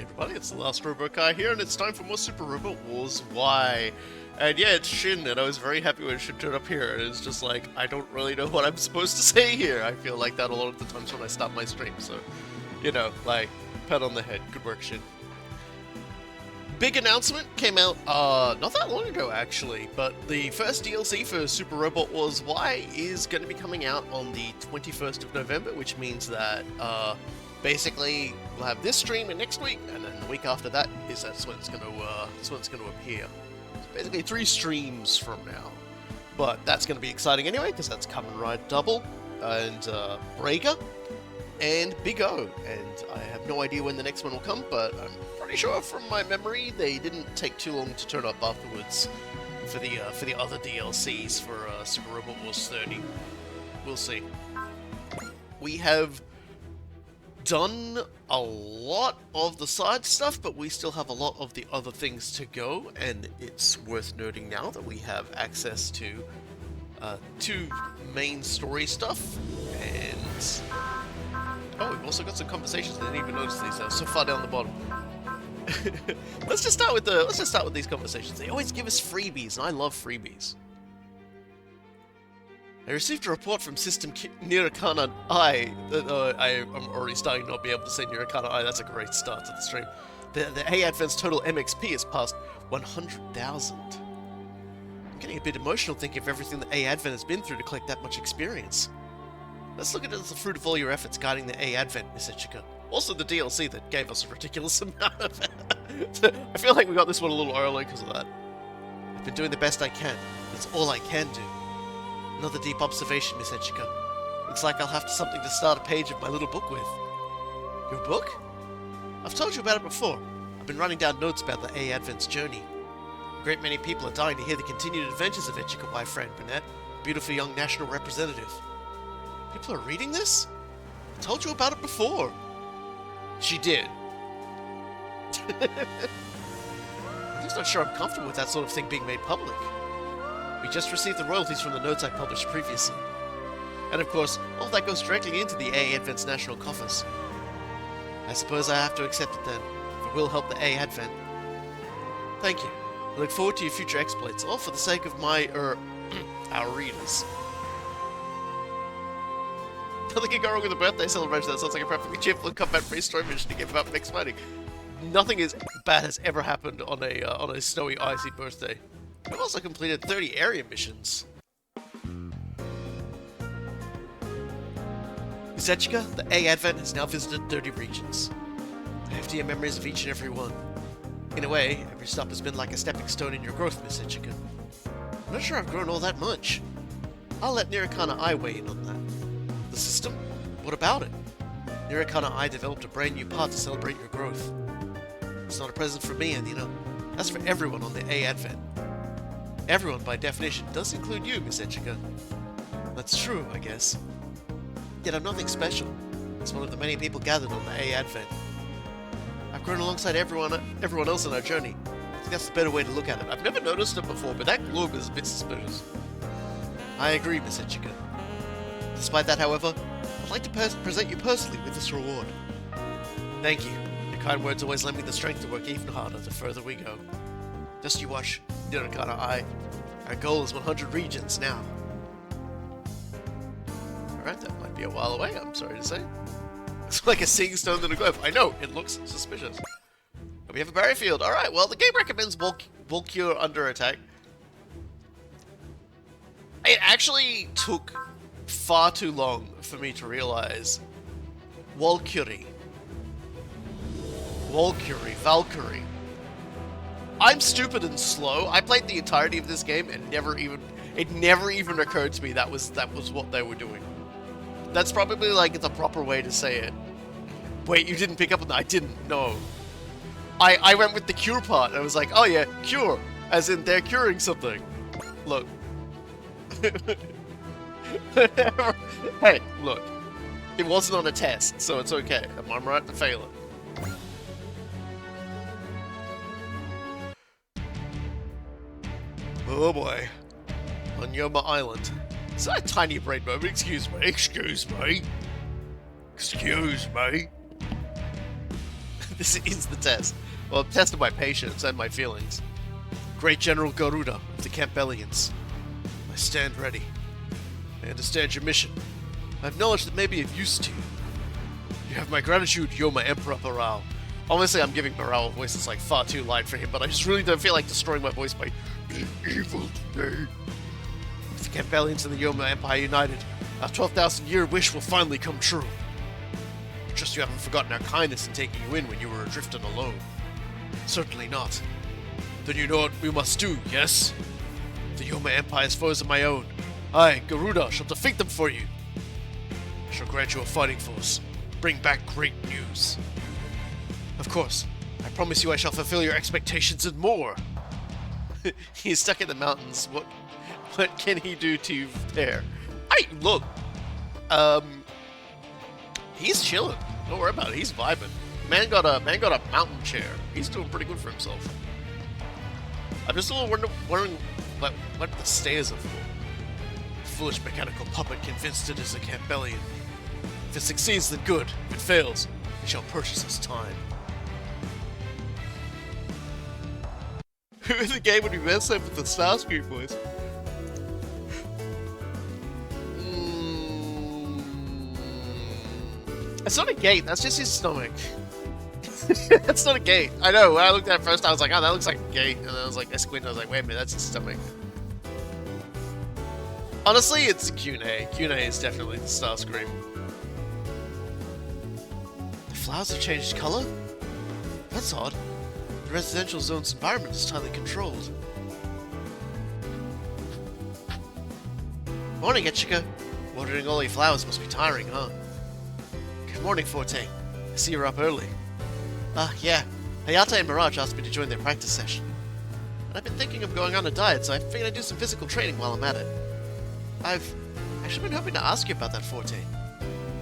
Hey everybody, it's the last Robot Guy here, and it's time for more Super Robot Wars Y. And yeah, it's Shin, and I was very happy when Shin turned up here, and it's just like, I don't really know what I'm supposed to say here. I feel like that a lot of the times when I start my stream, so, you know, like, pat on the head. Good work, Shin. Big announcement came out, not that long ago actually, but the first DLC for Super Robot Wars Y is going to be coming out on the 21st of November, which means that, basically, we'll have this stream in next week, and then the week after that that's when it's going to appear. So basically 3 streams from now. But that's going to be exciting anyway, because that's Kamen Rider Double, and Braga, and Big O. And I have no idea when the next one will come, but I'm pretty sure from my memory they didn't take too long to turn up afterwards for the other DLCs for Super Robot Wars 30. We'll see. We have done a lot of the side stuff, but we still have a lot of the other things to go, and it's worth noting now that we have access to 2 main story stuff, and oh, we've also got some conversations. I didn't even notice these. They're so far down the bottom. let's just start with these conversations. They always give us freebies, and I love freebies. I received a report from System Nirikana I. I'm already starting to not be able to say Nirikana I. That's a great start to the stream. The A Advent's total MXP is past 100,000. I'm getting a bit emotional thinking of everything that A Advent has been through to collect that much experience. Let's look at it as the fruit of all your efforts guiding the A Advent, Miss Ichika. Also the DLC that gave us a ridiculous amount of it. I feel like we got this one a little early because of that. I've been doing the best I can. That's all I can do. Another deep observation, Miss Ichika. Looks like I'll have something to start a page of my little book with. Your book? I've told you about it before. I've been writing down notes about the A Advent's journey. A great many people are dying to hear the continued adventures of Ichika, my friend Brunette, beautiful young national representative. People are reading this? I told you about it before. She did. I'm just not sure I'm comfortable with that sort of thing being made public. We just received the royalties from the notes I published previously. And of course, all that goes directly into the A Advent's national coffers. I suppose I have to accept it then, if it will help the A Advent. Thank you. I look forward to your future exploits, all for the sake of my, our readers. Nothing can go wrong with a birthday celebration. That sounds like a perfectly cheerful combat-free story mission to give up next Friday. Nothing as bad has ever happened on a snowy, icy birthday. I've also completed 30 area missions. Miss Ichika, the A Advent has now visited 30 regions. I have dear memories of each and every one. In a way, every stop has been like a stepping stone in your growth, Miss Ichika. I'm not sure I've grown all that much. I'll let Nirikana I weigh in on that. The system? What about it? Nirikana I developed a brand new part to celebrate your growth. It's not a present for me, and you know, that's for everyone on the A Advent. Everyone, by definition, does include you, Miss Ichika. That's true, I guess. Yet I'm nothing special. It's one of the many people gathered on the A Advent. I've grown alongside everyone else in our journey. I think that's the better way to look at it. I've never noticed it before, but that globe is a bit suspicious. I agree, Miss Ichika. Despite that, however, I'd like to present you personally with this reward. Thank you. Your kind words always lend me the strength to work even harder the further we go. Just you watch, Nirikana I. Our goal is 100 regions now. Alright, that might be a while away, I'm sorry to say. Looks like a seeing stone in a globe. I know, it looks suspicious. But we have a barrier field. Alright, well, the game recommends Volcure under attack. It actually took far too long for me to realize Valkyrie. I'm stupid and slow. I played the entirety of this game and it never even occurred to me that was what they were doing. That's probably like the proper way to say it. Wait, you didn't pick up on that? I didn't. No. I went with the cure part. I was like, oh yeah, cure, as in they're curing something. Look. Hey, look. It wasn't on a test, so it's okay. I'm right to fail it. Oh boy. On Yoma Island. Is that a tiny brain moment? Excuse me. Excuse me. Excuse me. This is the test. Well, I'm testing my patience and my feelings. Great General Garuda of the Campbellians. I stand ready. I understand your mission. I have knowledge that may be of use to you. You have my gratitude, Yoma Emperor Baral. Honestly, I'm giving Baral a voice that's like far too light for him, but I just really don't feel like destroying my voice by being evil today. With the Campbellians and the Yoma Empire united, our 12,000-year wish will finally come true. I trust you haven't forgotten our kindness in taking you in when you were adrift and alone. Certainly not. Then you know what we must do, yes? The Yoma Empire's foes are my own. I, Garuda, shall defeat them for you. I shall grant you a fighting force. Bring back great news. Of course, I promise you I shall fulfill your expectations and more. He's stuck in the mountains. What can he do to there? Hey, look. He's chilling. Don't worry about it. He's vibing. Man got a mountain chair. He's doing pretty good for himself. I'm just a little wondering what the stairs are for. Foolish mechanical puppet convinced it is a Campbellian. If it succeeds, then good. If it fails, it shall purchase us time. Who in the game would be best up with the Starscream voice? That's not a gate, that's just his stomach. That's not a gate. I know, when I looked at it first, I was like, oh, that looks like a gate. And then I was like, I squinted, I was like, wait a minute, that's his stomach. Honestly, it's Cune. Cune is definitely the Starscream. The flowers have changed color? That's odd. The residential zone's environment is tightly controlled. Morning, Ichika. Watering all your flowers must be tiring, huh? Good morning, Forte. I see you're up early. Yeah. Hayata and Mirage asked me to join their practice session. And I've been thinking of going on a diet, so I figured I'd do some physical training while I'm at it. I've actually been hoping to ask you about that, Forte.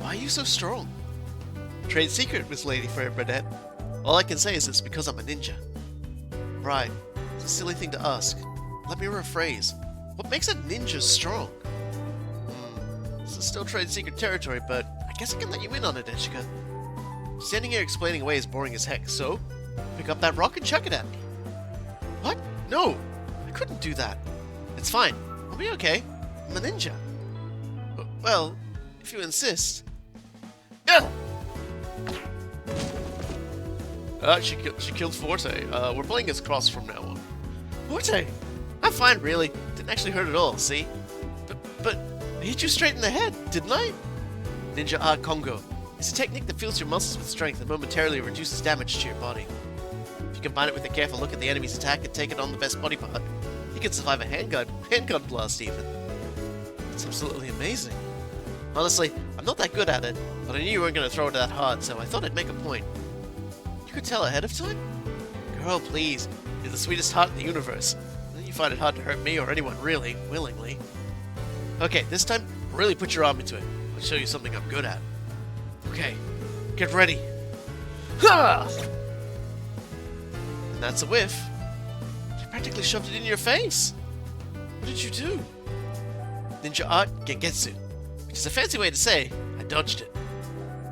Why are you so strong? Trade secret, Miss Lady Freya Burnett. All I can say is it's because I'm a ninja. Right. It's a silly thing to ask. Let me rephrase. What makes a ninja strong? This is still trade secret territory, but I guess I can let you in on it, Ichika. Standing here explaining away is boring as heck, so pick up that rock and chuck it at me. What? No! I couldn't do that. It's fine. I'll be okay. I'm a ninja. Well, if you insist. Yeah! She killed Forte. We're playing as Cross from now on. Forte! I'm fine, really. Didn't actually hurt at all, see? But I hit you straight in the head, didn't I? Ninja Art Kongo. It's a technique that fills your muscles with strength and momentarily reduces damage to your body. If you combine it with a careful look at the enemy's attack and take it on the best body part, you can survive a handgun blast even. It's absolutely amazing. Honestly, I'm not that good at it, but I knew you weren't going to throw it that hard, so I thought I'd make a point. You could tell ahead of time? Girl, please. You're the sweetest heart in the universe. And then you find it hard to hurt me or anyone, really, willingly. Okay, this time, really put your arm into it. I'll show you something I'm good at. Okay, get ready. Ha! And that's a whiff. You practically shoved it in your face. What did you do? Ninja Art Gengetsu, which is a fancy way to say, I dodged it.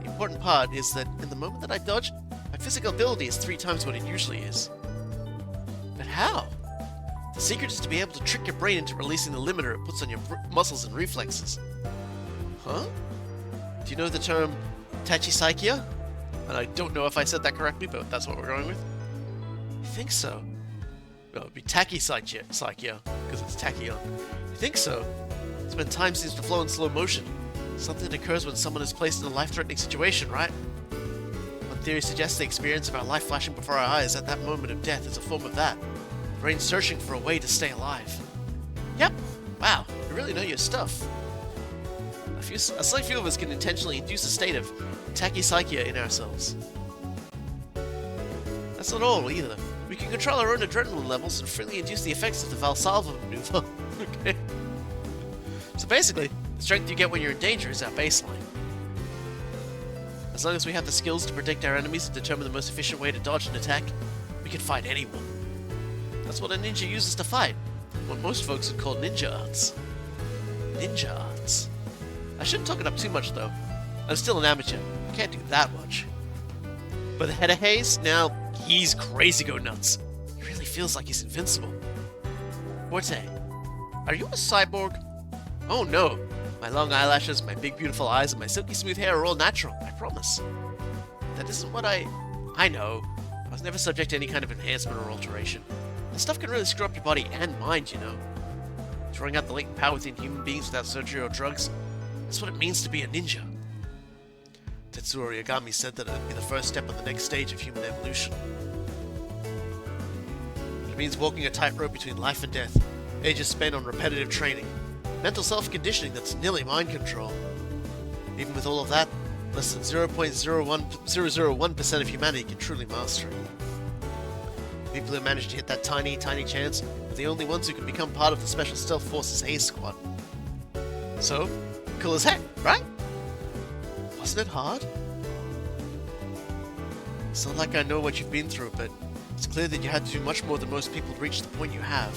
The important part is that in the moment that I dodged, my physical ability is 3 times what it usually is. But how? The secret is to be able to trick your brain into releasing the limiter it puts on your muscles and reflexes. Huh? Do you know the term Tachypsychia? And I don't know if I said that correctly, but that's what we're going with. I think so. Well, it would be Tachypsychia, because it's tachyon. I think so. It's when time seems to flow in slow motion. Something that occurs when someone is placed in a life-threatening situation, right? One theory suggests the experience of our life flashing before our eyes at that moment of death is a form of that. The brain searching for a way to stay alive. Yep. Wow, you really know your stuff. A slight few of us can intentionally induce a state of tachypsychia in ourselves. That's not all, either. We can control our own adrenaline levels and freely induce the effects of the Valsalva maneuver. Okay. So basically, the strength you get when you're in danger is our baseline. As long as we have the skills to predict our enemies and determine the most efficient way to dodge an attack, we can fight anyone. That's what a ninja uses to fight. What most folks would call ninja arts. Ninja arts. I shouldn't talk it up too much, though. I'm still an amateur. I can't do that much. But the head of Haze, now he's crazy go nuts. He really feels like he's invincible. Forte, are you a cyborg? Oh no. My long eyelashes, my big beautiful eyes, and my silky smooth hair are all natural, I promise. That isn't what I know. I was never subject to any kind of enhancement or alteration. That stuff can really screw up your body and mind, you know. Drawing out the latent power within human beings without surgery or drugs. That's what it means to be a ninja. Tetsuo Yagami said that it'd be the first step on the next stage of human evolution. It means walking a tightrope between life and death, ages spent on repetitive training, mental self-conditioning that's nearly mind control. Even with all of that, less than 0.001% of humanity can truly master it. People who manage to hit that tiny, tiny chance are the only ones who can become part of the Special Stealth Forces Haze Squad. So, cool as heck, right? Wasn't it hard? It's not like I know what you've been through, but it's clear that you had to do much more than most people to reach the point you have.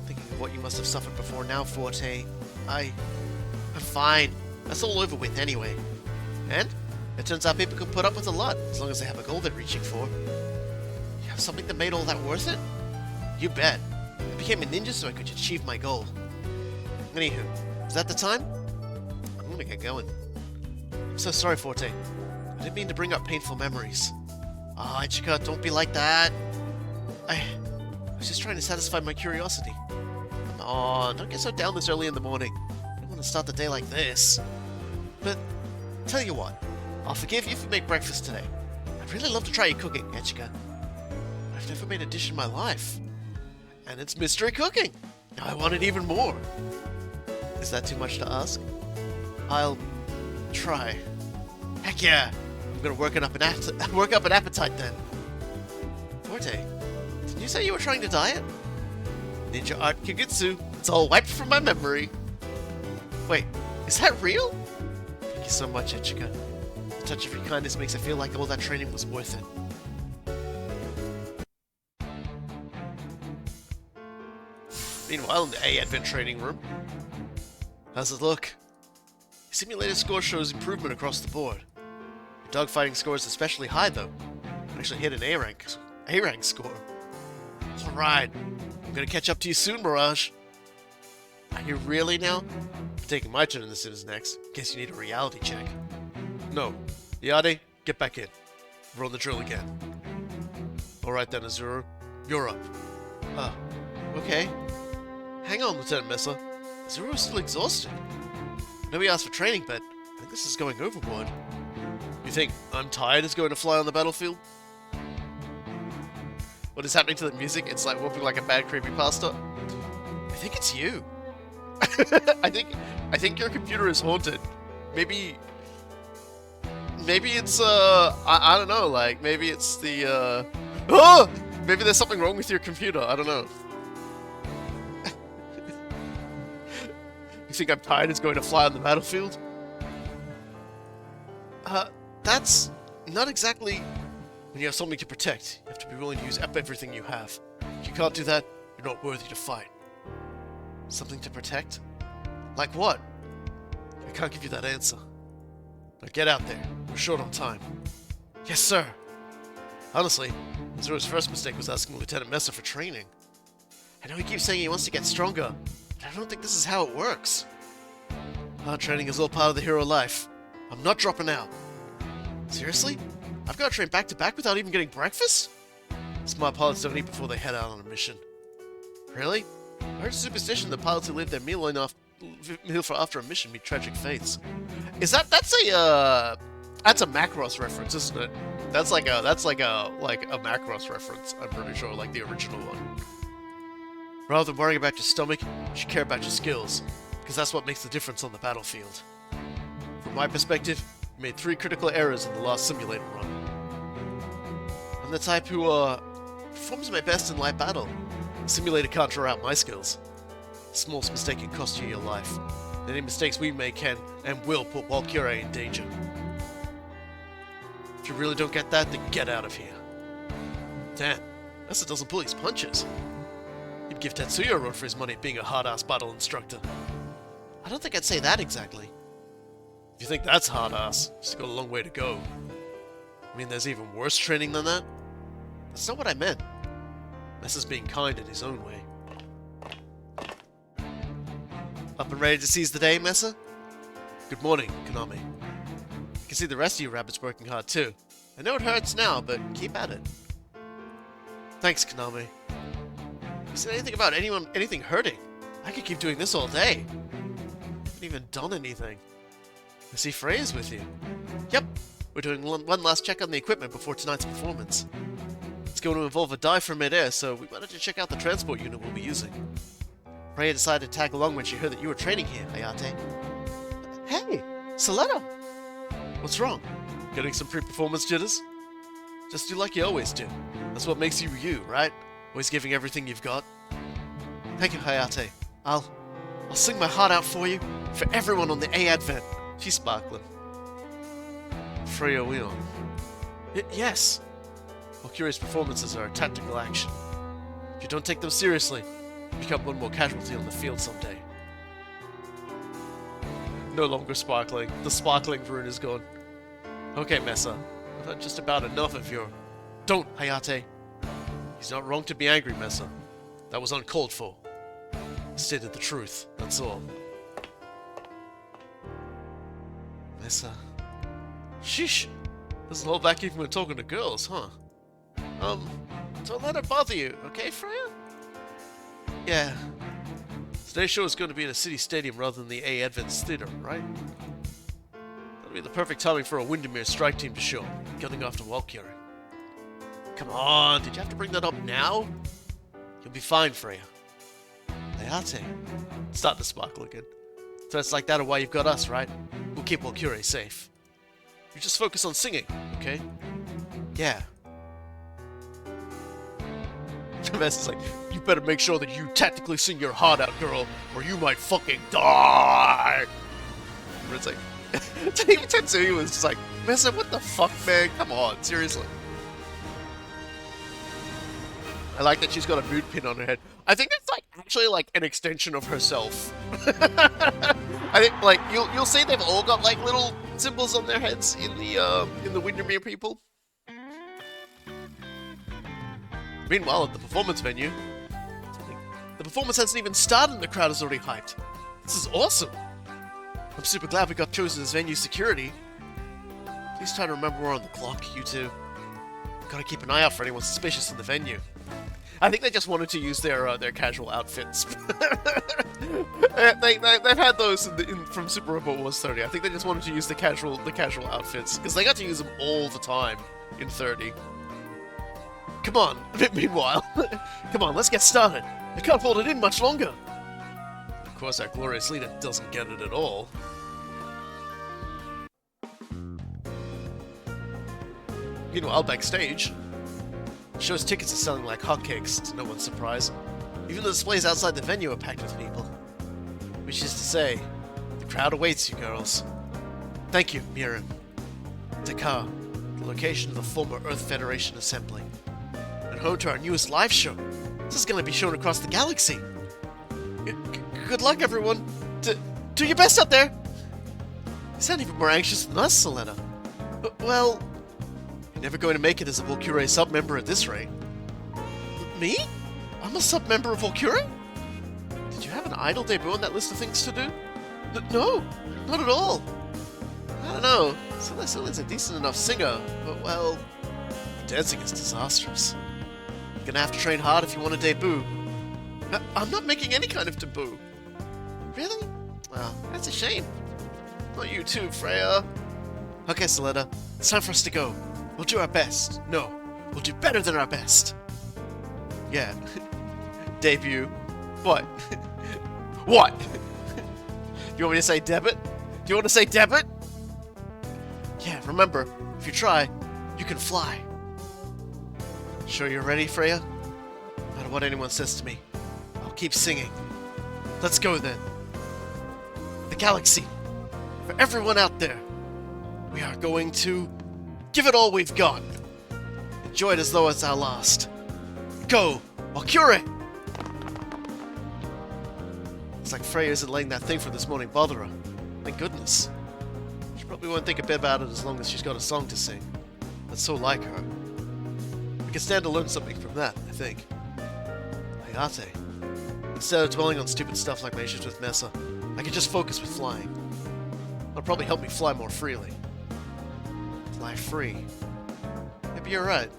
Thinking of what you must have suffered before now, Forte, I'm fine. That's all over with anyway. And it turns out people can put up with a lot, as long as they have a goal they're reaching for. You have something that made all that worth it? You bet. I became a ninja so I could achieve my goal. Anywho, is that the time? I'm gonna get going. I'm so sorry, Forte. I didn't mean to bring up painful memories. Ah, Ichika, don't be like that. I was just trying to satisfy my curiosity. Come on, don't get so down this early in the morning. I don't want to start the day like this. But, tell you what, I'll forgive you if you make breakfast today. I'd really love to try your cooking, Ichika. I've never made a dish in my life. And it's mystery cooking. Now I want it even more. Is that too much to ask? I'll try. Heck yeah! I'm gonna work up an appetite then. Forte, didn't you say you were trying to diet? Ninja art Kigutsu. It's all wiped from my memory. Wait, is that real? Thank you so much, Ichika. The touch of your kindness makes it feel like all that training was worth it. Meanwhile, in the A-Advent training room. How's it look? Your simulator score shows improvement across the board. Your dogfighting score is especially high, though. You actually hit an A-rank score. Alright, I'm gonna catch up to you soon, Mirage. Are you really now? I'm taking my turn in The Sims next, in case you need a reality check. No. Yade, get back in. We're on the drill again. Alright then, Azuru. You're up. Okay. Hang on, Lieutenant Mesa. Azuru's still exhausted. I know he asked for training, but I think this is going overboard. You think I'm tired is going to fly on the battlefield? What is happening to the music? It's like whooping like a bad creepypasta. I think it's you. I think your computer is haunted. Maybe it's I don't know, like maybe it's the oh! Maybe there's something wrong with your computer. I don't know. You think I'm tired is going to fly on the battlefield? That's not exactly... When you have something to protect, you have to be willing to use up everything you have. If you can't do that, you're not worthy to fight. Something to protect? Like what? I can't give you that answer. Now get out there. We're short on time. Yes, sir. Honestly, Azuru's first mistake was asking Lieutenant Mesa for training. I know he keeps saying he wants to get stronger, but I don't think this is how it works. Hard training is all part of the hero life. I'm not dropping out. Seriously? I've got to train back-to-back without even getting breakfast? Smart pilots don't eat before they head out on a mission. Really? I heard a superstition that pilots who leave their meal for after a mission meet tragic fates. Is that's a Macross reference, isn't it? That's like a Macross reference, I'm pretty sure, like the original one. Rather than worrying about your stomach, you should care about your skills, because that's what makes the difference on the battlefield. From my perspective, I made 3 critical errors in the last simulator run. I'm the type who, performs my best in light battle. The simulator can't draw out my skills. The smallest mistake can cost you your life. And any mistakes we make can and will put Valkyrie in danger. If you really don't get that, then get out of here. Damn, Mesa doesn't pull his punches. He'd give Tetsuya a run for his money being a hard-ass battle instructor. I don't think I'd say that exactly. If you think that's hard-ass, you've still got a long way to go. I mean, there's even worse training than that? That's not what I meant. Messa's being kind in his own way. Up and ready to seize the day, Messa? Good morning, Konami. I can see the rest of you rabbits working hard too. I know it hurts now, but keep at it. Thanks, Konami. You said anything about anything hurting? I could keep doing this all day. I haven't even done anything. I see Freya's with you. Yep. We're doing one last check on the equipment before tonight's performance. It's going to involve a dive from midair, so we wanted to check out the transport unit we'll be using. Freya decided to tag along when she heard that you were training here, Hayate. Hey, Soletta! What's wrong? Getting some pre-performance jitters? Just do like you always do. That's what makes you you, right? Always giving everything you've got. Thank you, Hayate. I'll sing my heart out for you, for everyone on the A Advent. She's sparkling. Freya Leon. Yes. Valkyria's performances are a tactical action. If you don't take them seriously, you become one more casualty on the field someday. No longer sparkling. The sparkling rune is gone. Okay, Messa. I've had just about enough of your... Don't, Hayate. He's not wrong to be angry, Messa. That was uncalled for. I stated the truth, that's all. Messa. Sheesh. Doesn't hold back even when talking to girls, huh? Don't let it bother you, okay, Freya? Yeah. Today's show is going to be in a city stadium rather than the A Advent Theater, right? That'll be the perfect timing for a Windermere strike team to show, gunning after Valkyrie. Come on, did you have to bring that up now? You'll be fine, Freya. Hayate. Start to sparkle again. Threats like that are why you've got us, right? We'll keep Valkyrie safe. You just focus on singing, okay? Yeah. Vess is like, you better make sure that you tactically sing your heart out, girl, or you might fucking die! But it's like, Tetsui was just like, Messa, what the fuck, man? Come on, seriously. I like that she's got a mood pin on her head. I think that's like actually like an extension of herself. I think like you'll see they've all got like little symbols on their heads in the Windermere people. Meanwhile, at the performance venue, the performance hasn't even started and the crowd is already hyped. This is awesome. I'm super glad we got chosen as venue security. Please try to remember we're on the clock, you two. Gotta keep an eye out for anyone suspicious in the venue. I think they just wanted to use their casual outfits. They've had those from Super Robot Wars 30. I think they just wanted to use the casual outfits because they got to use them all the time in 30. Come on. Meanwhile, come on, let's get started. I can't hold it in much longer. Of course, our glorious leader doesn't get it at all. Meanwhile, backstage, the show's tickets are selling like hotcakes, to no one's surprise. Even the displays outside the venue are packed with people. Which is to say, the crowd awaits you, girls. Thank you, Miran. Dakar, the location of the former Earth Federation Assembly. And home to our newest live show. This is going to be shown across the galaxy. Good luck, everyone. Do your best out there. You sound even more anxious than us, Soletta. Well, you're never going to make it as a Valkyrie sub-member at this rate. Me? I'm a sub-member of Valkyrie? Did you have an idol debut on that list of things to do? No, not at all. I don't know. Celeste's a decent enough singer, but well, dancing is disastrous. You're gonna have to train hard if you want to debut. I'm not making any kind of debut. Really? Well, that's a shame. Not you too, Freya. Okay, Soletta, it's time for us to go. We'll do our best. No, we'll do better than our best. Yeah. Debut. What? What? You want me to say debit? Do you want to say debit? Yeah, remember, if you try, you can fly. Sure you're ready, Freya? No matter what anyone says to me, I'll keep singing. Let's go then. The galaxy. For everyone out there, we are going to give it all we've got. Enjoy it as though it's our last. Go, Valkyrie! It's like Freya isn't letting that thing from this morning bother her. Thank goodness. She probably won't think a bit about it as long as she's got a song to sing. That's so like her. We can stand to learn something from that, I think. Hayate. Instead of dwelling on stupid stuff like my issues with Mesa, I can just focus with flying. It'll probably help me fly more freely. Fly free. Maybe you're right.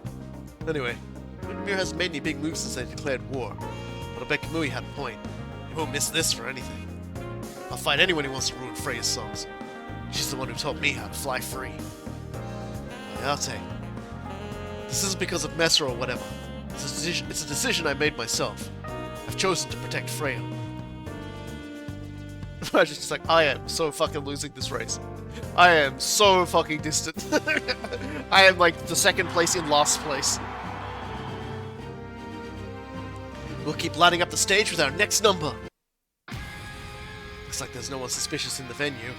Anyway, Midamir hasn't made any big moves since I declared war, but I bet Kamui had a point. He won't miss this for anything. I'll fight anyone who wants to ruin Freya's songs. She's the one who taught me how to fly free. Hayate. This isn't because of Mesa or whatever. It's a decision I made myself. I've chosen to protect Freya. I'm just like, I am so fucking losing this race. I am so fucking distant. I am like the second place in last place. We'll keep lighting up the stage with our next number. Looks like there's no one suspicious in the venue.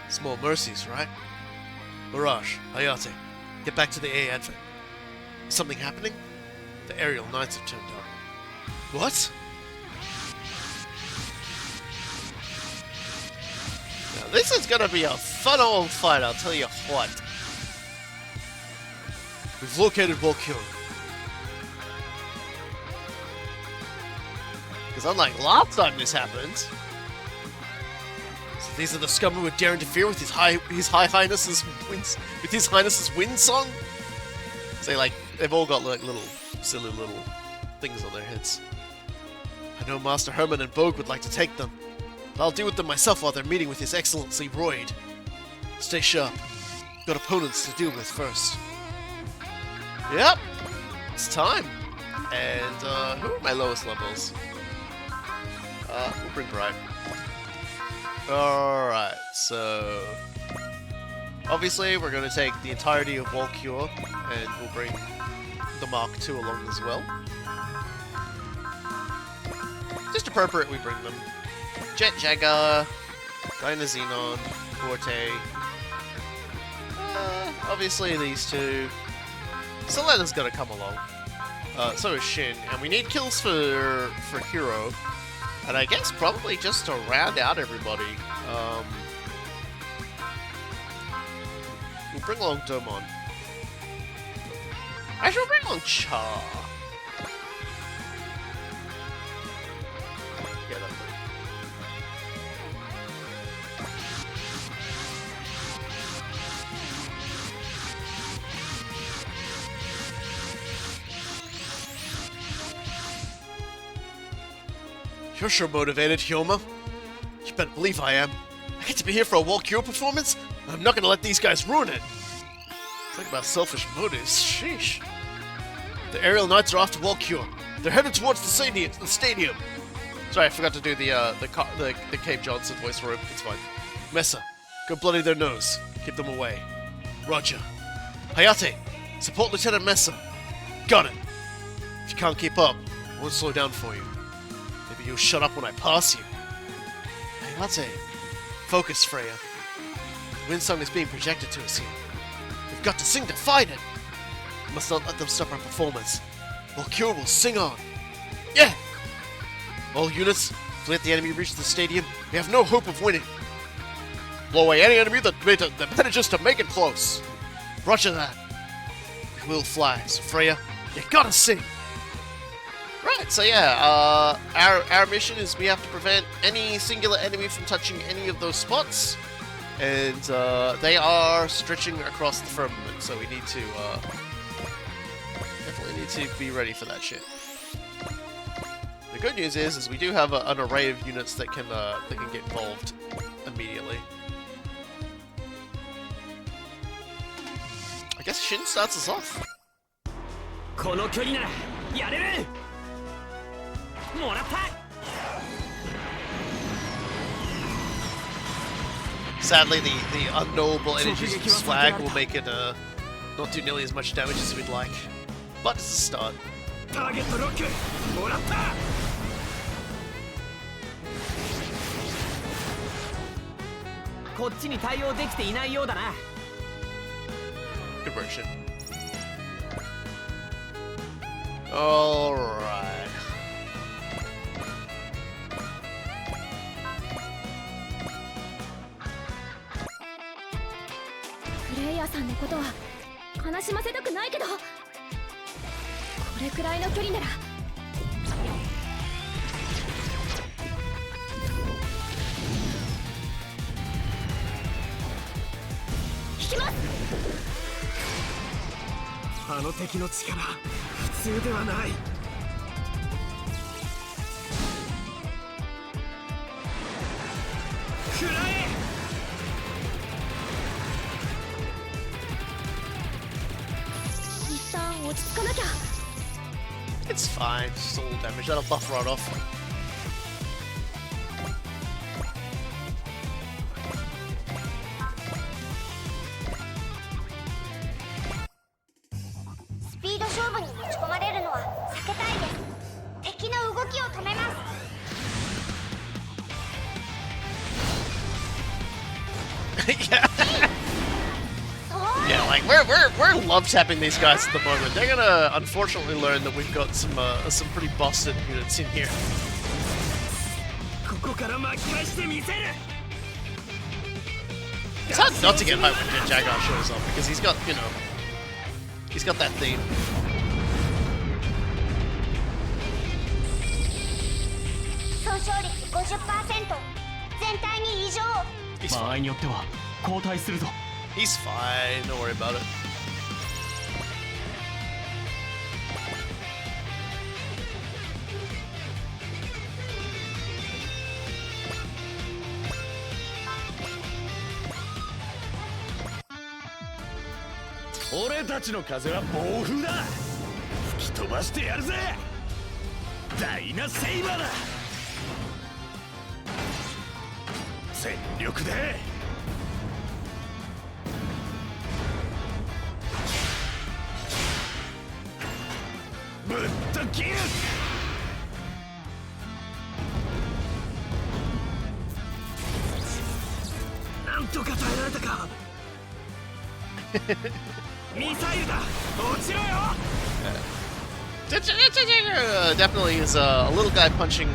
Small mercies, right? Mirage, Hayate, get back to the A advent. Is something happening? The aerial knights have turned up. What? Now, this is gonna be a fun old fight, I'll tell you what. We've located Volcure. Because unlike last time this happened, so these are the scum who would dare interfere with his high highness's wind song. So they've all got like silly little things on their heads. I know Master Herman and Bogue would like to take them, but I'll deal with them myself while they're meeting with His Excellency Royd. Stay sharp. Got opponents to deal with first. Yep, it's time. And who are my lowest levels? We'll bring Bright. Alright, so obviously we're going to take the entirety of Volcure, and we'll bring the Mark II along as well. Just appropriate we bring them. Jet Jaguar, Dyna Xenon, Forte. Obviously these two. Selena's gonna come along. So is Shin, and we need kills for Hero. And I guess probably just to round out everybody. We'll bring along Domon. Actually, we'll bring along Char. Yeah, that'll do. You're sure motivated, Hyoma. You better believe I am. I get to be here for a Walkure performance, and I'm not gonna let these guys ruin it. Talk about selfish motives, sheesh. The aerial knights are off to Walkure. They're headed towards the stadium. Sorry, I forgot to do the Cape Johnson voice for it. It's fine. Mesa, go bloody their nose. Keep them away. Roger. Hayate, support Lieutenant Mesa. Got it. If you can't keep up, I won't slow down for you. Maybe you'll shut up when I pass you. Hayate, focus, Freya. The wind song is being projected to us here. We've got to sing to fight it. We must not let them stop our performance. Walkure will sing on. Yeah! All units, if we let the enemy reach the stadium, we have no hope of winning. Blow away any enemy that manages to make it close. Roger that. We will fly, so Freya, you gotta sing. Right, so yeah, our mission is we have to prevent any singular enemy from touching any of those spots. And they are stretching across the firmament, so we need to definitely need to be ready for that shit. The good news is we do have an array of units that can get involved immediately. I guess Shin starts us off. Sadly, the unknowable energies of the swag will make it not do nearly as much damage as we'd like. But it's a start. Good work, Shin. Alright. 悲しませたくないけど、これくらいの距離なら。引きます。あの敵の力普通ではない。食らえ。一旦落ち着かなきゃ。 It's fine, just a little damage. That'll buff right off. スピード勝負に持ち込まれるのは避けたいです。敵の動きを止めます。 Yeah. Yeah, like we're love tapping these guys at the moment. They're gonna unfortunately learn that we've got some pretty busted units in here. ここから巻き返してみせる。 It's hard not to get hyped when Jet Jaguar shows up because he's got, you know, he's got that theme. 損傷率 50%。 全体に異常。 He's 場合 fine. によっては交代するぞ。 He's fine. Don't worry about it. 俺たちの風は暴風だ。吹き飛ばしてやるぜ。ダイナセイバーだ。全力で。ぶっと切る。なんとか耐えられたか。ミサイルだ。落ちろよ。Definitely is a little guy punching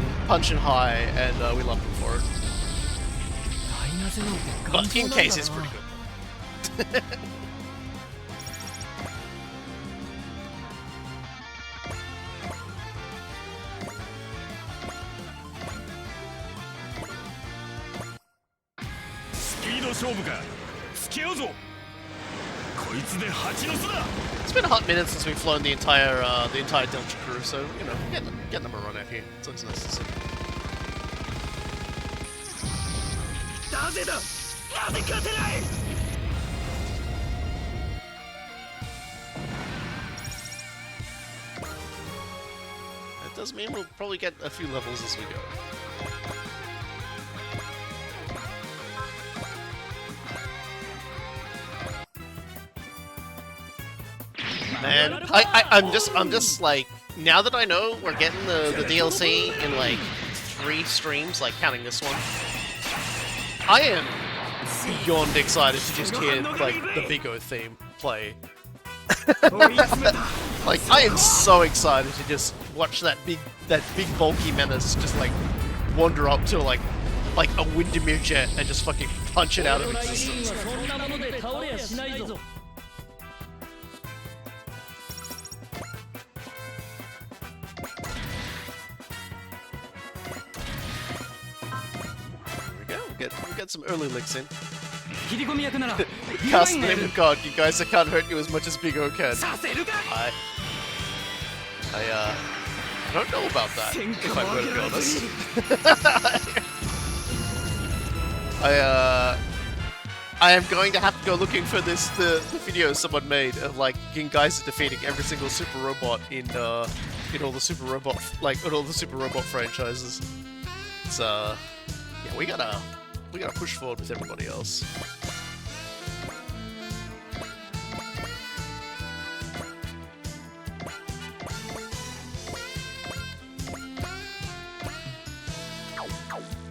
high, and we love him for it. But in case, he's pretty good. It's been a hot minute since we've flown the entire Delta crew, so you know, getting them a run out here. It's always nice to see. なぜだ。なぜ勝てない。 That does mean we'll probably get a few levels as we go. Man, I'm just like, now that I know we're getting the DLC in like 3 streams, like counting this one, I am beyond excited to just hear like the Big O theme play. Like, I am so excited to just watch that big bulky menace just like wander up to like a Windermere jet and just fucking punch it out of existence. We'll get some early licks in. Cast the name of God, you guys, I can't hurt you as much as Big O can. I don't know about that, if I'm going to be honest. I am going to have to go looking for the video someone made of like Gingaiser defeating every single super robot in all the super robot franchises. It's yeah, we gotta push forward with everybody else.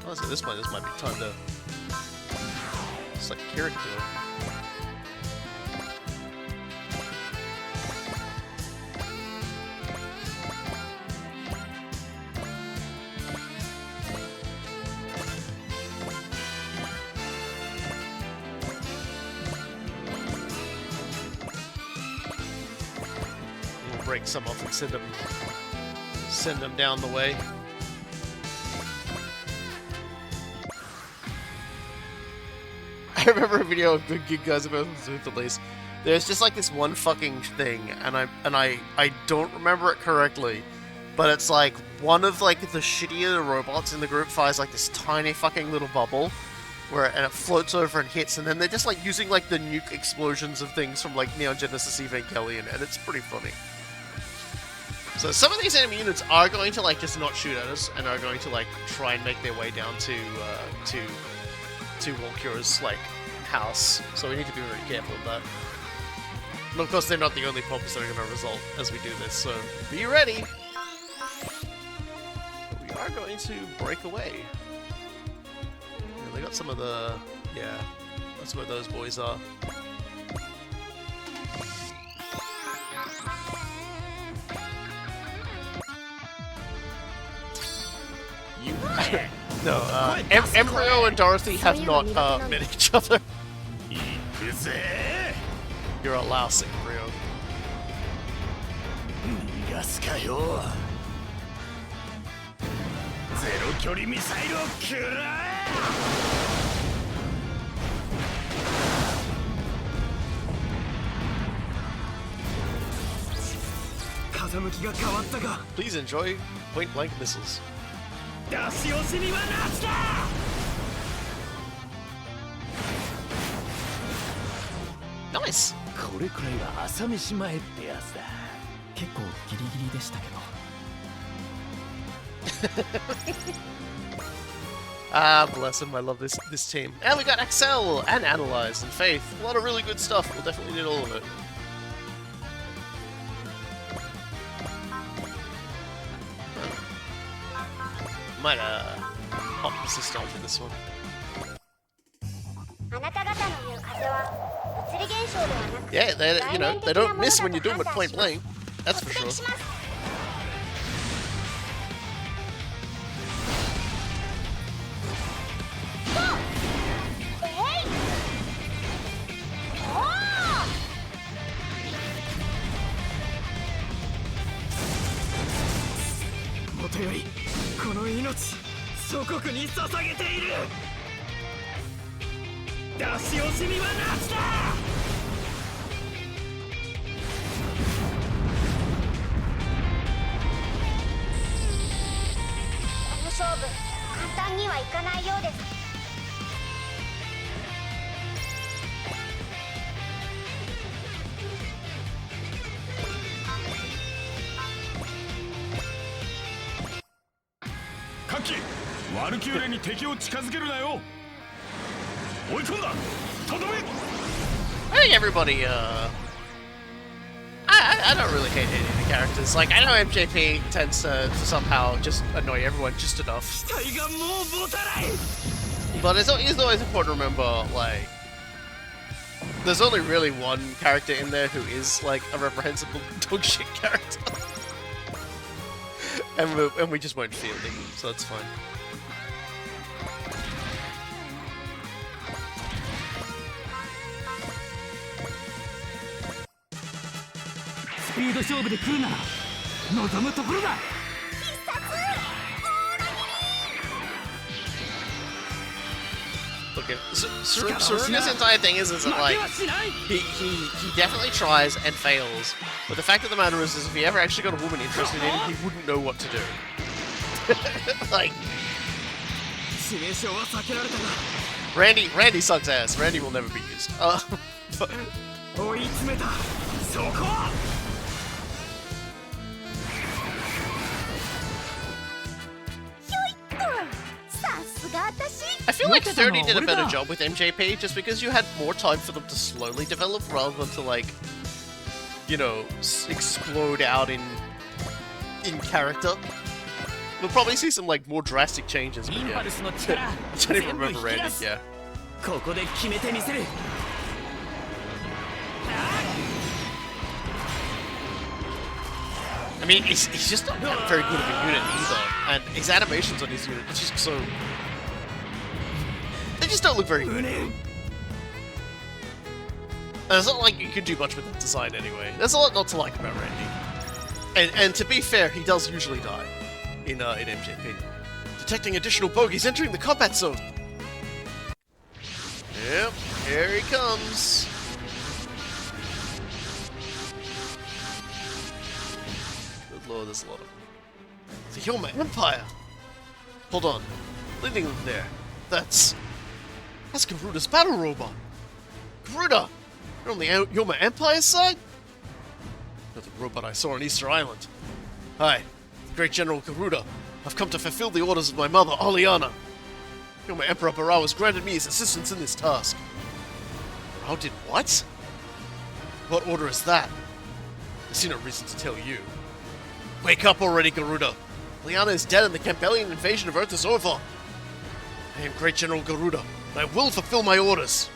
Honestly, this might be time to just like character. break some off and send them down the way. I remember a video of Good Geek Guys about the release. There's just like this one fucking thing, and I don't remember it correctly, but it's like one of like the shittier robots in the group fires like this tiny fucking little bubble, and it floats over and hits, and then they're just like using like the nuke explosions of things from like Neon Genesis Evangelion, and it's pretty funny. So some of these enemy units are going to like just not shoot at us, and are going to like try and make their way down to Walkura's like house. So we need to be very careful of that. And of course, they're not the only problems that are going to result as we do this. So be ready. But we are going to break away. And they got some of the that's where those boys are. You. No, Embryo and Dorothy have not met each other. You're a louse, Embryo. Please enjoy point-blank missiles. Nice! これくらいは朝飯前ってやつだ。結構ギリギリでしたけど。Ah, bless him, I love this team. And we got Axel and Analyze and Faith. A lot of really good stuff. We'll definitely need all of it. Might hop assist onto this one. Yeah, they don't miss when you do them at point blank. That's for sure. I think everybody, I don't really hate any of the characters. Like, I know MJP tends to somehow just annoy everyone just enough. But it's always important to remember, like, there's only really one character in there who is, like, a reprehensible dogshit character. and we just won't feel them, so that's fine. Look at Saruga's entire thing is that like he definitely tries and fails, but the fact of the matter is if he ever actually got a woman interested in him, he wouldn't know what to do. Like Randy sucks ass. Randy will never be used. I feel like 30 did a better job with MJP just because you had more time for them to slowly develop rather than to like, you know, explode out in character. We'll probably see some like more drastic changes, but yeah. I don't even remember Randy, yeah. I mean, he's just not very good of a unit either, and his animations on his unit are just so... They just don't look very good. And it's not like you can do much with the design anyway. There's a lot not to like about Randy. And to be fair, he does usually die in MJP. Detecting additional bogeys entering the combat zone. Yep, here he comes. Good lord, there's a lot of them. The Yoma Empire! Hold on. Leading them there. That's Garuda's battle robot! Garuda! You're on the Yoma Empire side? Not the robot I saw on Easter Island. Hi, Great General Garuda. I've come to fulfill the orders of my mother, Aliana. Yoma Emperor Barao has granted me his assistance in this task. Barao did what? What order is that? I see no reason to tell you. Wake up already, Garuda! Liana is dead and the Campbellian invasion of Earth is over. I am Great General Garuda, and I will fulfill my orders.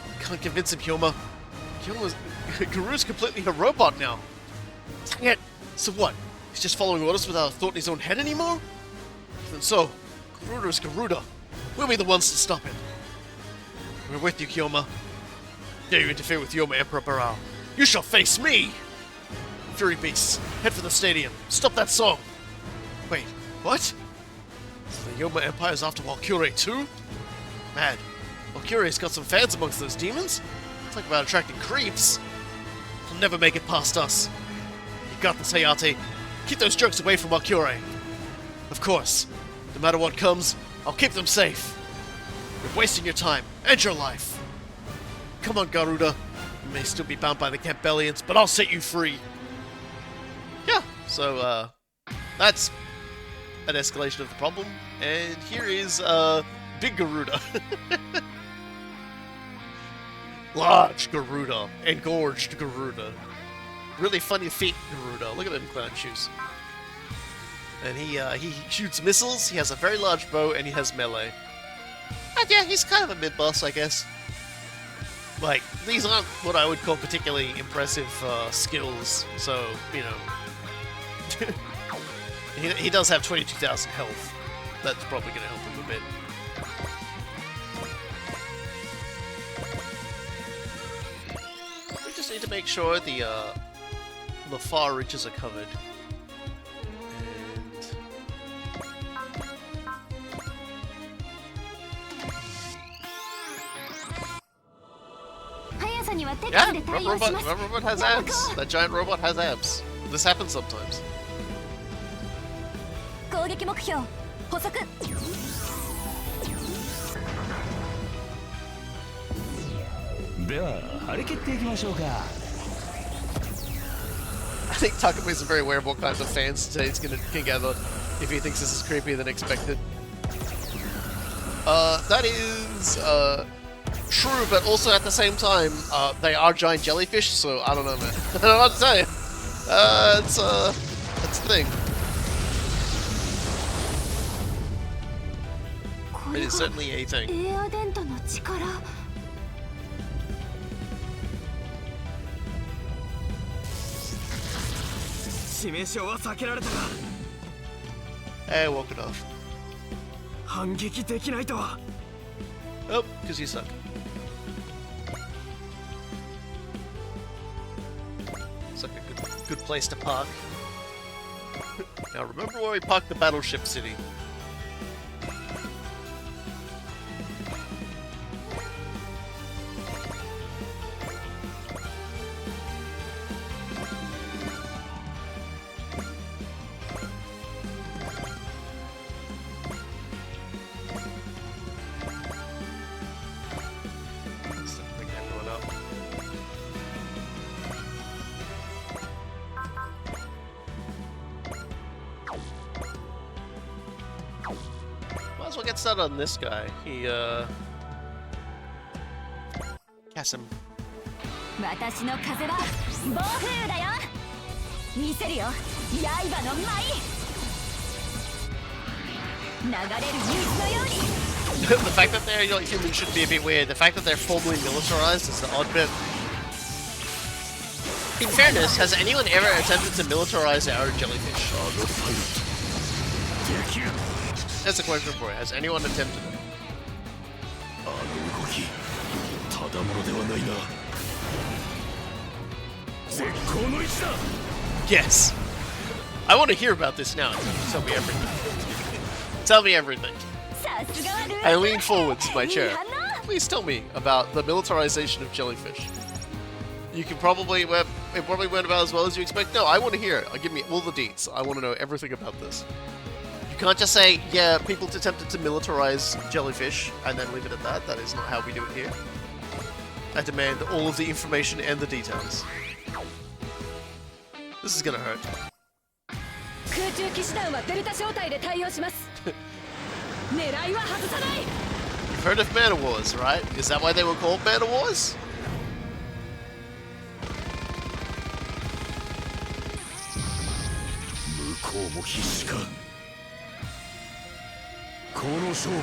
I can't convince him, Yoma. Garuda's completely a robot now. Dang it! So what? He's just following orders without a thought in his own head anymore? Then so, Garuda is Garuda. We'll be the ones to stop him. We're with you, Yoma. Dare you interfere with Yoma Emperor Barao? You shall face me! Fury Beasts, head for the stadium. Stop that song! Wait, what? So the Yoma Empire's after Valkyrie too? Mad. Valkyrie's got some fans amongst those demons? Talk about attracting creeps. They'll never make it past us. You got this, Hayate. Keep those jerks away from Valkyrie. Of course. No matter what comes, I'll keep them safe. You're wasting your time and your life. Come on, Garuda. You may still be bound by the Campbellians, but I'll set you free. Yeah, so, that's an escalation of the problem. And here is, Big Garuda. Large Garuda. Engorged Garuda. Really funny feet Garuda. Look at them clown shoes. And he shoots missiles, he has a very large bow, and he has melee. And yeah, he's kind of a mid-boss, I guess. Like, these aren't what I would call particularly impressive skills, so, you know. he does have 22,000 health. That's probably going to help him a bit. We just need to make sure the far reaches are covered. Yeah, that robot has abs. That giant robot has abs. This happens sometimes. 攻撃目標捕捉。では張り切っていきましょうか。I think Takumi is very aware of what kinds of fans today's can gather if he thinks this is creepier than expected. That is true, but also at the same time, they are giant jellyfish, so I don't know, man. I don't know what to tell you. That's the thing. It is certainly a thing. 致命傷は避けられたが Hey, walk it off. 反撃できないとは Oh, because you suck. It's like a good place to park. Now remember where we parked the battleship city. Might as well get started on this guy. He, cast him. 私の風は暴風だよ。見せるよ、刃の舞。流れる水のように。The fact that they're human should be a bit weird. The fact that they're formally militarized is the odd bit. In fairness, has anyone ever attempted to militarize our jellyfish? That's a question for you. Has anyone attempted it? Yes. I want to hear about this now. Tell me everything. Tell me everything. さすがはルー I lean forward to my いい chair. 反応 Please tell me about the militarization of jellyfish. You can probably, it probably went about as well as you expect. No, I want to hear it. Give me all the deets. I want to know everything about this. You can't just say, yeah, people attempted to militarize jellyfish and then leave it at that. That is not how we do it here. I demand all of the information and the details. This is gonna hurt. 空中騎士団はデルタ小隊で対応します狙いは外さない You've heard of man wars, right? Is that why they were called man wars? 向こうも必死かこの勝負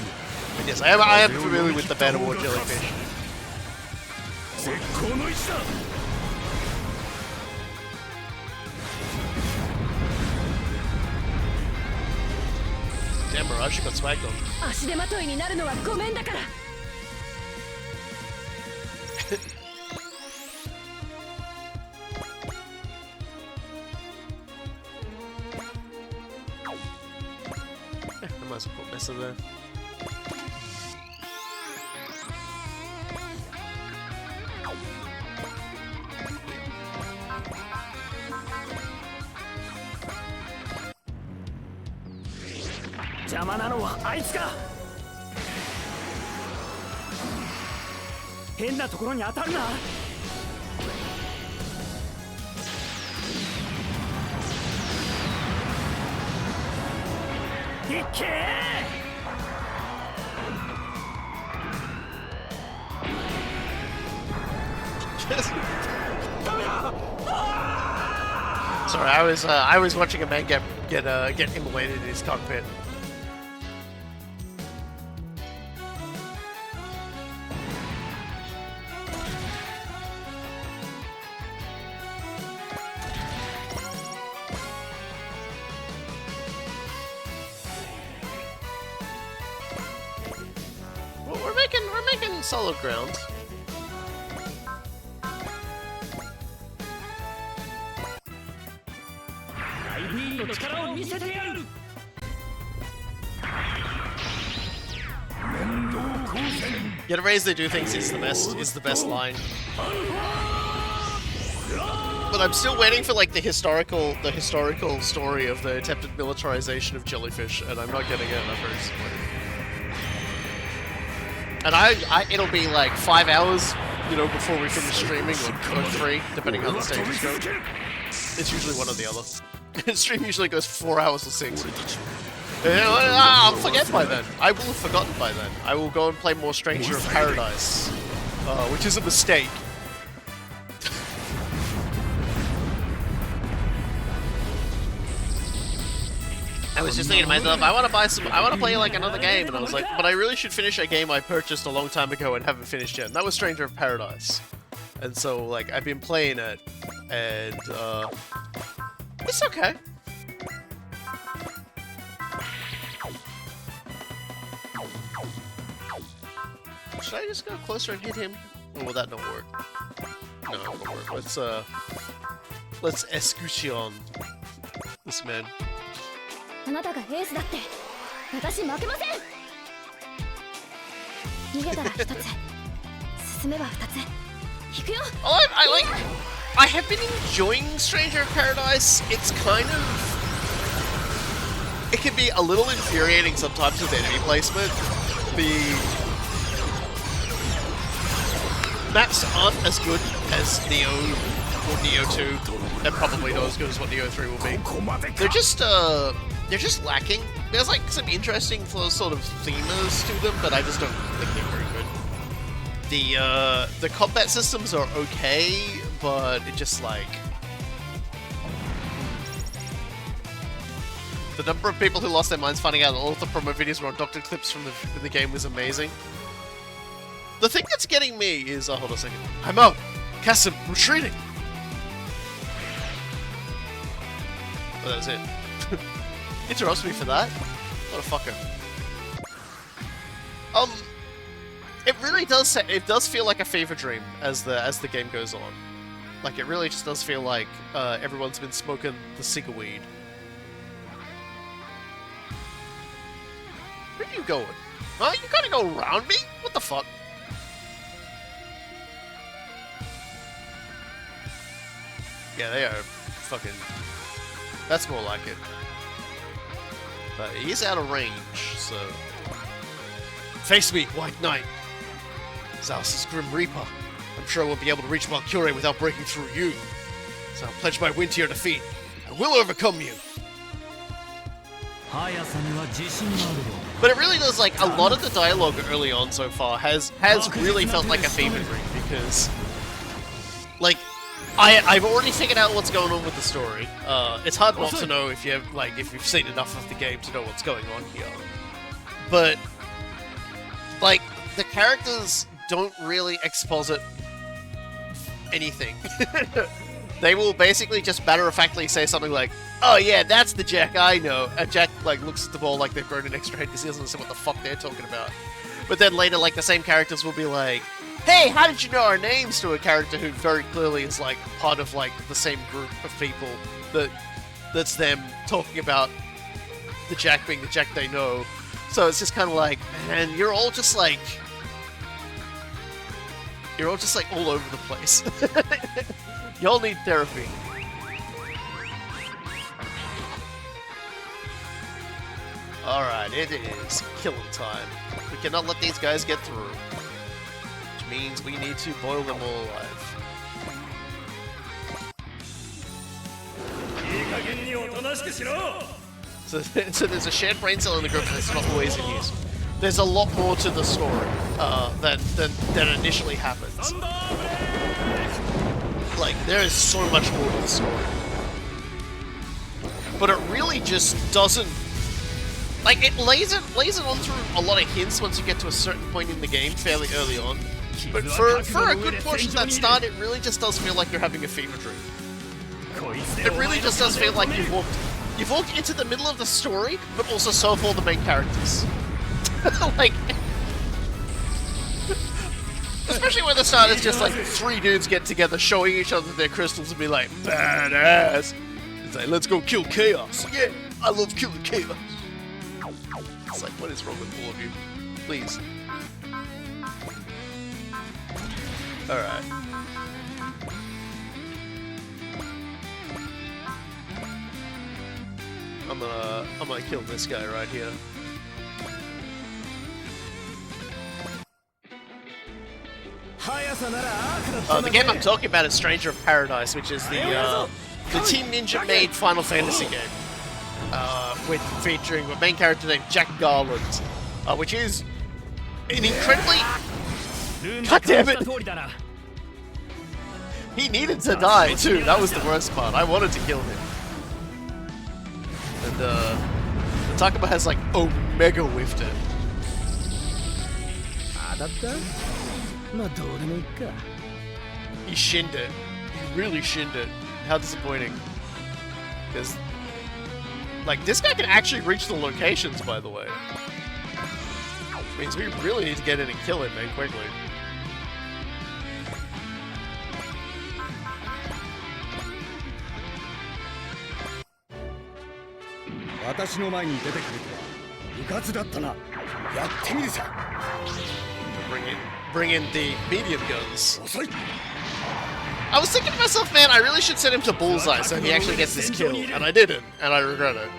Yes, I am familiar with the man war jellyfish. 絶好の位置だ Damn, Mirage, you got swagged on. 足手まといになるのはごめんだから I might as well put Mesa there. 邪魔なのはあいつか変なところに当たるないけSorry, I was watching a man get immolated in his cockpit. Well, we're making solid ground. Get a raise, they do things is the best line. But I'm still waiting for like the historical story of the attempted militarization of jellyfish, and I'm not getting it. I'm very disappointed. And it'll be like 5 hours, you know, before we finish streaming, or 3, depending on how the stages go. It's usually one or the other. Stream usually goes 4 hours or 6. I'll forget by then. I will have forgotten by then. I will go and play more Stranger of Paradise, which is a mistake. I was just thinking to myself, I want to play like another game, and I was like, but I really should finish a game I purchased a long time ago and haven't finished yet. And that was Stranger of Paradise. And so, like, I've been playing it, and it's okay. Should I just go closer and hit him? Or will that not work? No, it won't work. Let's escutcheon this man. あなたがエースだって私負けません逃げたら一つ進めば二つ行くよ I have been enjoying Stranger of Paradise. It's kind of... It can be a little infuriating sometimes with enemy placement. The maps aren't as good as Neo or Neo 2, and probably not as good as what Neo 3 will be. They're just lacking. There's like some interesting sort of themers to them, but I just don't think they're very good. The combat systems are okay, but it just like... The number of people who lost their minds finding out that all of the promo videos were on doctored clips from the game was amazing. The thing that's getting me is... hold on a second. I'm out! Kasim, retreating! Oh, that was it. Interrupts me for that? What a fucker. It really does. It does feel like a fever dream as the game goes on. Like it really just does feel like everyone's been smoking the cigar weed are you going? Huh? You gotta go around me? What the fuck? Yeah, they are fucking... That's more like it. But he's out of range, so... Face me, White Knight! Zaus's Grim Reaper. I'm sure I won't be able to reach Valkyrie without breaking through you. So I'll pledge my win to your defeat. I will overcome you! But it really does, like, a lot of the dialogue early on so far has really felt like a fever dream, because... Like, I've already figured out what's going on with the story. It's hard not to know if you've seen enough of the game to know what's going on here. But, like, the characters don't really exposit anything. They will basically just matter-of-factly say something like, "Oh yeah, that's the Jack I know." And Jack, like, looks at the ball like they've grown an extra head because he doesn't understand what the fuck they're talking about. But then later, like, the same characters will be like, "Hey, how did you know our names?" to a character who very clearly is, like, part of, like, the same group of people that's them talking about the Jack being the Jack they know. So it's just kind of like, man, you're all just, like, all over the place. Y'all need therapy. Alright, it is killing time. We cannot let these guys get through. Which means we need to boil them all alive. So there's a shared brain cell in the group that's not always in use. There's a lot more to the story than initially happens. Like, there is so much more to the story. But it really just doesn't... Like, it lays it on through a lot of hints once you get to a certain point in the game, fairly early on. But for a good portion of that start, it really just does feel like you're having a fever dream. It really just does feel like you've walked into the middle of the story, but also so have all the main characters. Like... Especially when the start is just like 3 dudes get together showing each other their crystals and be like, badass! It's like, let's go kill chaos! Yeah! I love killing chaos! It's like, what is wrong with all of you? Please. Alright. I'm gonna kill this guy right here. The game I'm talking about is Stranger of Paradise, which is the Team Ninja made Final Fantasy game, featuring a main character named Jack Garland, which is an incredibly... God damn it! He needed to die too. That was the worst part. I wanted to kill him. And the Takuma has like Omega whiffed it. He shinned it. He really shinned it. How disappointing. Because, like, this guy can actually reach the locations, by the way. Which means we really need to get in and kill him, man, quickly. Bring in the medium guns. I was thinking to myself, man, I really should send him to Bullseye so he actually gets this kill, and I didn't, and I regret it.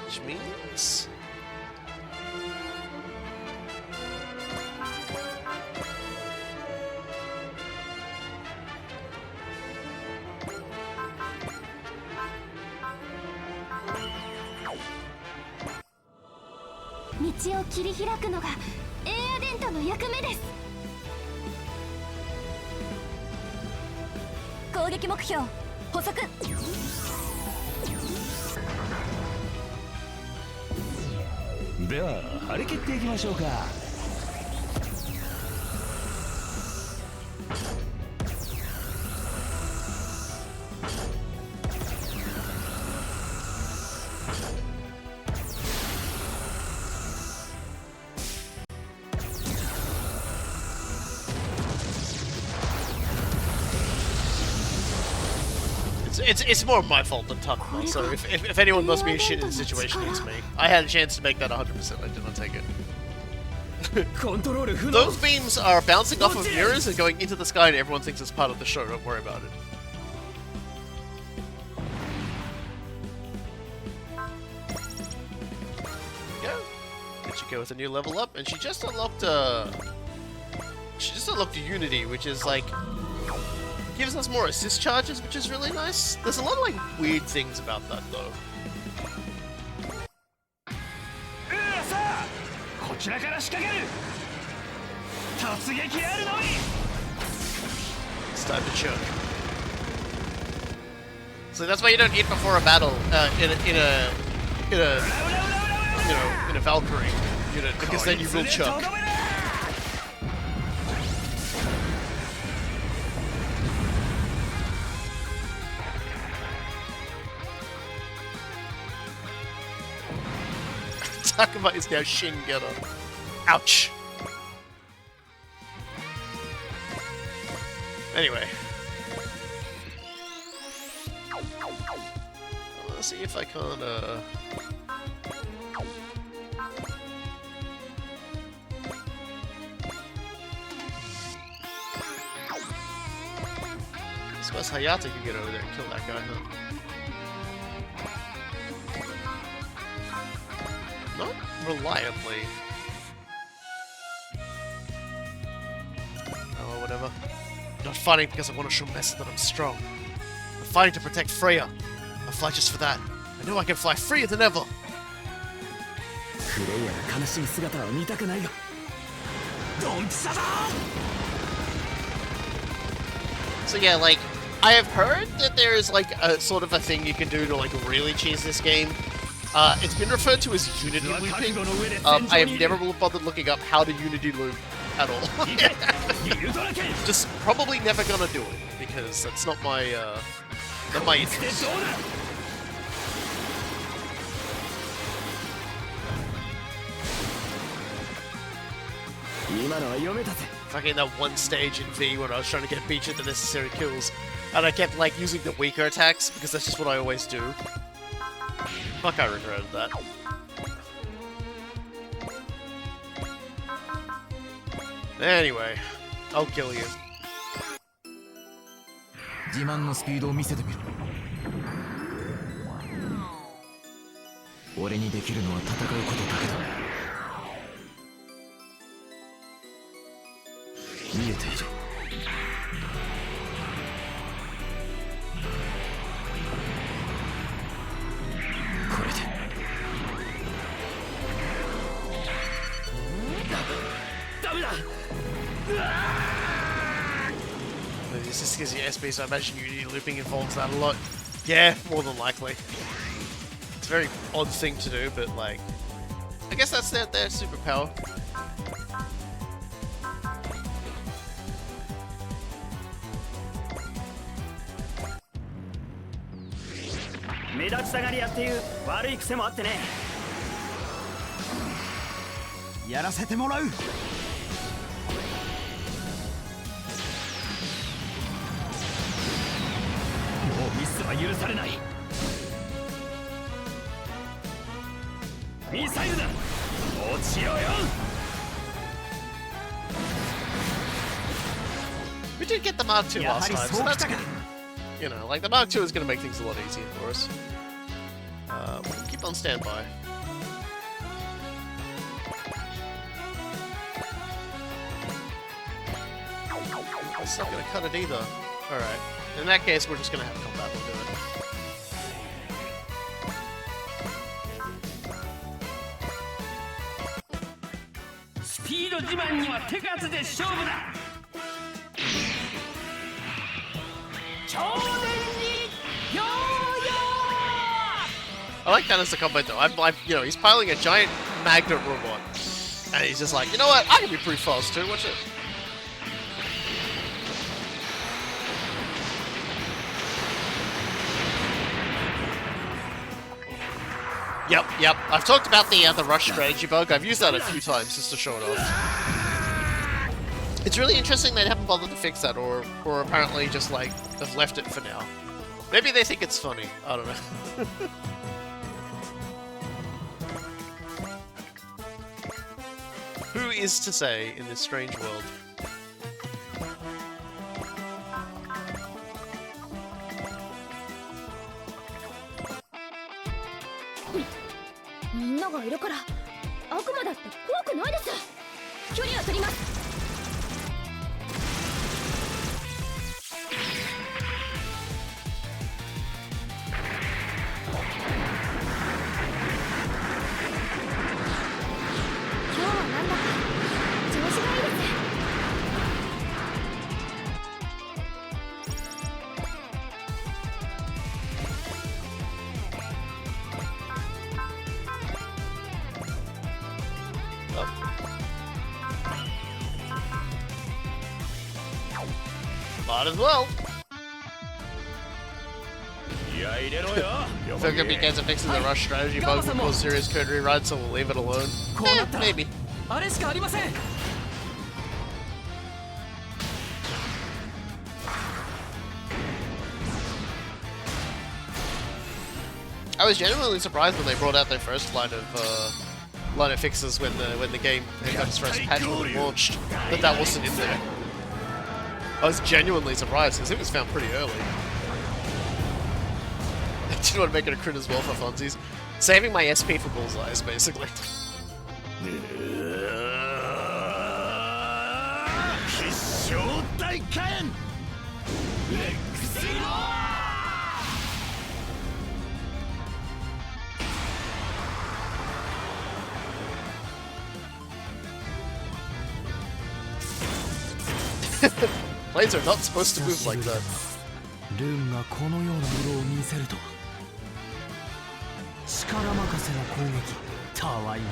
Which means...道を切り開くのがエアデントの役目です。攻撃目標補足。では張り切っていきましょうか。It's more my fault than Takuma, so if anyone must be a shit in the situation, it's me. I had a chance to make that 100%, I did not take it. Those beams are bouncing off of mirrors and going into the sky, and everyone thinks it's part of the show, don't worry about it. Yeah. Ichiko with a new level up, and she just unlocked Unity, which is like gives us more assist charges, which is really nice. There's a lot of like weird things about that though. It's time to choke. So that's why you don't eat before a battle in a Valkyrie unit, because then you will choke. Takuma is now Shin Getter. Ouch. Anyway. Let's see if I can, I suppose Hayate could get over there and kill that guy, huh? Not reliably. Oh, whatever. I'm not fighting because I want to show Mesa that I'm strong. I'm fighting to protect Freya. I fly just for that. I know I can fly freer than ever. So yeah, like, I have heard that there is like a sort of a thing you can do to like really cheese this game. It's been referred to as Unity looping. I have never bothered looking up how to Unity loop at all. Just probably never gonna do it because that's not my interest. Fucking that one stage in V when I was trying to get Beach into necessary kills, and I kept like using the weaker attacks because that's just what I always do. Fuck, I regretted that. Anyway, I'll kill you. This is because you're SP, so I imagine Unity looping involves that a lot. Yeah, more than likely. It's a very odd thing to do, but like, I guess that's their superpower. We did get the Mark II last time, so that's good. You know, like the Mark II is going to make things a lot easier for us. We'll keep on standby. That's not going to cut it either. Alright. In that case, we're just going to have combat. We'll do it. I like that as a combo though. I'm you know, he's piloting a giant magnet robot, and he's just like, you know what? I can be pretty fast too. Watch it. Yep. I've talked about the rush strategy bug. I've used that a few times just to show it off. It's really interesting they haven't bothered to fix that, or apparently just like have left it for now. Maybe they think it's funny. I don't know. Who is to say in this strange world? みんながいるから悪魔だって怖くないです。距離を取ります。今日はなんだか調子がいいです。 Might as well. いや入れろよ I feel like because of fixing the rush strategy bug will cause serious code rewrites, so we'll leave it alone. Maybe. あれしかありません。 I was genuinely surprised when they brought out their first line of fixes when the game got its first patch when it launched. That wasn't in there. I was genuinely surprised because it was found pretty early. I didn't want to make it a crit as well for funsies. Saving my SP for bullseyes, basically. 必勝大火炎レックスロー Blades are not supposed to move like that. ルンがこのような色を見せるとは力任せの攻撃たわいも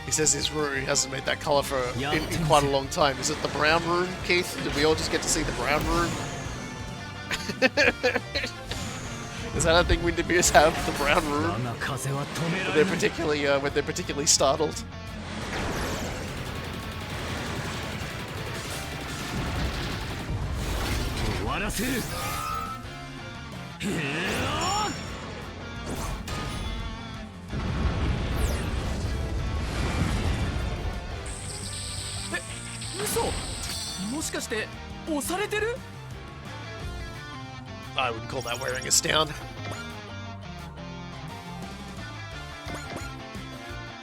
He says his rune hasn't made that color for in quite a long time. Is it the brown rune, Keith? Did we all just get to see the brown rune? Is that a thing Winterbeers have, the brown rune? 我が風は止めら When れ they're ない particularly startled. 終わらせるへえ、嘘もしかして押されてる I wouldn't call that wearing us down.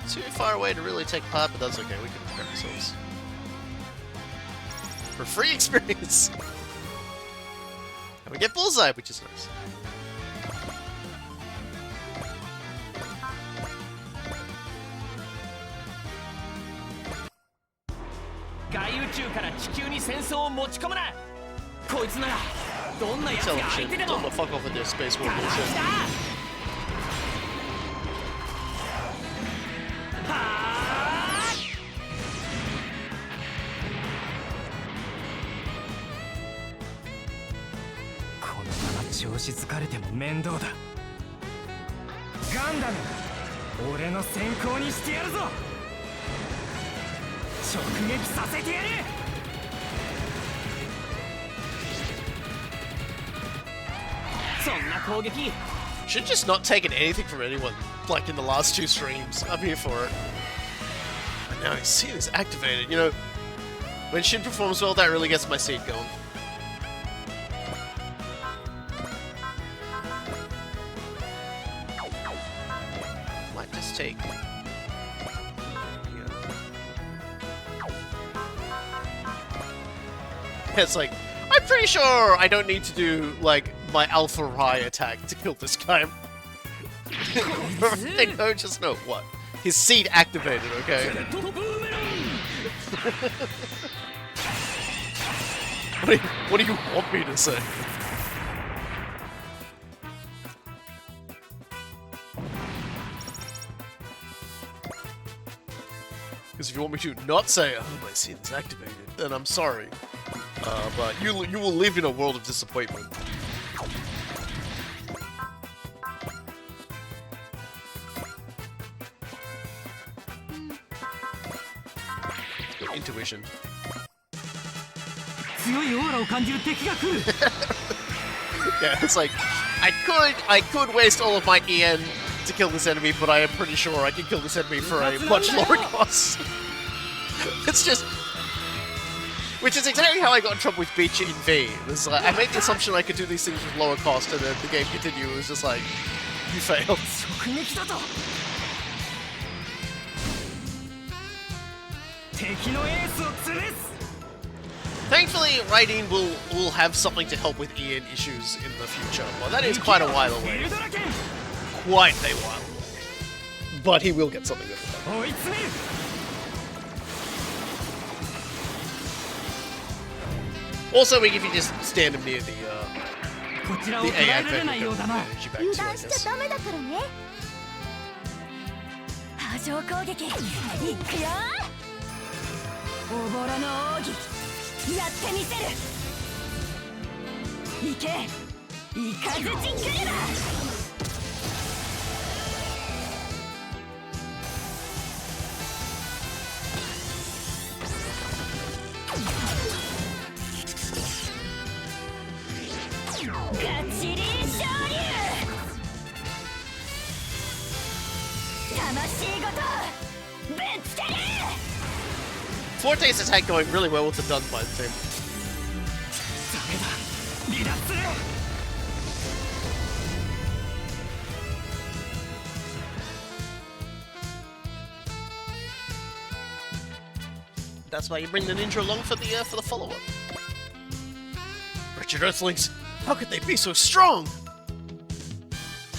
Too far away to really take part, but that's okay. We can prepare ourselves. For free experience! And we get bullseye, which is nice. Tell them shit. Tell them to fuck off with their space war bullshit. このまま調子疲れても面倒だガンダム俺の先行にしてやるぞ直撃させてやる Should just not taken anything from anyone, like in the last two streams. I'm here for it. And now I see this activated. You know, when Shin performs well, that really gets my seed going. Might just take... Yeah. It's like, I'm pretty sure I don't need to do, like, my Alpha Rai attack to kill this guy. They know, just know what? His seed activated, okay? What do you want me to say? Because if you want me to not say, oh, my seed is activated, then I'm sorry. But you will live in a world of disappointment. Intuition. 強いオーラを感じる敵が来る Yeah, it's like I could waste all of my EN to kill this enemy, but I am pretty sure I can kill this enemy for a much lower cost. It's just, which is exactly how I got in trouble with Beach in V. It was like I made the assumption I could do these things with lower cost, and then the game continued. It was just like, you failed. 直撃だと敵のエースを潰す Thankfully, Raiden will have something to help with EN issues in the future. Well, that is quite a while away. エルドラケン Quite a while away. But he will get something good for that. 追い詰める Also, if you just stand him near こちらを the 捉え AI られないようだな energy back 油 to, I 断し guess. ちゃダメだからね波状攻撃いくよおぼろの奥義やってみせるいけイカズチクレラ ガチリン昇竜魂ごとぶつける Forte's attack going really well with the done by the team. ダメだ離脱する That's why you bring the ninja along for the follow-up. Wretched Earthlings, how could they be so strong?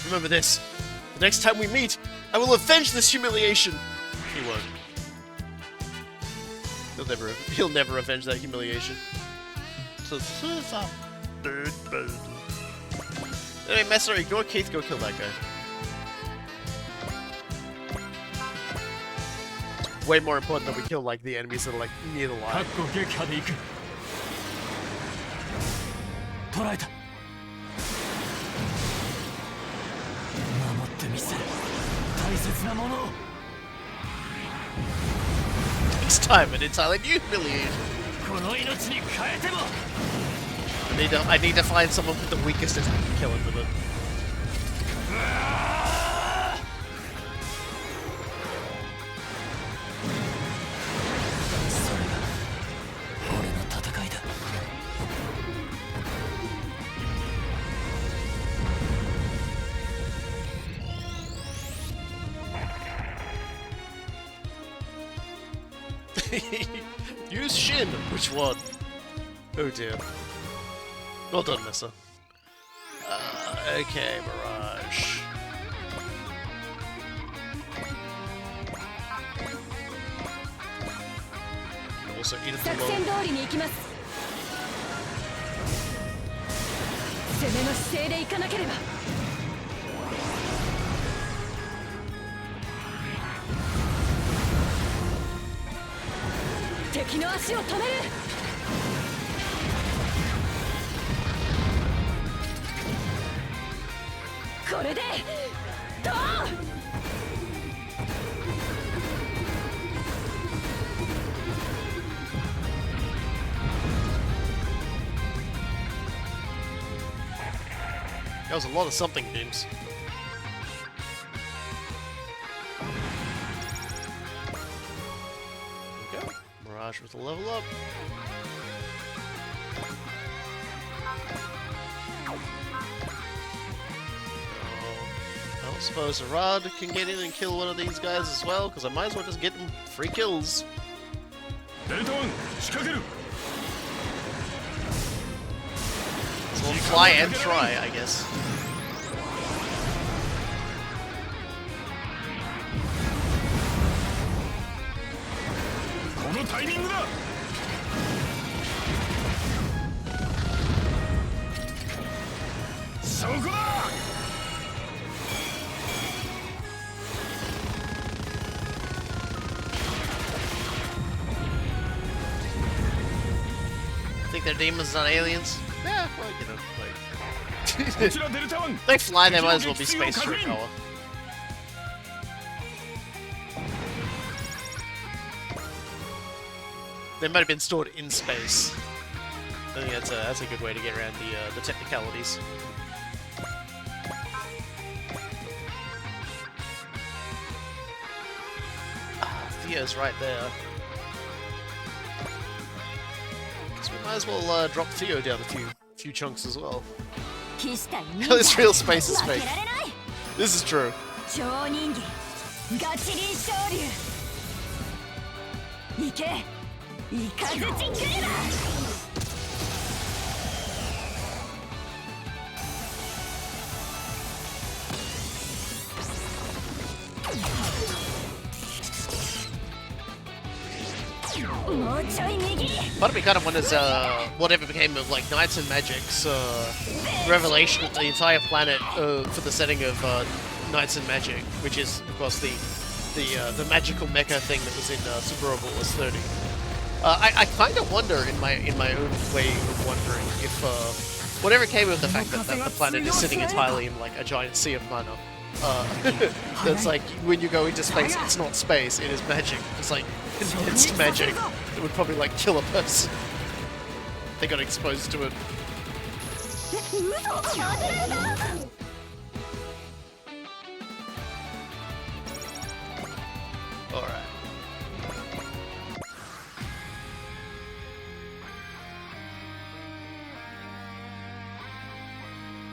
Remember this. The next time we meet, I will avenge this humiliation. He won't. He'll never avenge that humiliation. Anyway, Messer, ignore Keith, go kill that guy. Way more important that we kill like the enemies that are like near the かっ line. こ撃破でいく捕らえた守ってみせる大切なものを This time an entirely new humiliation. この命に変えても I need to find someone with the weakest attack and kill him with it. それが俺の戦いだ Use Shin. Which one? Oh dear. Well done, Nessa. Okay, Mirage. Also, eat it 作戦 alone. 通りに行きます攻めの姿勢で行かなければ敵の足を止めるこれでドーン That was a lot of something games. There we go. Mirage with a level up. I don't suppose Rod can get in and kill one of these guys as well, because I might as well just get them free kills. デルタ1仕掛ける So we'll fly and try, I guess. このタイミングだ そこだ Think they're demons, not aliens? Yeah, well, you know, こちらデルタ1 they fly, they might as well be space Shirikawa. They might have been stored in space. I think that's a good way to get around the technicalities. Theo's right there. Guess we might as well drop Theo down a few chunks as well. This real space is fake. This is true. 超人間ガチリン昇竜行けイカズチクルマ Part of me kind of wonders whatever became of like Knights and Magic's revelation of the entire planet for the setting of Knights and Magic, which is of course the magical mecha thing that was in Super Robot Wars 30. I kind of wonder in my own way of wondering if whatever came of the fact that the planet is sitting entirely in like a giant sea of mana. That's like when you go into space, it's not space, it is magic. It's like condensed magic that would probably like kill a person. They got exposed to it. Alright.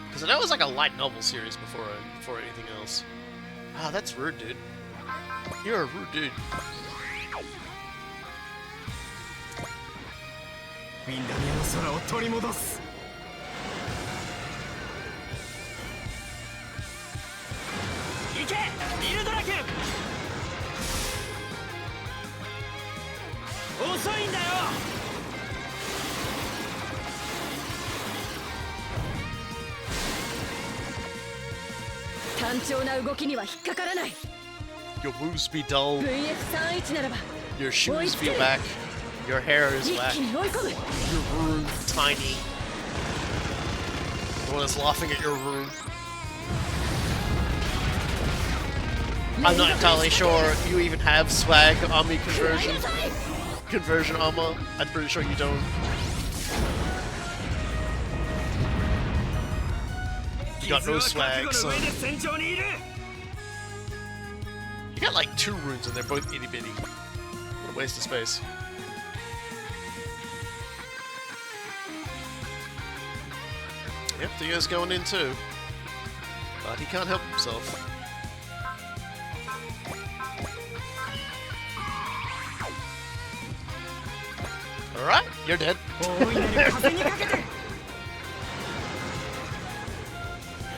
Because I know it was like a light novel series before anything else. Ah, that's rude, dude. You're a rude dude. Your moves be dull. Your shoes be whack. Your hair is whack. Your rune tiny. No one is laughing at your rune. I'm not entirely sure you even have swag army conversion armor. I'm pretty sure you don't. You got no swag, so... You got like 2 runes and they're both itty bitty. What a waste of space. Yep, Theo's going in too. But he can't help himself. Alright, you're dead.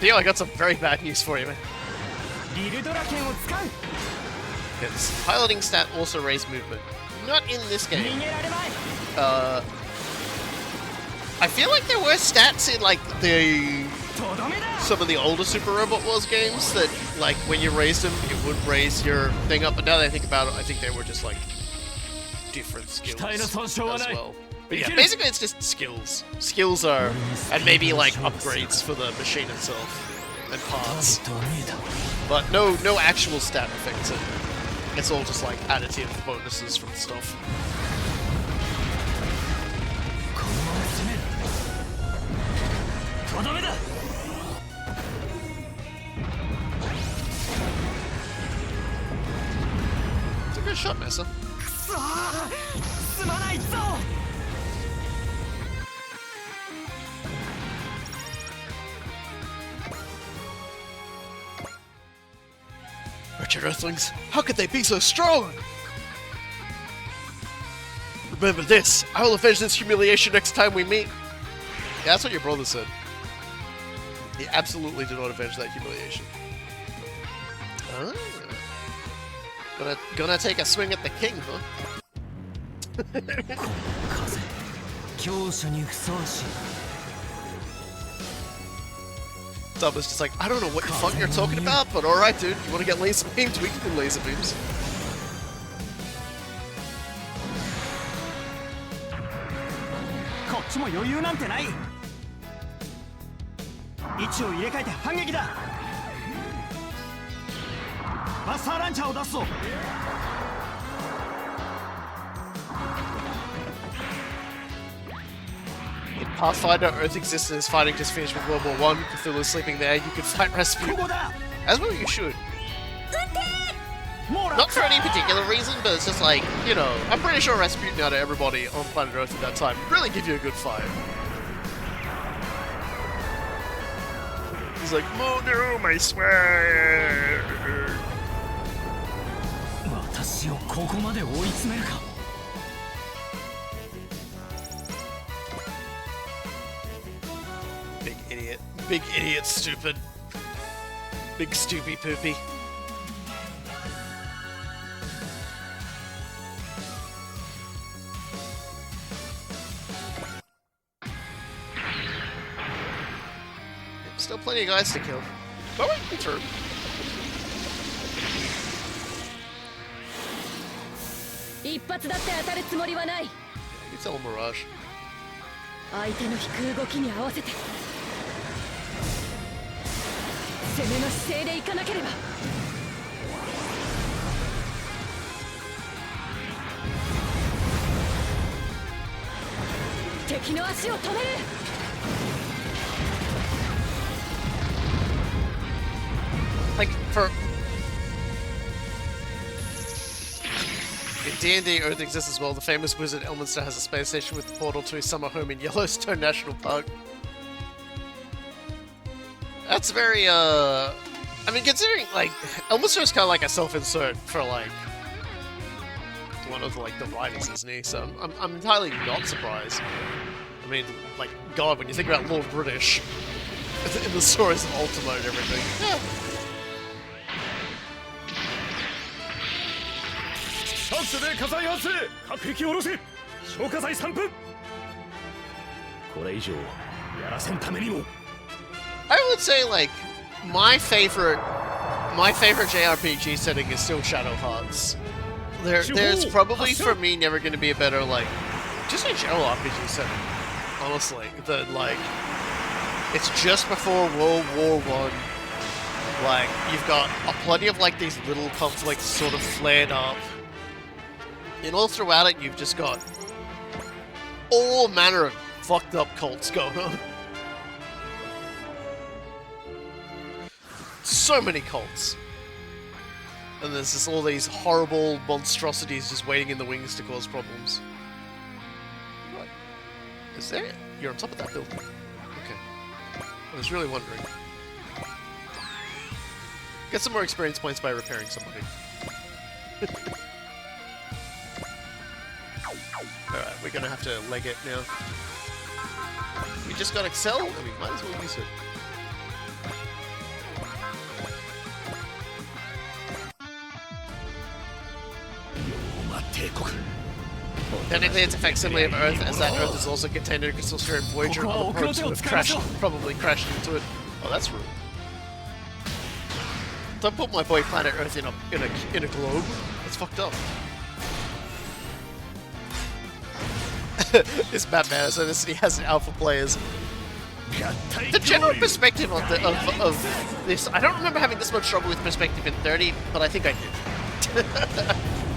Theo, I got some very bad news for you, man. Yes, piloting stat also raised movement. Not in this game. I feel like there were stats in like some of the older Super Robot Wars games that like when you raised them it would raise your thing up, but now that I think about it, I think they were just like different skills as well. But yeah, basically it's just skills. Skills are, and maybe like upgrades for the machine itself and parts. But no actual stat affects it. It's all just like additive bonuses from stuff. It's a good shot, Mesa. Wretched Earthlings, how could they be so strong? Remember this, I will avenge this humiliation next time we meet. Yeah, that's what your brother said. He absolutely did not avenge that humiliation. Ah. Gonna take a swing at the king, huh? Dub is just like, I don't know what the fuck you're talking about, but alright dude, you wanna get laser beamed? We can do laser beams. Pathfinder, Earth exists and is fighting just finished with World War I. Cthulhu's sleeping there. You could fight Rasputin. As well you should. Not for any particular reason, but it's just like, you know, I'm pretty sure Rasputin out of everybody on planet Earth at that time really give you a good fight. He's like, Moondoom, I swear. 私をここまで追い詰めるか Big idiot. Big idiot, stupid. Big stoopy poopy. Still plenty of guys to kill. But we can turn. You can tell him Mirage. 相手の引く動きに合わせて攻めの姿勢でいかなければ敵の足を止める Like, for... In D&D, Earth exists as well. The famous wizard Elminster has a space station with the portal to his summer home in Yellowstone National Park. That's very, I mean, considering, like, Elminster is kind of like a self-insert for, like, one of, like, the writers, isn't he? So I'm entirely not surprised. I mean, like, God, when you think about Lord British in the stories of Ultima and everything, yeah. 各所で火災発生各壁下ろせ消火剤3分これ以上やらせんためにも I would say, like, my favorite JRPG setting is still Shadow Hearts. There's probably, for me, never going to be a better, like, just a general RPG setting, honestly, than, like, it's just before World War I. Like, you've got plenty of, like, these little conflicts sort of flared up. And all throughout it, you've just got all manner of fucked up cults going on. So many cults. And there's just all these horrible monstrosities just waiting in the wings to cause problems. What? Is there? You're on top of that building. Okay. I was really wondering. Get some more experience points by repairing somebody. Alright, we're gonna have to leg it now. We just got Excel, and we might as well use it. Technically, it's a facsimile of Earth, as that Earth is also contained in a crystal sphere and Voyager and other probes would have probably crashed into it. Oh, that's rude. Don't put my boy planet Earth in a globe. That's fucked up. This map man, so this city has alpha players. The general perspective of this, I don't remember having this much trouble with perspective in 30, but I think I did.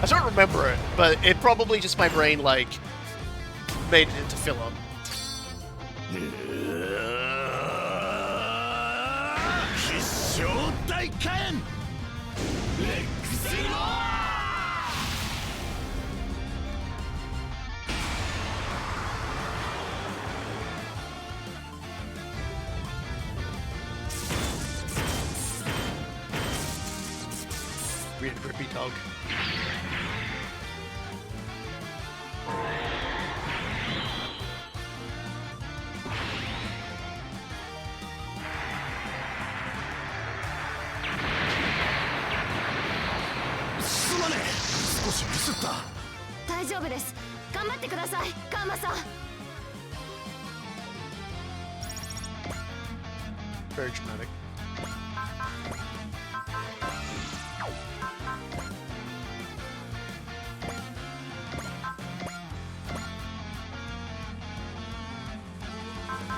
I don't remember it, but it probably just my brain, like, made it into filler. Weird grippy dog. Very dramatic.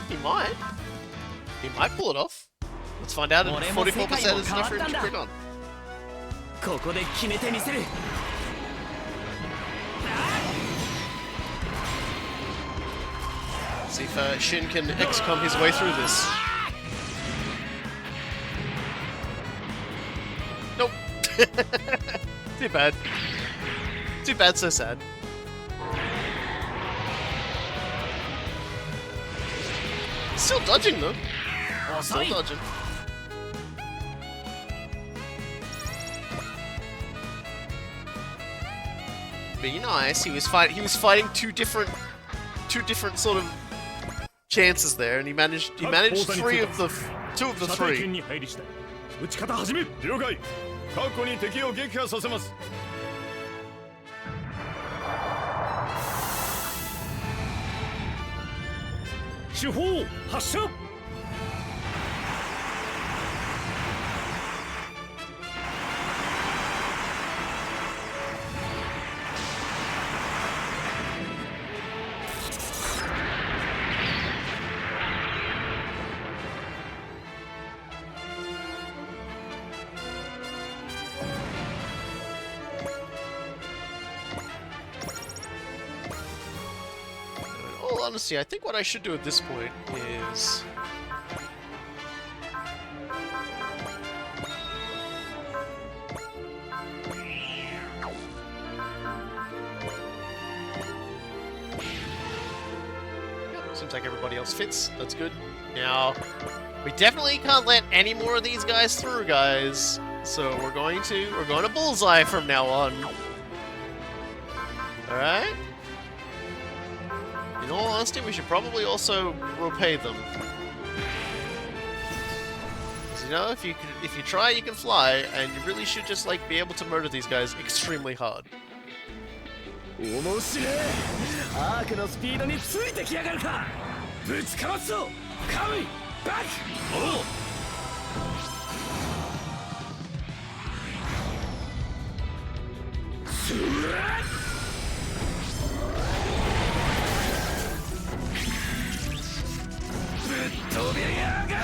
He might. He might pull it off. Let's find out if 44% is enough for him to crit on. ここで決めてみせる 消 See if Shin can XCOM his way through this. Nope. Too bad. Too bad, so sad. Still dodging though. Still dodging. Be nice. He was fighting two different sort of chances there, and he managed two of the three. 撃ち方始め。了解。確固に敵を撃破させます。手法発射。Honestly, I think what I should do at this point is... Yep, seems like everybody else fits. That's good. Now, we definitely can't let any more of these guys through, guys. So we're going to bullseye from now on. Alright? In all honesty, we should probably also repay them. Because, you know, if you try, you can fly, and you really should just like be able to murder these guys extremely hard. 面白い。アークのスピードについてきやがるか。ぶちかますぞ。カムイバック。おう。スラッ。 飛びやがれ！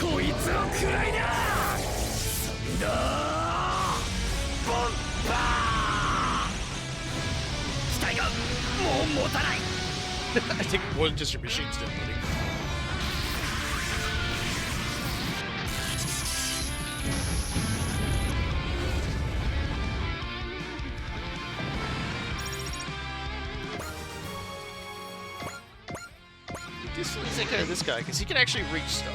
こいつのくらいだ！サンダーボンバー！機体がもう持たない。I think more than just your machines did, buddy. Let's take care of this guy, because he can actually reach stuff.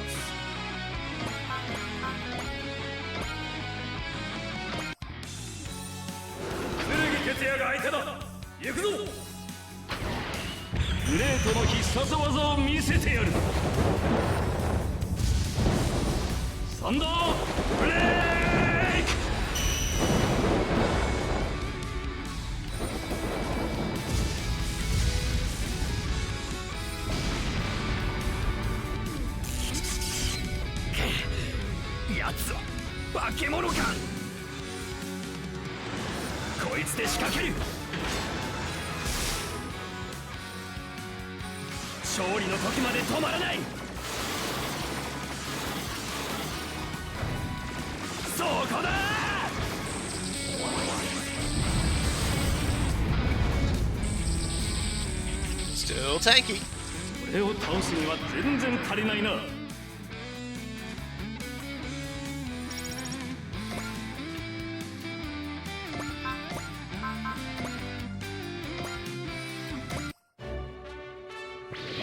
Still tanky. これを倒すには全然足りないな。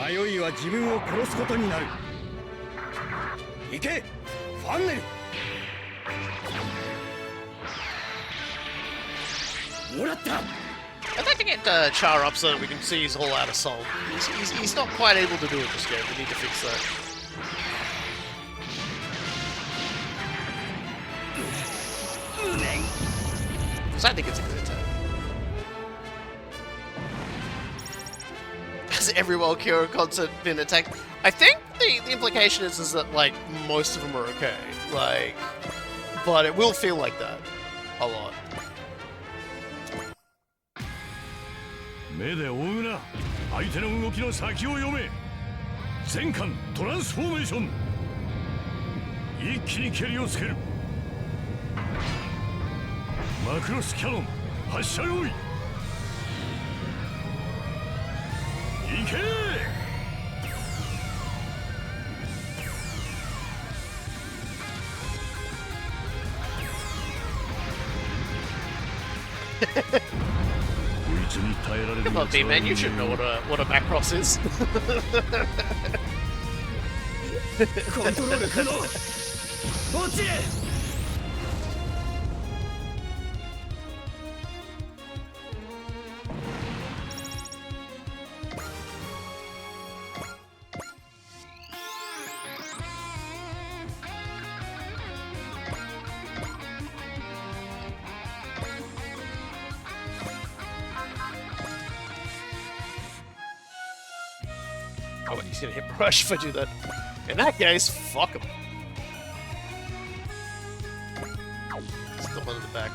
迷いは自分を殺すことになる。行け、ファンネル。もらった。 I'd like to get Char up so that we can see his all-out assault. He's not quite able to do it just yet. We need to fix that. Because I think it's a good attack. Has every Valkyria concert been attacked? I think the implication is that like most of them are okay. Like, but it will feel like that a lot. 目で追うな。相手の動きの先を読め。全艦トランスフォーメーション。一気に蹴りをつける。マクロスキャノン発射用意。行けこいつに耐えられる Come on, B-Man, you should know what a Macross is. コントロール可能落ち Oh, and he's gonna hit Brush if I do that. In that case, fuck him. Still one in the back.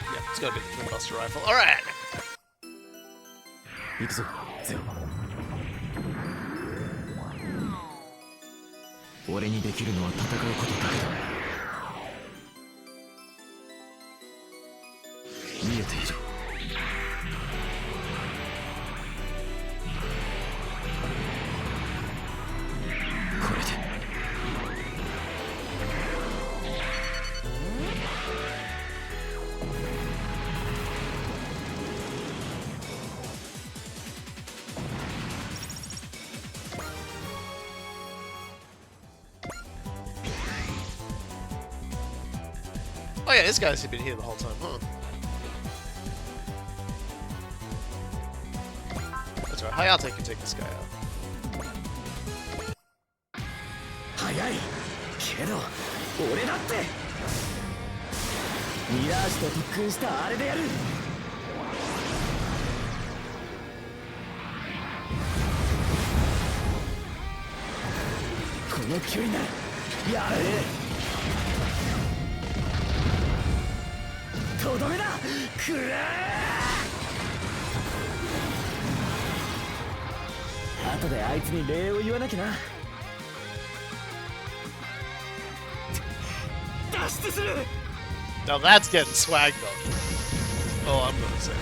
Yeah, it's gotta be the Twin Buster Rifle. Alright! 行くぞゼロ俺にできるのは戦うことだけだ見えているこれで Oh yeah, this guy's been here the whole time, huh? That's right, Hayate can take this guy out. 早いけど俺だってミラージュと特訓したあれでやるこの距離ならやれとどめだくらー後であいつに礼を言わなきゃな脱出する Now that's getting swagged up. Oh, I'm gonna say.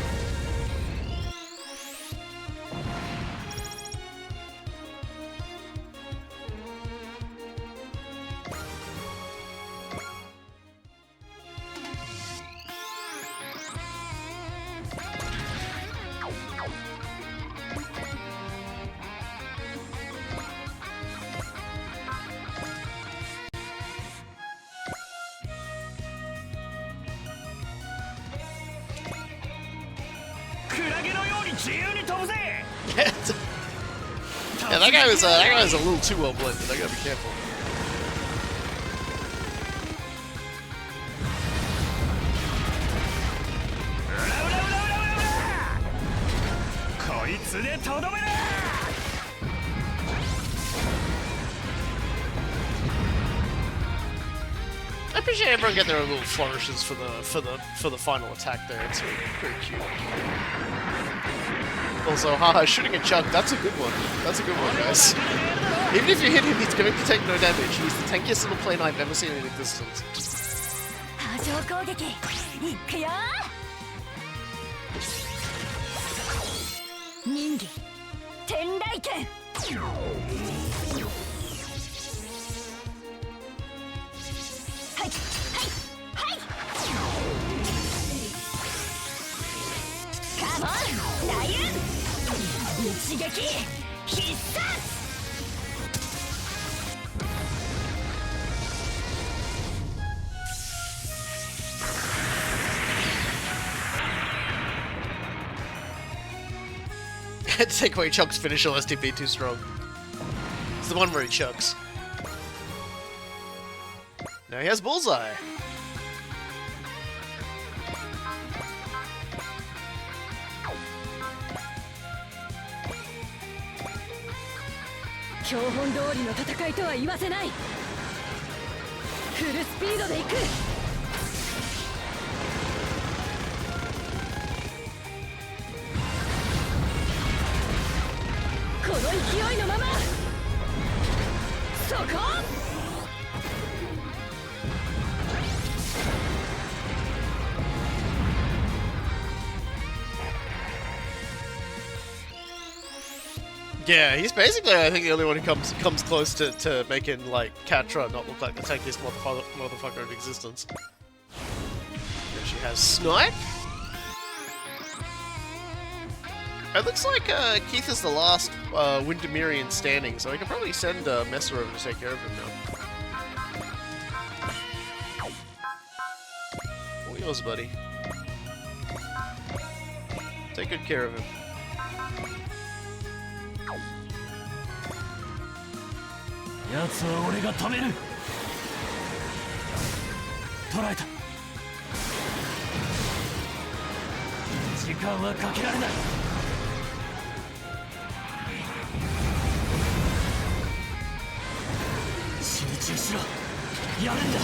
Yeah, that guy was a little too well blended. I gotta be careful. I appreciate everyone getting their little flourishes for the final attack there. It's pretty cute. Also, haha, shooting a chunk, that's a good one. That's a good one, guys. Even if you hit him, he's going to take no damage. He's the tankiest little plane I've ever seen in existence. 波状攻撃いくよ人気天雷剣はいはいはいカモンライオン一撃必殺 I had to take away Chuck's finisher lest he be too strong. It's the one where he chucks. Now he has Bullseye.標本通りの戦いとは言わせないフルスピードで行く この勢いのままそこ Yeah, he's basically, I think, the only one who comes close to making, like, Catra not look like the tankiest motherfucker in existence. There she has Snipe. It looks like Keith is the last Windermerian standing, so I can probably send Messer over to take care of him now. All yours, buddy. Take good care of him. 奴は俺が止める。捕らえた。時間はかけられない。集中しろ。やるんだ。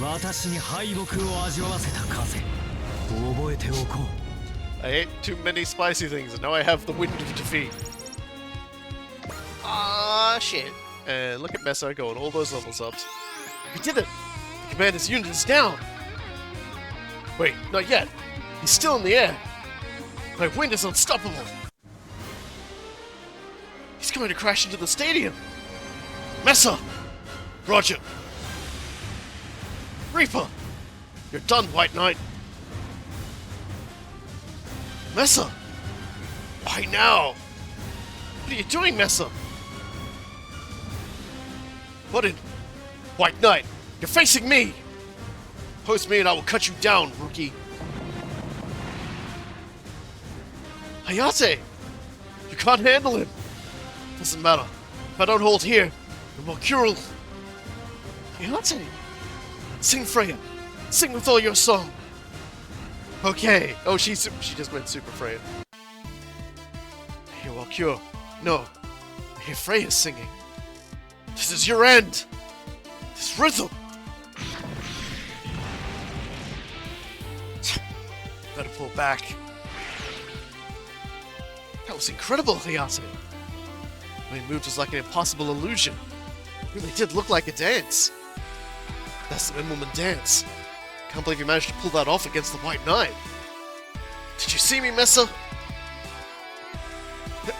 私に敗北を味わわせた風覚えておこう I ate too many spicy things and now I have the wind of defeat. Ah, shit. And look at Mesa going all those levels up. We did it! The commander's unit is down! Wait, not yet. He's still in the air. My wind is unstoppable. He's going to crash into the stadium. Mesa! Roger. Reaper! You're done, White Knight! Mesa! Why now? What are you doing, Mesa? What in... White Knight, you're facing me! Post me and I will cut you down, rookie! Hayate! You can't handle him! Doesn't matter. If I don't hold here, the Mercurial... Hayate! Sing, Freya! Sing with all your song! Okay. Oh, she just went super Freya. I hear Walcure. No. I hear Freya singing. This is your end! This rhythm! Better pull back. That was incredible, Hayate! The way it moved was like an impossible illusion. It really did look like a dance. That's the Windwoman dance. Can't believe you managed to pull that off against the White Knight. Did you see me, Mesa?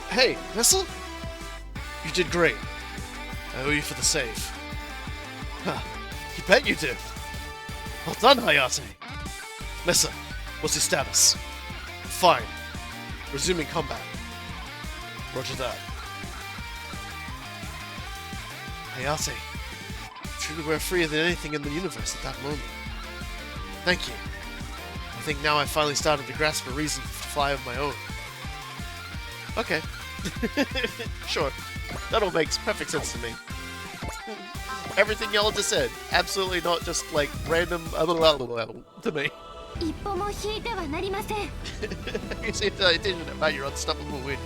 Hey, Mesa? You did great. I owe you for the save. Huh. You bet you did. Well done, Hayate. Mesa, what's your status? Fine. Resuming combat. Roger that. Hayate. Truly we're freer than anything in the universe at that moment. Thank you. I think now I've finally started to grasp a reason to fly of my own. Okay. Sure. That all makes perfect sense to me. Everything y'all just said. Absolutely not just like random to me. You seem to attention about your unstoppable wind.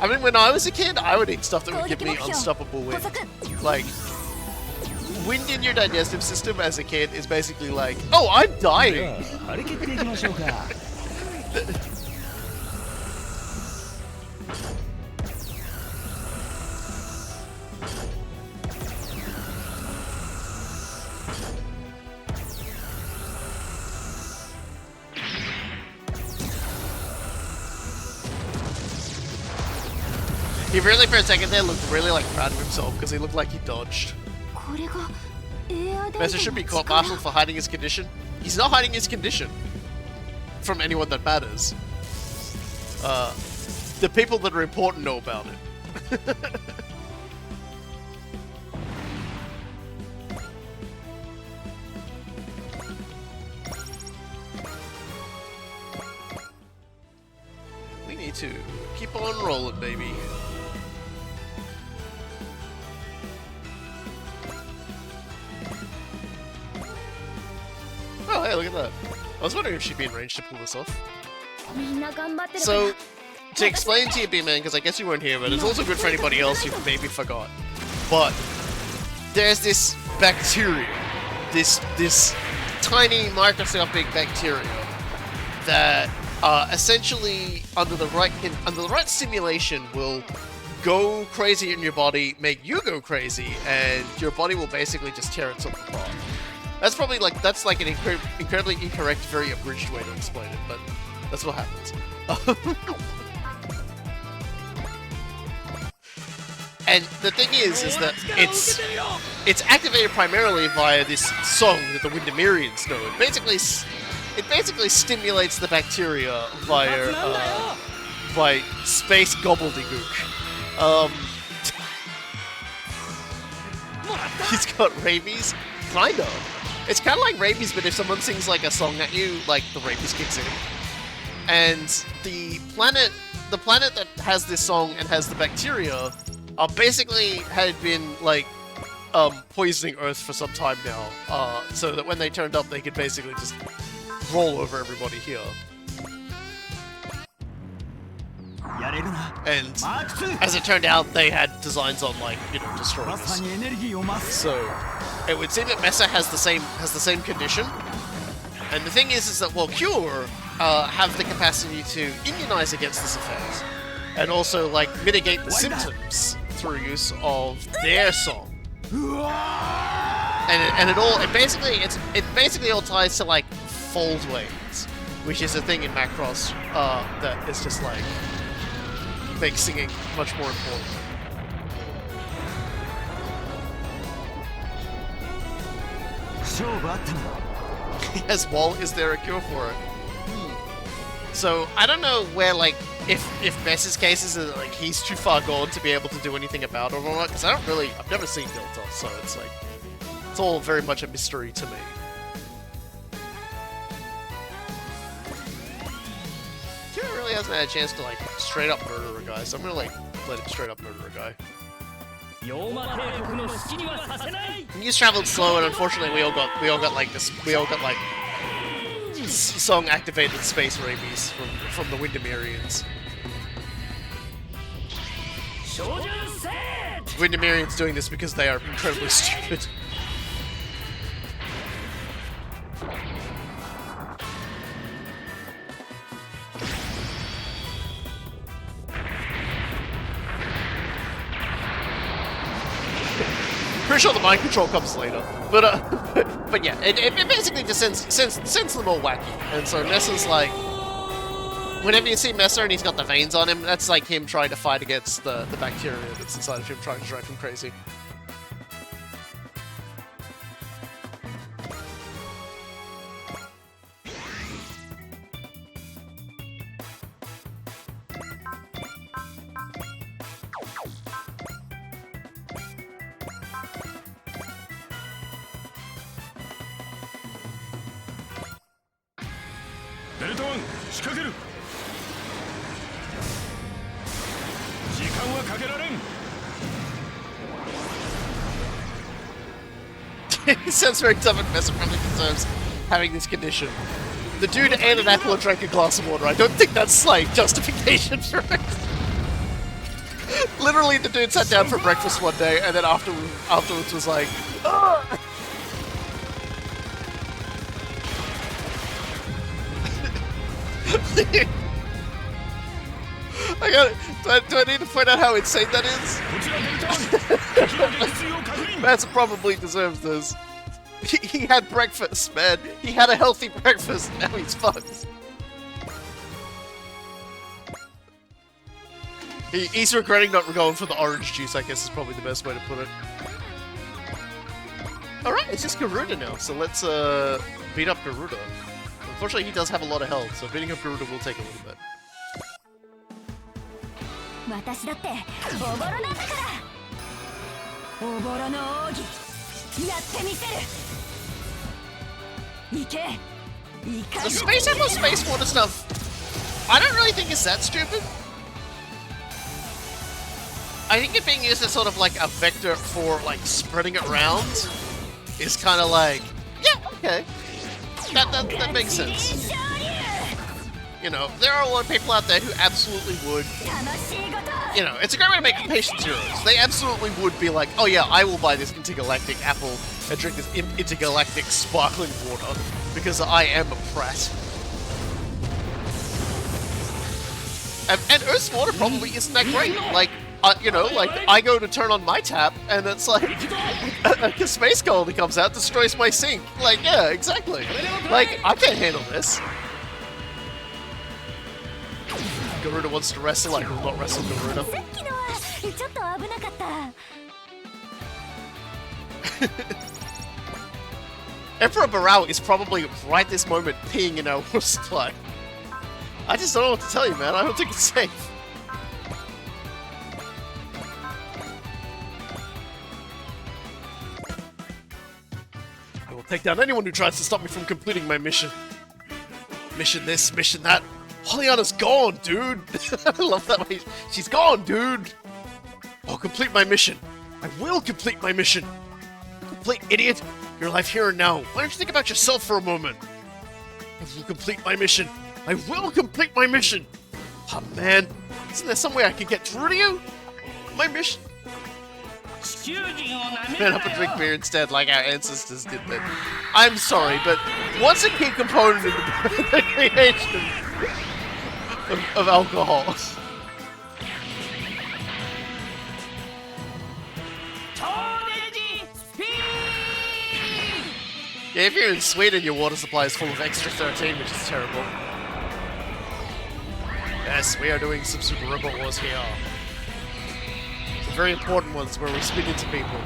I mean, when I was a kid, I would eat stuff that would give me unstoppable wind. Like, wind in your digestive system as a kid is basically like, oh, I'm dying! He really, for a second there, looked really like proud of himself because he looked like he dodged. Messer should be court-martialed for hiding his condition. He's not hiding his condition from anyone that matters. The people that are important know about it. We need to keep on rolling, baby. Oh, hey, look at that. I was wondering if she'd be in range to pull this off. So, to explain to you, B-Man, because I guess you weren't here, but it's also good for anybody else who maybe forgot. But, there's this bacteria, this tiny microscopic bacteria that essentially under the right stimulation will go crazy in your body, make you go crazy, and your body will basically just tear itself apart. That's probably like an incredibly incorrect, very abridged way to explain it, but that's what happens. And the thing is that it's activated primarily via this song that the Windermerians know. It basically stimulates the bacteria via by space gobbledygook. He's got rabies, kind of. It's kind of like rabies, but if someone sings like a song at you, like the rabies kicks in. And the planet that has this song and has the bacteria basically had been like poisoning Earth for some time now, so that when they turned up, they could basically just roll over everybody here. And as it turned out, they had designs on like destroying us. So it would seem that Mesa has the same condition. And the thing is that Cure have the capacity to immunize against this effect, and also like mitigate the symptoms through use of their song. And it basically all ties to like fold waves, which is a thing in Macross that is just like makes singing much more important. Yes, Wall, is there a cure for it? So I don't know where like if Mess's case is that like he's too far gone to be able to do anything about it or not, because I've never seen Delta, so it's like it's all very much a mystery to me. Kira really hasn't had a chance to like straight up murder a guy, so I'm gonna like let him straight up murder a guy. News traveled slow, and unfortunately we all got like song activated space rabies from the Windermerians. Windermerians doing this because they are incredibly stupid. Pretty sure the mind control comes later, but yeah, it basically just sends them all wacky. And so Messa's like, whenever you see Messa and he's got the veins on him, that's like him trying to fight against the bacteria that's inside of him, trying to drive him crazy. It sounds very tough, and Mesa probably deserves having this condition. The dude ate an apple and drank a glass of water. I don't think that's like justification for it. Literally, the dude sat down for breakfast one day, and then afterwards was like, ugh! Do I need to point out how insane that is? Massa probably deserves this. He had breakfast, man. He had a healthy breakfast, now he's fucked. He's regretting not going for the orange juice, I guess is probably the best way to put it. Alright, it's just Garuda now, so let's beat up Garuda. Unfortunately, he does have a lot of health, so beating up Garuda will take a little bit. The space ammo, space water stuff, I don't really think it's that stupid. I think it being used as sort of like a vector for like spreading it around is kind of like, yeah, okay, that makes sense. You know, there are a lot of people out there who absolutely would, you know, it's a great way to make patient zeros. They absolutely would be like, oh yeah, I will buy this intergalactic apple and drink this intergalactic sparkling water because I am a prat. And Earth's water probably isn't that great. Like, you know, like I go to turn on my tap, and it's like a space colony comes out, destroys my sink. Like, yeah, exactly. Like, I can't handle this. Garuda wants to wrestle. I will not wrestle Garuda. さっきのはちょっと危なかった。 Emperor Barao is probably right this moment peeing in our water supply. I just don't know what to tell you, man. I don't think it's safe. I will take down anyone who tries to stop me from completing my mission. Mission this, mission that. Pollyanna's gone, dude! I love that way. She's gone, dude! I'll complete my mission. I will complete my mission. Complete idiot! Your life here and now. Why don't you think about yourself for a moment? I will complete my mission. I will complete my mission! Oh man, isn't there some way I can get through to you? My mission? Man up and drink beer instead, like our ancestors did then. I'm sorry, but what's a key component in the creation of alcohol? Yeah, if you're in Sweden, your water supply is full of extra 13, which is terrible. Yes, we are doing some Super Robot Wars here. Some very important ones where we spin into people.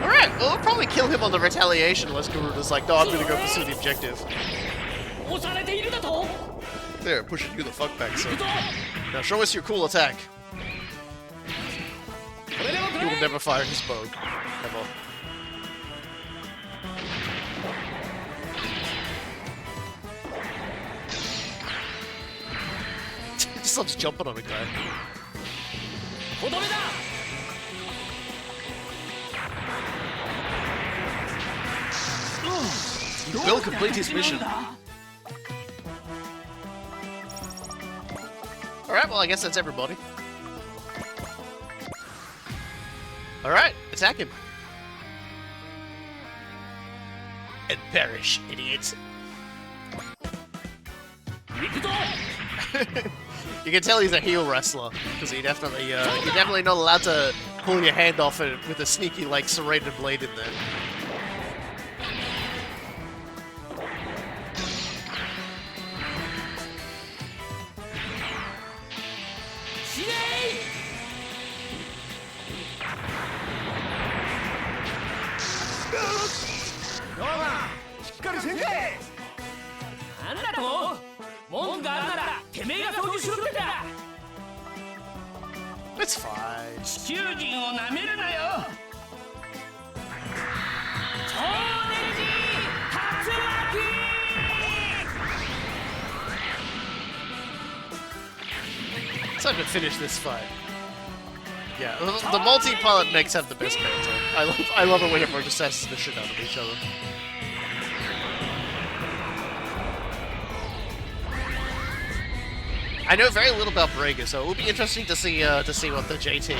Alright, well, we'll probably kill him on the retaliation unless Garuda's like, no, I'm gonna go pursue the objective. There, pushing you the fuck back, son. Now show us your cool attack. He will never fire his bow. Ever. He just loves jumping on a guy. He will complete his mission. Alright, well I guess that's everybody. Alright, attack him. And perish, idiots. You can tell he's a heel wrestler, because he definitely, you're definitely not allowed to pull your hand off it with a sneaky, like, serrated blade in there. It's fine. It's time to finish this fight. Yeah, the multi-pilot mechs have the best banter. I love it when everyone just asses the shit out of each other. I know very little about Braga, so it will be interesting to see what the JT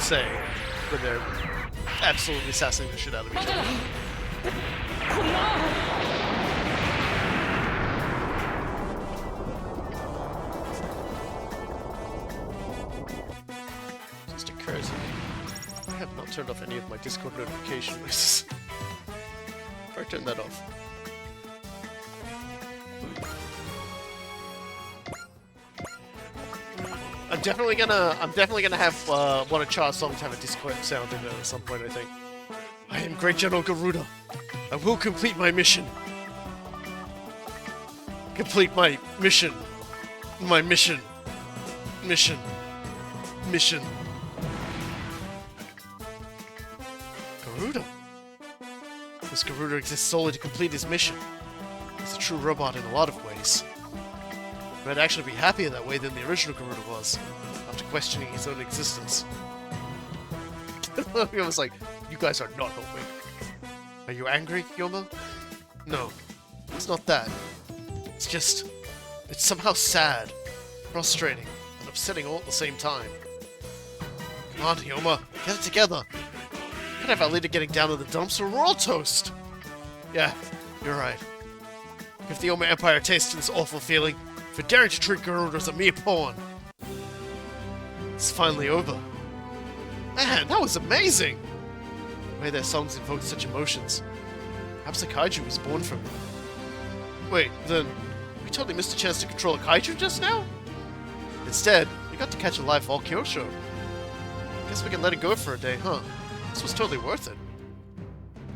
say when they're absolutely sassing the shit out of each other. Just occurs to me, I have not turned off any of my Discord notification lists. If I turn that off. I'm definitely gonna have one of Char's songs have a Discord sound in it at some point, I think. I am Great General Garuda. I will complete my mission. Complete my mission. My mission. Mission. Mission. Garuda? This Garuda exists solely to complete his mission. He's a true robot in a lot of ways. I'd actually be happier that way than the original Garuda was, after questioning his own existence. I was like, you guys are not helping. Are you angry, Yoma? No, it's not that. It's just, It's somehow sad, frustrating, and upsetting all at the same time. Come on, Yoma, get it together. We could have our leader getting down in the dumps or we're all toast. Yeah, you're right. Give the Yoma Empire a taste of this awful feeling for daring to treat Garuda as a mere pawn. It's finally over. Man, that was amazing! The way their songs invoked such emotions. Perhaps a kaiju was born from them. Wait, then, we totally missed a chance to control a kaiju just now? Instead, we got to catch a live Valkyrie show. Guess we can let it go for a day, huh? This was totally worth it.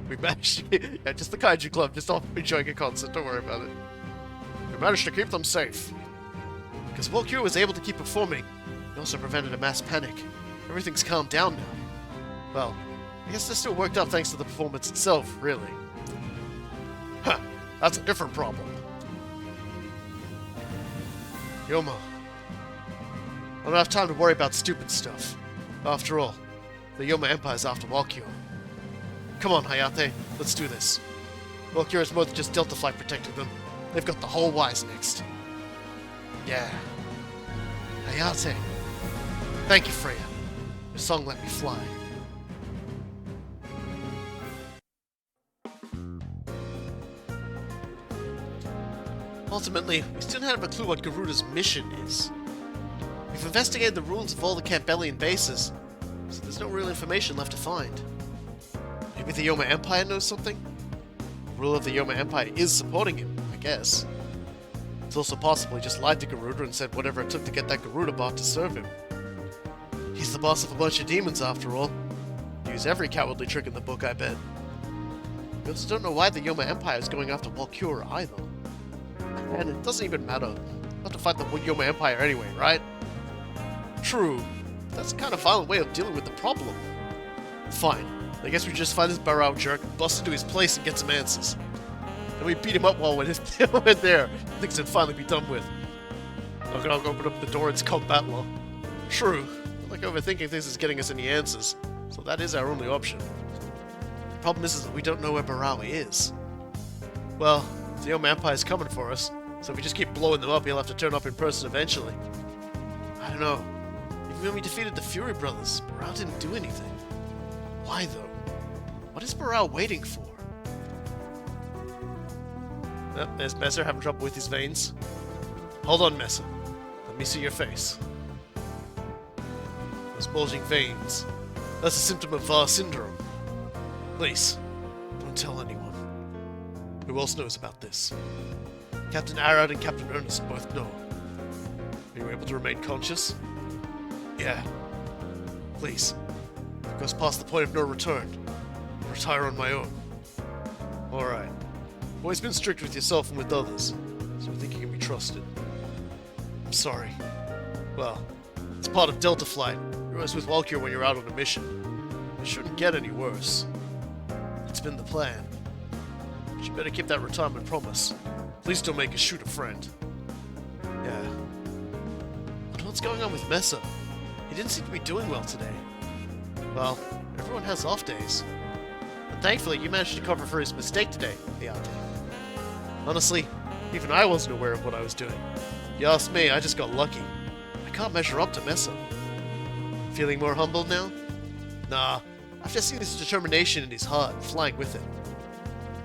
We managed to, yeah, just the kaiju club, just off enjoying a concert, don't worry about it. We managed to keep them safe. Because Valkyrie was able to keep performing, we also prevented a mass panic. Everything's calmed down now. Well, I guess this still worked out thanks to the performance itself, really. Huh, that's a different problem. Yoma, I don't have time to worry about stupid stuff. After all, the Yoma Empire's after Valkyrie. Come on, Hayate, let's do this. Valkyrie is more than just Delta Flight protecting them. They've got the whole wise next. Yeah. Hayate. Thank you, Freya. Your song let me fly. Ultimately, we still don't have a clue what Garuda's mission is. We've investigated the rules of all the Campbellian bases, so there's no real information left to find. Maybe the Yoma Empire knows something? The ruler of the Yoma Empire is supporting him, I guess. It's also possible he just lied to Garuda and said whatever it took to get that Garuda bot to serve him. He's the boss of a bunch of demons, after all. Use every cowardly trick in the book, I bet. We also don't know why the Yoma Empire is going after Valkyrie either. And it doesn't even matter. We'll have to fight the Yoma Empire anyway, right? True. That's a kind of violent way of dealing with the problem. Fine. I guess we just find this Barao jerk, bust into his place, and get some answers. Then we beat him up while we're there. Things can finally be done with. Not gonna open up the door, it's combat law. True. I like overthinking things is getting us any answers, so that is our only option. The problem is that we don't know where Barao is. Well, the Yoma Empire's coming for us, so if we just keep blowing them up, he'll have to turn up in person eventually. I don't know. Even when we defeated the Fury Brothers, Barao didn't do anything. Why, though? What is Barao waiting for? Oh, there's Messer having trouble with his veins. Hold on, Messer. Let me see your face. Those bulging veins. That's a symptom of VAR syndrome. Please, don't tell anyone. Who else knows about this? Captain Arad and Captain Ernest both know. Are you able to remain conscious? Yeah. Please. If it goes past the point of no return, I'll retire on my own. Alright. You've always been strict with yourself and with others, so I think you can be trusted. I'm sorry. Well, it's part of Delta Flight. You're always with Valkyrie when you're out on a mission. It shouldn't get any worse. It's been the plan. But you better keep that retirement promise. Please don't make us shoot a friend. Yeah. But what's going on with Mesa? He didn't seem to be doing well today. Well, everyone has off days. And thankfully, you managed to cover for his mistake today, Hayate. Honestly, even I wasn't aware of what I was doing. If you ask me, I just got lucky. I can't measure up to Mesa. Feeling more humble now? Nah, I've just seen his determination in his heart and flying with it.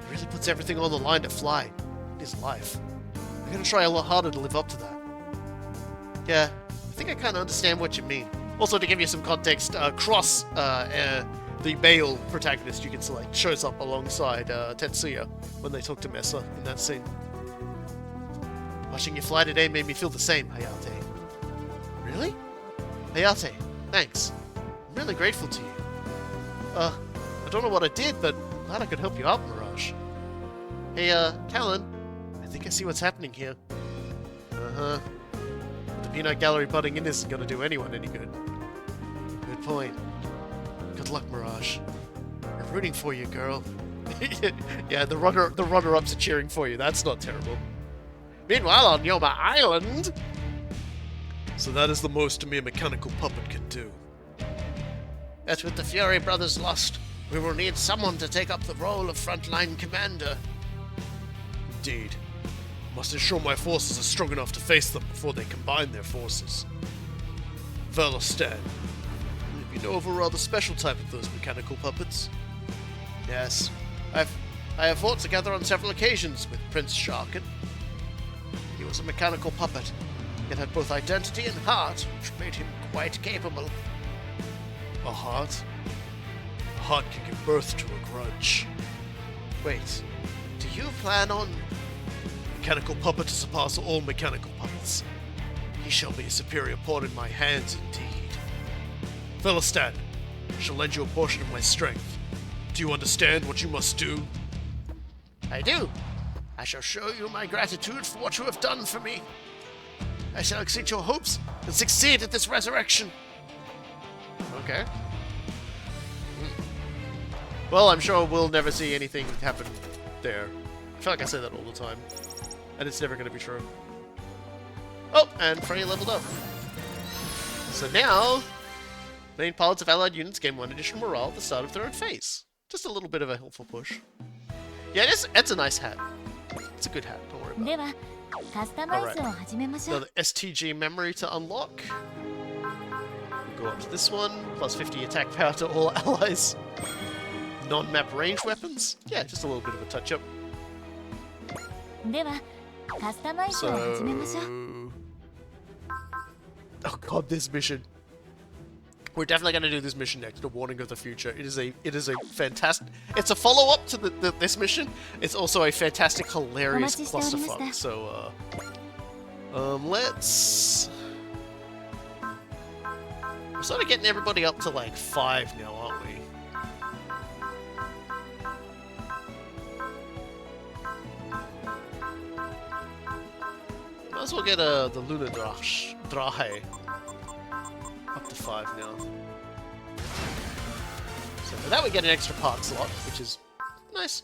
He really puts everything on the line to fly. In his life. I'm gonna try a lot harder to live up to that. Yeah, I think I kinda understand what you mean. Also, to give you some context, Cross, the male protagonist you can select, shows up alongside Tetsuya when they talk to Mesa in that scene. Watching you fly today made me feel the same, Hayate. Really? Hayate, thanks. I'm really grateful to you. I don't know what I did, but I'm glad I could help you out, Mirage. Hey, Callan, I think I see what's happening here. Uh-huh. The peanut gallery butting in isn't gonna do anyone any good. Good point. Good luck, Mirage. We're rooting for you, girl. Yeah, the runner-ups are cheering for you. That's not terrible. Meanwhile, on Yoma Island... So that is the most a mere mechanical puppet can do. As with the Fury Brothers lost, we will need someone to take up the role of frontline commander. Indeed. Must ensure my forces are strong enough to face them before they combine their forces. Verlostan. You know of a rather special type of those mechanical puppets? Yes. I have fought together on several occasions with Prince Sharkin. He was a mechanical puppet, yet had both identity and heart, which made him quite capable. A heart? A heart can give birth to a grudge. Wait, do you plan on... Mechanical puppet to surpass all mechanical puppets. He shall be a superior pawn in my hands indeed. Verlostan, I shall lend you a portion of my strength. Do you understand what you must do? I do. I shall show you my gratitude for what you have done for me. I shall exceed your hopes and succeed at this resurrection. Okay. Well, I'm sure we'll never see anything happen there. I feel like I say that all the time. And it's never going to be true. Oh, and Freya leveled up. So now, main pilots of allied units gain 1 additional morale at the start of their own phase. Just a little bit of a helpful push. Yeah, it's a nice hat. It's a good hat, don't worry about it. ではカスタマイズを始めましょ Now う the STG memory to unlock. Go up to this one, plus 50 attack power to all allies. Non-map range weapons. Yeah, just a little bit of a touch-up. ではカスタマイズを始めましょう Oh god, this mission. We're definitely going to do this mission next, The Warning of the Future. It is a fantastic... It's a follow-up to this mission. It's also a fantastic, hilarious clusterfuck. So, let's... We're sort of getting everybody up to, like, 5 now, aren't we? Might as well get the Lunar Drahe up to 5 now. So for that we get an extra park slot, which is nice.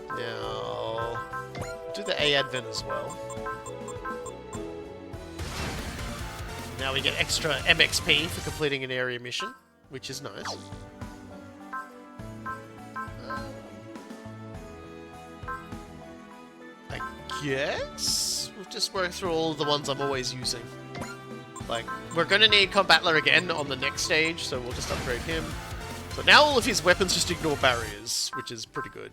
Now, do the A Advent as well. Now we get extra MXP for completing an area mission, which is nice. I guess we'll just work through all of the ones I'm always using. Like, we're gonna need Combatler again on the next stage, so we'll just upgrade him. So now all of his weapons just ignore barriers, which is pretty good.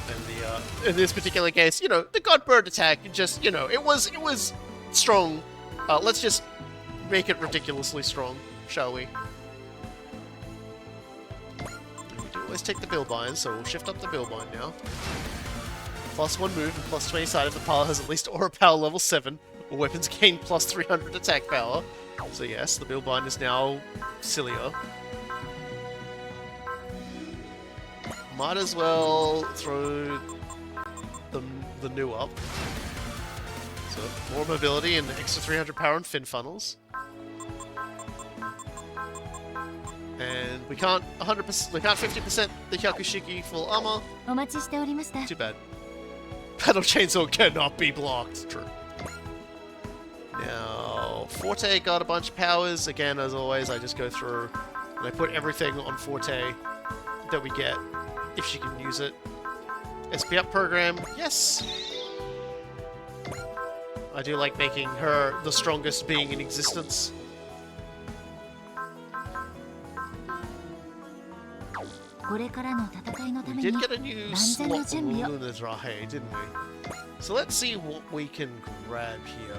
And in this particular case, you know, the Godbird attack, just, you know, it was strong. Let's just make it ridiculously strong, shall we? We do always take the Billbind, so we'll shift up the Billbind now. +1 move and +20 side if the pilot has at least aura power level 7, or weapons gain +300 attack power. So yes, the Billbind is now sillier. Might as well throw the new up. So more mobility and extra 300 power and fin funnels. And we can't 100%, we can't 50% the Hyakushiki full armor. お待ちしておりました Too bad. Battle Chainsaw cannot be blocked. True. Now, Forte got a bunch of powers. Again, as always, I just go through and I put everything on Forte that we get, if she can use it. SP up program, yes! I do like making her the strongest being in existence. We did get a new slot for Lunar Drahe, didn't we? So let's see what we can grab here.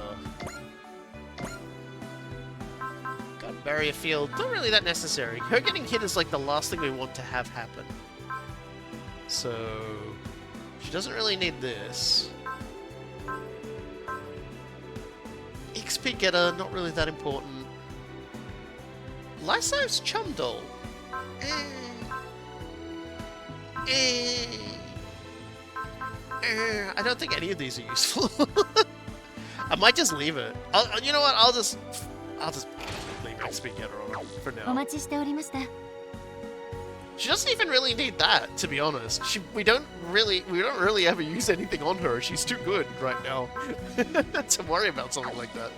Got Barrier Field, not really that necessary. Her getting hit is like the last thing we want to have happen. So, she doesn't really need this. XP getter, not really that important. Lysife's Chum Doll. I don't think any of these are useful. I might just leave it. You know what? I'll just leave XP getter on for now. お待ちしておりました She doesn't even really need that, to be honest. We don't really ever use anything on her. She's too good right now to worry about something like that.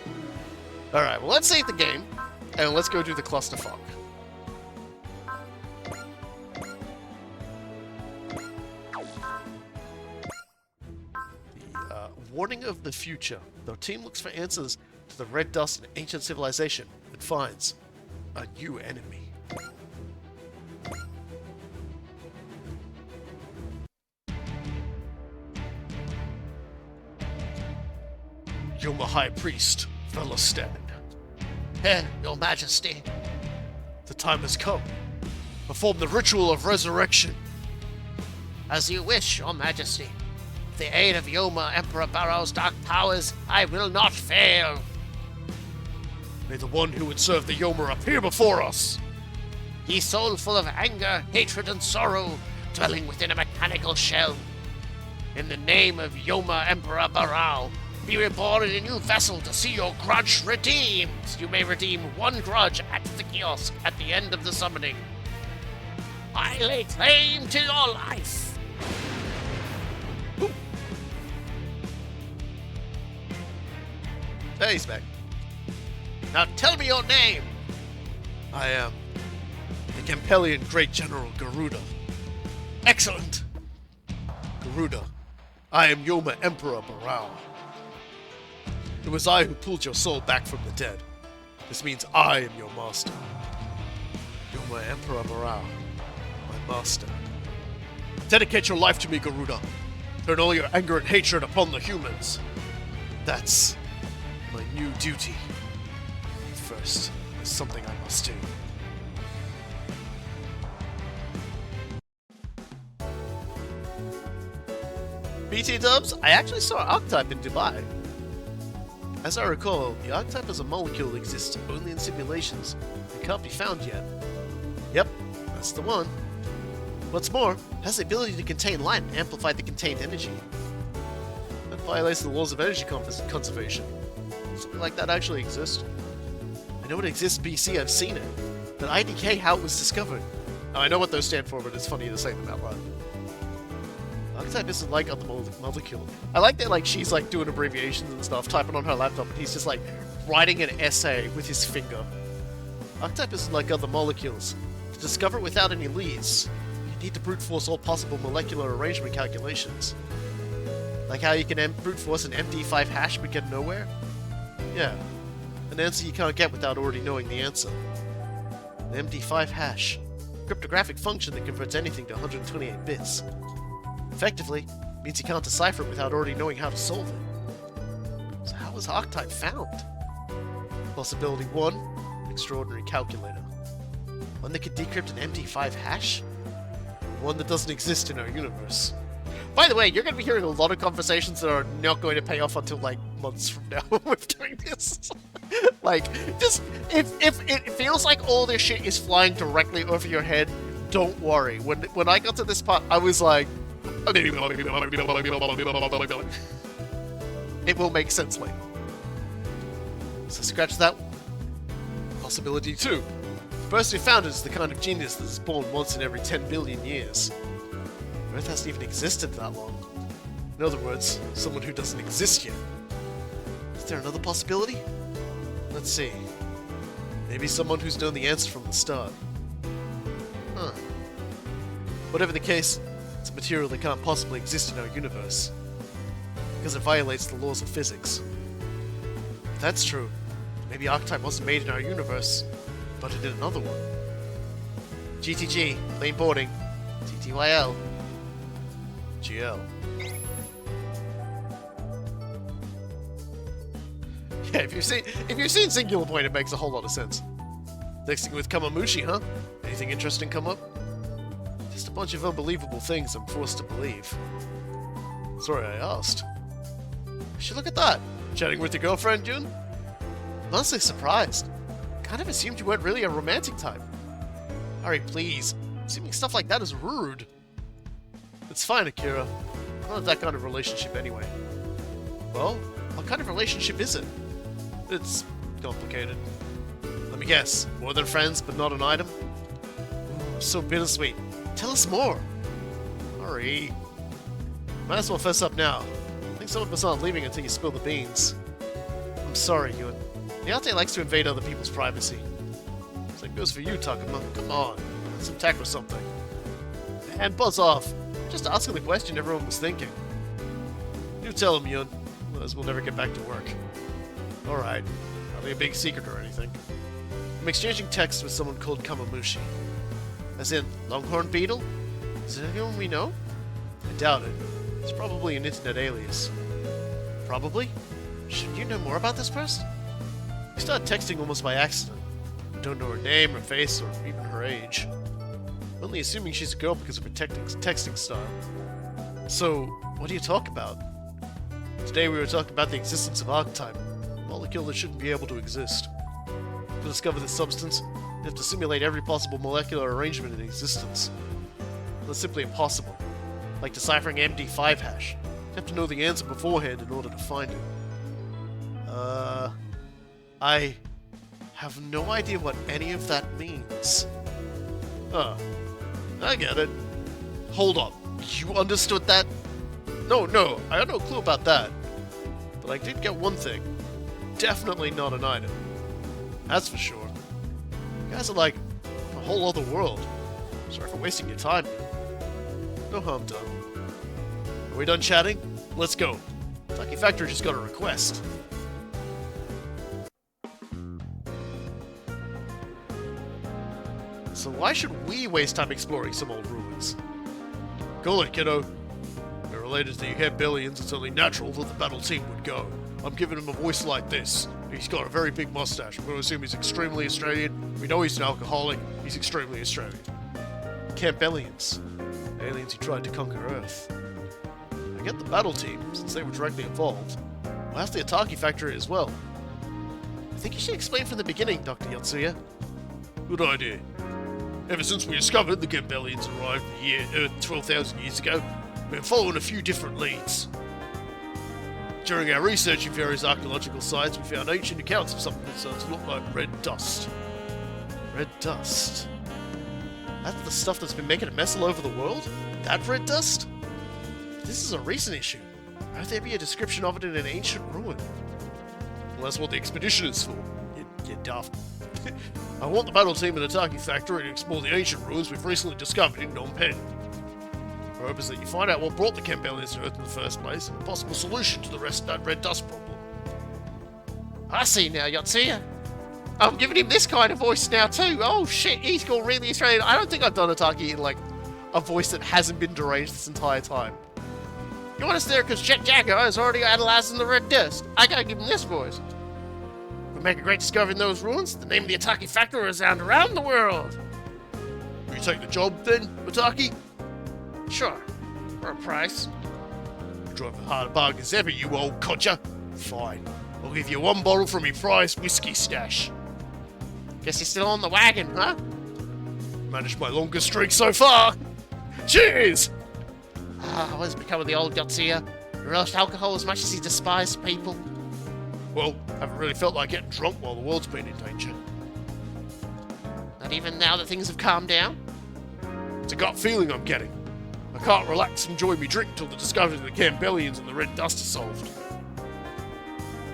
All right, well, let's save the game and let's go do the clusterfuck. warning of the future. The team looks for answers to the red dust in ancient civilization and finds a new enemy. Yoma High Priest, Velostand. Your Majesty. The time has come. Perform the ritual of resurrection. As you wish, Your Majesty. With the aid of Yoma, Emperor Barrow's dark powers, I will not fail. May the one who would serve the Yoma appear before us. Ye soul full of anger, hatred, and sorrow, dwelling within a mechanical shell. In the name of Yoma Emperor Barrow, be reborn in a new vessel to see your grudge redeemed. You may redeem one grudge at the kiosk at the end of the summoning. I lay claim to your life. Hey, he's back. Now tell me your name. I am the Campellian Great General Garuda. Excellent. Garuda, I am Yoma Emperor Barao. It was I who pulled your soul back from the dead. This means I am your master. Yoma Emperor Barao, my master. Dedicate your life to me, Garuda. Turn all your anger and hatred upon the humans. That's my new duty. First, there's something I must do. BT dubs, I actually saw Archetype in Dubai. As I recall, the Archetype as a molecule exists only in simulations and can't be found yet. Yep, that's the one. What's more, it has the ability to contain light and amplify the contained energy. That violates the laws of energy conservation. Something like that actually exists. I know it exists BC, I've seen it. But IDK, how it was discovered. Now, I know what those stand for, but it's funny to say them out loud. Archetype isn't like other molecule. I like that she's doing abbreviations and stuff, typing on her laptop, and he's just writing an essay with his finger. Archetype isn't like other molecules. To discover it without any leads, you need to brute force all possible molecular arrangement calculations. Like how you can brute force an MD5 hash but get nowhere? Yeah, an answer you can't get without already knowing the answer. An MD5 hash. A cryptographic function that converts anything to 128 bits. Effectively, means you can't decipher it without already knowing how to solve it. So how was Archetype found? Possibility 1, extraordinary calculator. One that could decrypt an MD5 hash? One that doesn't exist in our universe. By the way, you're going to be hearing a lot of conversations that are not going to pay off until months from now with doing this. Just if it feels like all this shit is flying directly over your head, don't worry. When I got to this part, I was like, it will make sense later. So scratch that one. Possibility 2. The person who found it is the kind of genius that is born once in every 10 billion years. Earth hasn't even existed that long. In other words, someone who doesn't exist yet. Is there another possibility? Let's see. Maybe someone who's known the answer from the start. Huh. Whatever the case, it's a material that can't possibly exist in our universe. Because it violates the laws of physics. If that's true, maybe Archetype wasn't made in our universe, but in another one. GTG, lane boarding, TTYL. GL. Yeah, if you've seen Singular Point, it makes a whole lot of sense. Next thing with Kamamushi, huh? Anything interesting come up? Just a bunch of unbelievable things I'm forced to believe. Sorry I asked. Should look at that. Chatting with your girlfriend, Jun? I'm honestly surprised. Kind of assumed you weren't really a romantic type. Harry, please. Assuming stuff like that is rude. It's fine, Akira. I'm not that kind of relationship anyway. Well, what kind of relationship is it? It's complicated. Let me guess. More than friends, but not an item? Ooh, so bittersweet. Tell us more. Hurry. Might as well fess up now. I think some of us aren't leaving until you spill the beans. I'm sorry, Yun. Nyate likes to invade other people's privacy. Same goes for you, Takuma. Come on. Some tech or something. And buzz off. Just asking the question everyone was thinking. You tell him, Yun. Otherwise, we'll never get back to work. Alright. Not a big secret or anything. I'm exchanging texts with someone called Kamamushi. As in, Longhorn Beetle? Is it anyone we know? I doubt it. It's probably an internet alias. Probably? Should you know more about this person? We started texting almost by accident. I don't know her name, her face, or even her age. Only assuming she's a girl because of her texting style. So, what do you talk about? Today we were talking about the existence of archetype, a molecule that shouldn't be able to exist. To discover this substance, you have to simulate every possible molecular arrangement in existence. That's simply impossible. Like deciphering MD5 hash. You have to know the answer beforehand in order to find it. I have no idea what any of that means. Huh. I get it. Hold on. You understood that? No, I had no clue about that. But I did get one thing. Definitely not an item. That's for sure. You guys are like a whole other world. Sorry for wasting your time. No harm done. Are we done chatting? Let's go. Taki Factory just got a request. So why should we waste time exploring some old ruins? Go it, kiddo. They're related to the Campbellians, it's only natural that the battle team would go. I'm giving him a voice like this. He's got a very big mustache. I'm going to assume he's extremely Australian. We know he's an alcoholic. He's extremely Australian. Campbellians. Aliens who tried to conquer Earth. I get the battle team, since they were directly involved. We'll have the Ataki Factory as well. I think you should explain from the beginning, Dr. Yotsuya. Good idea. Ever since we discovered the Campbellians arrived the year Earth 12,000 years ago, we've been following a few different leads. During our research in various archaeological sites, we found ancient accounts of something that starts to look like red dust. Red dust? That's the stuff that's been making a mess all over the world? That red dust? This is a recent issue. Why would there be a description of it in an ancient ruin? Well, that's what the expedition is for. You daft. I want the battle team and Ataki Factory to explore the ancient ruins we've recently discovered in Phnom Penh. Our hope is that you find out what brought the Campbellians to Earth in the first place, and a possible solution to the rest of that red dust problem. I see now, Yotsuya. I'm giving him this kind of voice now too. Oh shit, he's gone really Australian. I don't think I've done Ataki in like a voice that hasn't been deranged this entire time. You want us there because Chet Jagger is already analyzing the red dust. I gotta give him this voice. We make a great discovery in those ruins. The name of the Ataki Factory will resound around the world. Will you take the job then, Ataki? Sure, for a price. You drive a harder bargain as ever, you old codger. Fine. I'll give you one bottle from your prized whiskey stash. Guess you're still on the wagon, huh? Managed my longest streak so far. Cheers! Ah, what has become of the old Yotsuya? He relished alcohol as much as he despised people. Well, haven't really felt like getting drunk while the world's been in danger. Not even now that things have calmed down? It's a gut feeling I'm getting. I can't relax and enjoy my drink until the discovery of the Campbellians and the red dust is solved.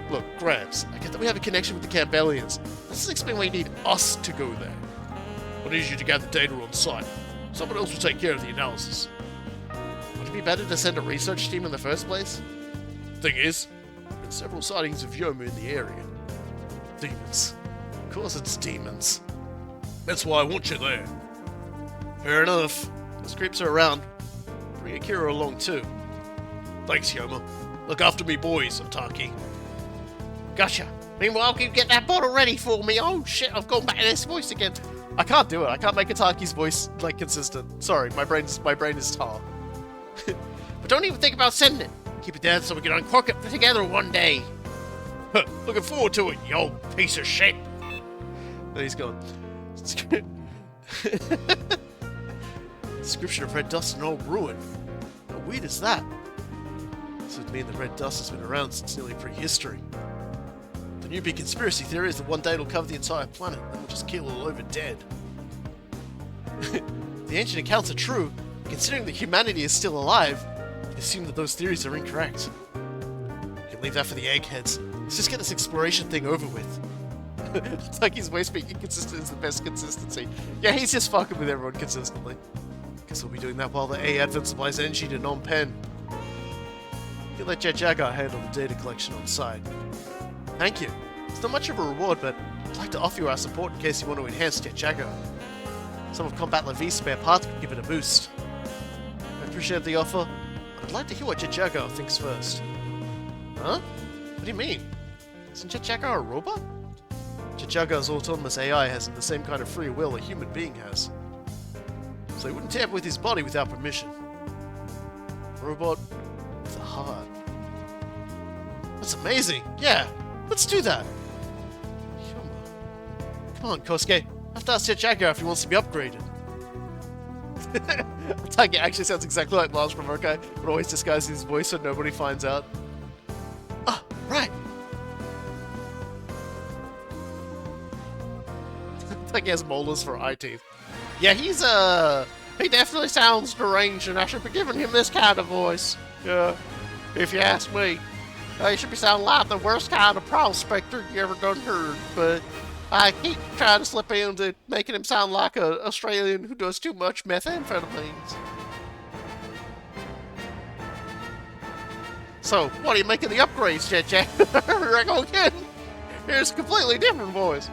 Look, Gramps, I get that we have a connection with the Campbellians. That doesn't explain why you need us to go there. I need you to gather data on site. Someone else will take care of the analysis. Would it be better to send a research team in the first place? Thing is, there have been several sightings of Yoma in the area. Demons. Of course it's demons. That's why I want you there. Fair enough. Those creeps are around. Bring Akira along too. Thanks, Yoma. Look after me boys, Ataki. Gotcha. Meanwhile, can you get that bottle ready for me? Oh shit, I've gone back to this voice again. I can't do it. I can't make Ataki's voice, like, consistent. Sorry, my brain is tar. But don't even think about sending it. Keep it there so we can uncork it together one day. Huh, looking forward to it, you old piece of shit. There he's gone. Description of red dust in old ruin. How weird is that? This would mean the red dust has been around since nearly prehistory. The new big conspiracy theory is that one day it'll cover the entire planet, and we'll just kill all over dead. The ancient accounts are true. Considering that humanity is still alive, I assume that those theories are incorrect. You can leave that for the eggheads. Let's just get this exploration thing over with. It's like his voice being inconsistent is the best consistency. Yeah, he's just fucking with everyone consistently. Guess we'll be doing that while the A Advent supplies energy to Phnom Penh. You can let Jet Jaguar handle the data collection on site. Thank you. It's not much of a reward, but I'd like to offer you our support in case you want to enhance Jet Jaguar. Some of Combat Levi's spare parts could give it a boost. I appreciate the offer, but I'd like to hear what Jet Jaguar thinks first. Huh? What do you mean? Isn't Jet Jaguar a robot? Jet Jaguar's autonomous AI has the same kind of free will a human being has. So he wouldn't tamper with his body without permission. Robot with a heart. That's amazing! Yeah! Let's do that! Come on, Kosuke. I have to ask Jet Jaguar if he wants to be upgraded. Target actually sounds exactly like Lars from Urkai, but always disguises his voice so nobody finds out. Ah, right! Like he has molars for eye teeth. Yeah, he definitely sounds deranged, and I should be giving him this kind of voice. Yeah, if you ask me. He should be sounding like the worst kind of prospector you ever done heard, but I keep trying to slip into making him sound like an Australian who does too much methamphetamines. So, what are you making the upgrades, Jet Jack? Again, here's a completely different voice.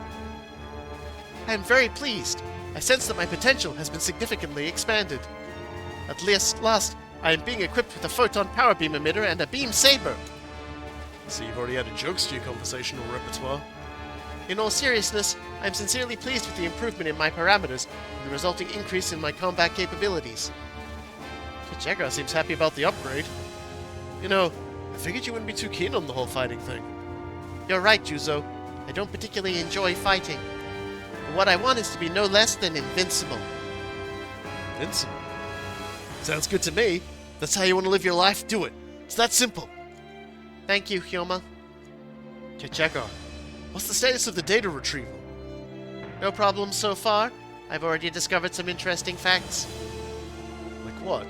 I am very pleased. I sense that my potential has been significantly expanded. At last, I am being equipped with a photon power beam emitter and a beam saber. So you've already added jokes to your conversational repertoire. In all seriousness, I am sincerely pleased with the improvement in my parameters and the resulting increase in my combat capabilities. Jaguar seems happy about the upgrade. You know, I figured you wouldn't be too keen on the whole fighting thing. You're right, Juzo. I don't particularly enjoy fighting. But what I want is to be no less than invincible. Invincible? Sounds good to me. If that's how you want to live your life, do it. It's that simple. Thank you, Hyoma. Jaguar, what's the status of the data retrieval? No problems so far. I've already discovered some interesting facts. Like what?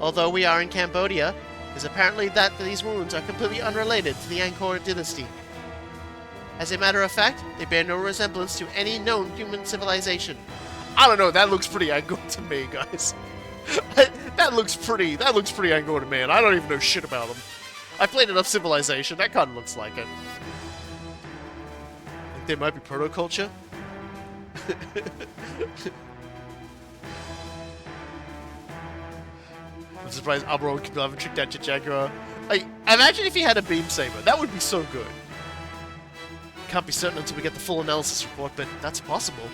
Although we are in Cambodia, it's apparently that these wounds are completely unrelated to the Angkor dynasty. As a matter of fact, they bear no resemblance to any known human civilization. I don't know, that looks pretty Angkor to me, guys. that looks pretty Angkor to me, and I don't even know shit about them. I played enough Civilization, that kind of looks like it. Think they might be proto-culture? I'm surprised Amuro can have tricked out Jaguar. I imagine if he had a beam saber, that would be so good. Can't be certain until we get the full analysis report, but that's possible.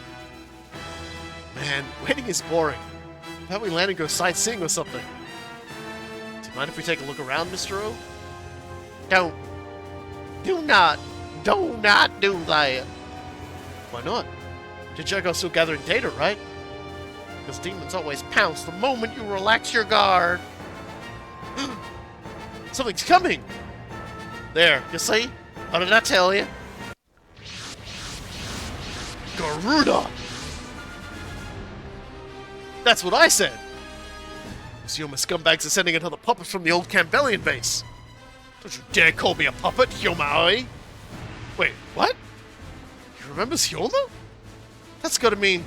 Man, waiting is boring. How about we land and go sightseeing or something? Do you mind if we take a look around, Mr. O? Do not do that. Why not? Jaguar's still gathering data, right? Because demons always pounce the moment you relax your guard. Something's coming! There, you see? How did I tell you? Garuda! That's what I said! Those Yoma scumbags are sending another puppet from the old Campbellian base. Don't you dare call me a puppet, Hyoma! Wait, what? He remembers Hyoma? That's gotta mean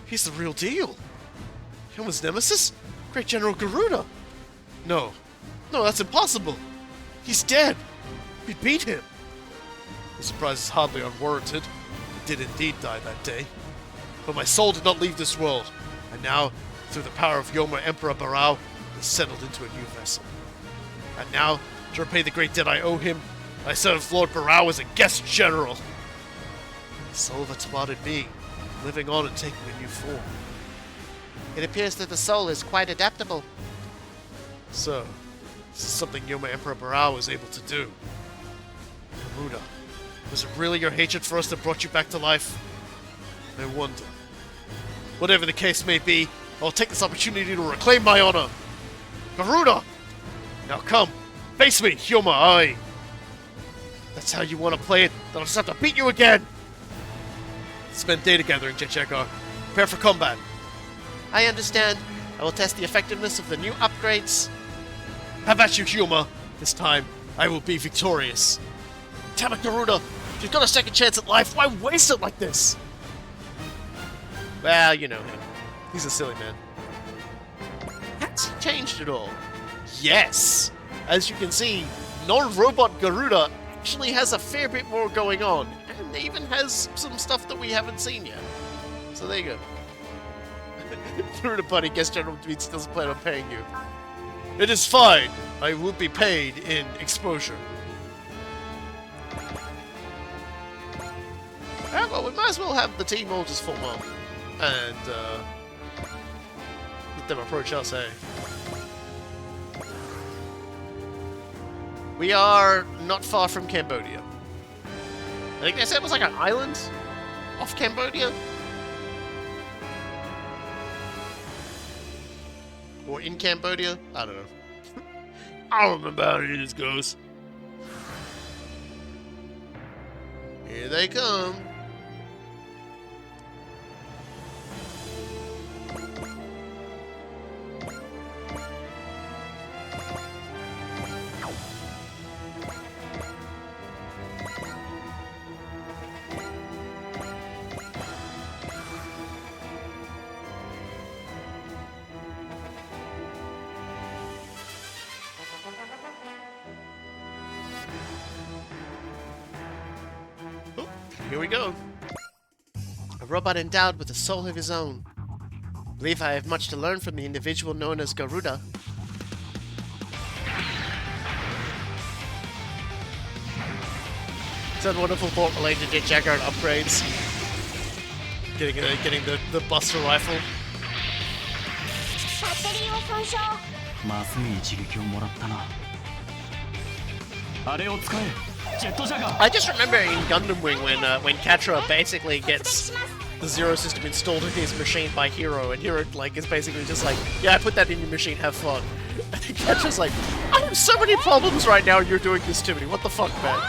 he's the real deal. Hyoma's nemesis? Great General Garuda? No, that's impossible. He's dead. We beat him. The surprise is hardly unwarranted. He did indeed die that day. But my soul did not leave this world, and now, through the power of Yoma Emperor Barao, is settled into a new vessel. And now, to repay the great debt I owe him, I serve Lord Barao as a guest general. The soul of a spotted being, living on and taking a new form. It appears that the soul is quite adaptable. So, this is something Yoma Emperor Barao was able to do. Garuda, was it really your hatred for us that brought you back to life? I wonder. Whatever the case may be, I'll take this opportunity to reclaim my honor. Garuda! Now come, face me, Hyoma, aye! That's how you want to play it, then I'll just have to beat you again! Spend data gathering, Jaguar. Prepare for combat. I understand. I will test the effectiveness of the new upgrades. How about you, Hyoma? This time, I will be victorious. Damn it, Garuda! If you've got a second chance at life, why waste it like this? Well, you know him. He's a silly man. Has he changed at all? Yes! as you can see, non-robot Garuda actually has a fair bit more going on, and even has some stuff that we haven't seen yet. So there you go. Garuda Buddy, guess General Dweets doesn't plan on paying you. It is fine. I will be paid in exposure. Alright, well, we might as well have the team all just form up. And, let them approach us, eh? We are not far from Cambodia. I think they said it was like an island off Cambodia. Or in Cambodia? I don't know. I don't remember how any of this goes. Here they come. Here we go. A robot endowed with a soul of his own. I believe I have much to learn from the individual known as Garuda. It's a wonderful thought related to Jagger upgrades. Getting the Buster rifle. バッテリーを損傷。まずい一撃をもらったな。あれを使え、ジェットジャガー。 I just remember in Gundam Wing when Katra basically gets the Zero system installed in his machine by Hero, and Hero like is basically just like, yeah, I put that in your machine, have fun. And Katra's like, I have so many problems right now, and you're doing this to me. What the fuck, man?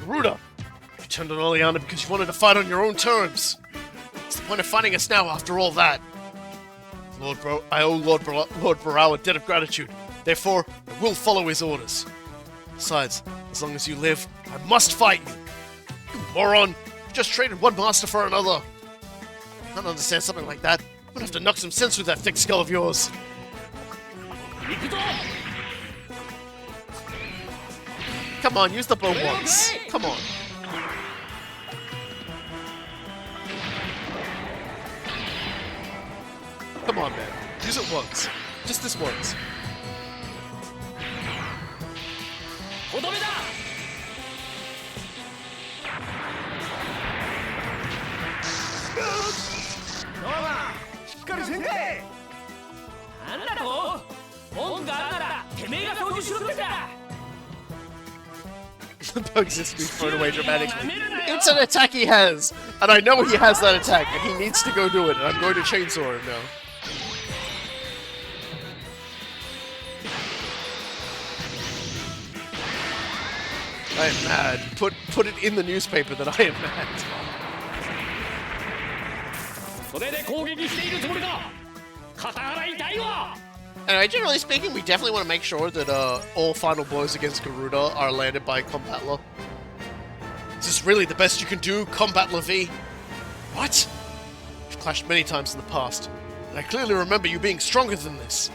Garuda! You turned on Oleana because you wanted to fight on your own terms. What's the point of fighting us now after all that? I owe Lord Barao a debt of gratitude. Therefore, I will follow his orders. Besides, as long as you live, I must fight you. You moron! You just traded one master for another. I don't understand something like that. I'm gonna have to knock some sense with that thick skull of yours. Come on, use the bow once. Come on. Come on, man. Use it once. Just this once. The bugs is to be thrown away dramatically. It's an attack he has! And I know he has that attack, and he needs to go do it, and I'm going to chainsaw him now. I am mad. Put it in the newspaper that I am mad. Anyway, generally speaking, we definitely want to make sure that all final blows against Garuda are landed by Combatler. Is this really the best you can do, Combatler V? What? We've clashed many times in the past, and I clearly remember you being stronger than this.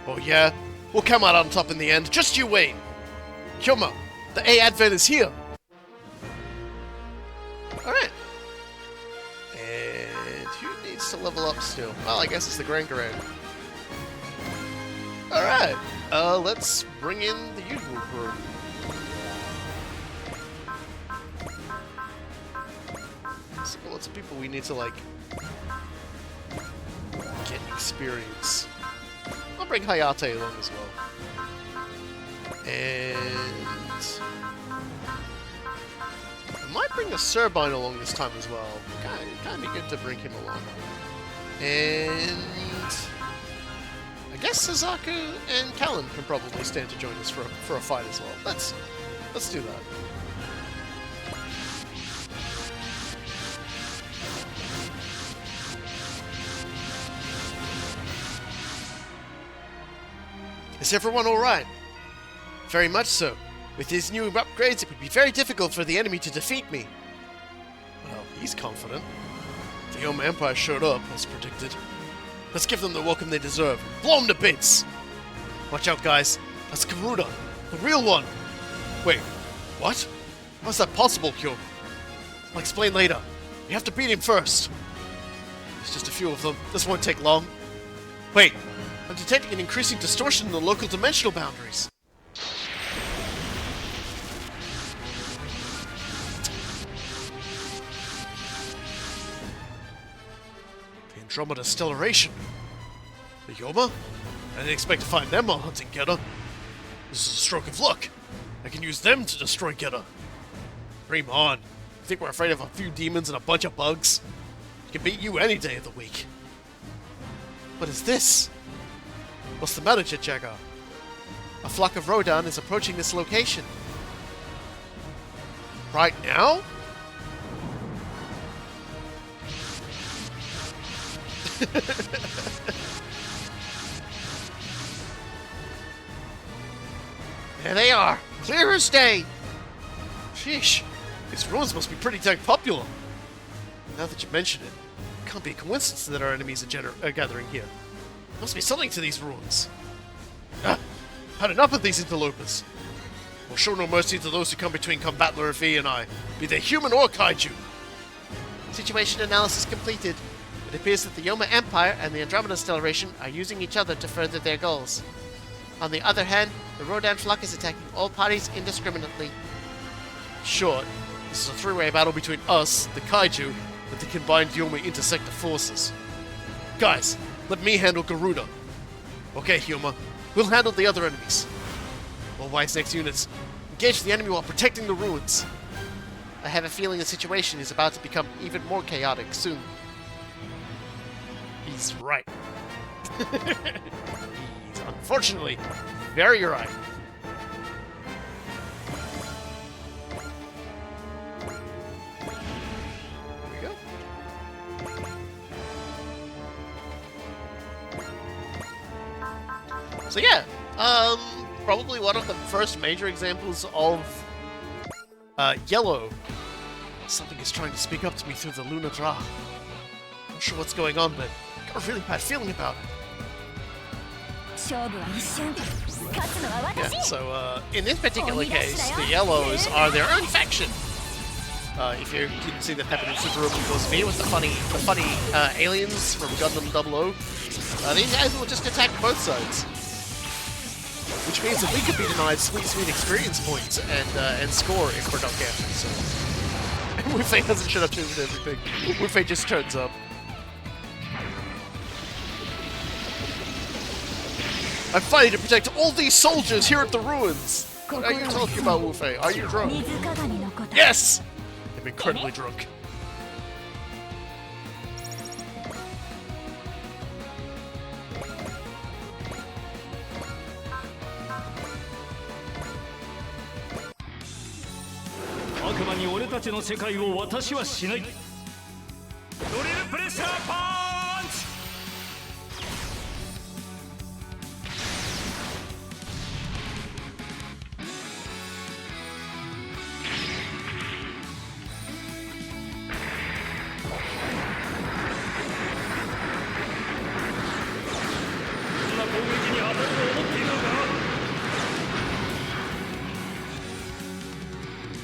Oh yeah? We'll come out on top in the end, just you wait! Kyoma, the A Advent is here! Alright. And who needs to level up still? Well, I guess it's the Grand Garand. Alright, let's bring in the usual crew. So lots of people we need to, like, get experience. I'll bring Hayate along as well. And I might bring the Turbine along this time as well. Kind of good to bring him along. And I guess Suzaku and Callan can probably stand to join us for a fight as well. Let's do that. Is everyone alright? Very much so. With these new upgrades, it would be very difficult for the enemy to defeat me. Well, he's confident. The Yoma Empire showed up, as predicted. Let's give them the welcome they deserve. Blow them to bits! Watch out, guys. That's Garuda, the real one. Wait, what? How's that possible, Kyo? I'll explain later. We have to beat him first. There's just a few of them. This won't take long. Wait, I'm detecting an increasing distortion in the local dimensional boundaries. The Andromeda Stellation. The Yoma? I didn't expect to find them on hunting Geta. This is a stroke of luck. I can use them to destroy Geta. Dream on. You think we're afraid of a few demons and a bunch of bugs? I can beat you any day of the week. What is this? What's the matter, Chichaga? A flock of Rodan is approaching this location. Right now? There they are, clear as day. Sheesh, these ruins must be pretty dang popular. Now that you mention it, it can't be a coincidence that our enemies are gathering here. There must be something to these ruins. Had enough of these interlopers. We'll show no mercy to those who come between Combattler V and I, be they human or kaiju. Situation analysis completed. It appears that the Yoma Empire and the Andromeda Stellation are using each other to further their goals. On the other hand, the Rodan flock is attacking all parties indiscriminately. Short, this is a three-way battle between us, the kaiju, and the combined Yoma intersector forces. Guys, let me handle Garuda. Okay, Yoma, we'll handle the other enemies. All White's next units, engage the enemy while protecting the ruins. I have a feeling the situation is about to become even more chaotic soon. He's right. He's unfortunately very right. There we go. So yeah, probably one of the first major examples of yellow. Something is trying to speak up to me through the Luna Dra. Not sure what's going on, but got a really bad feeling about it. 勝負は一瞬勝つのは Yeah, 私 so in this particular case, the yellows are their own faction. If you didn't see that happen in Super Robot Wars V with the funny aliens from Gundam 00, these guys will just attack both sides. Which means that we could be denied sweet experience points and score if we're not careful. So, and Wu-Fei hasn't shut up to everything. Wu-Fei just turns up. I'm fighting to protect all these soldiers here at the ruins! What are you talking about, Wu-Fei? Are you drunk? 水鏡のこと Yes! I'm incredibly drunk.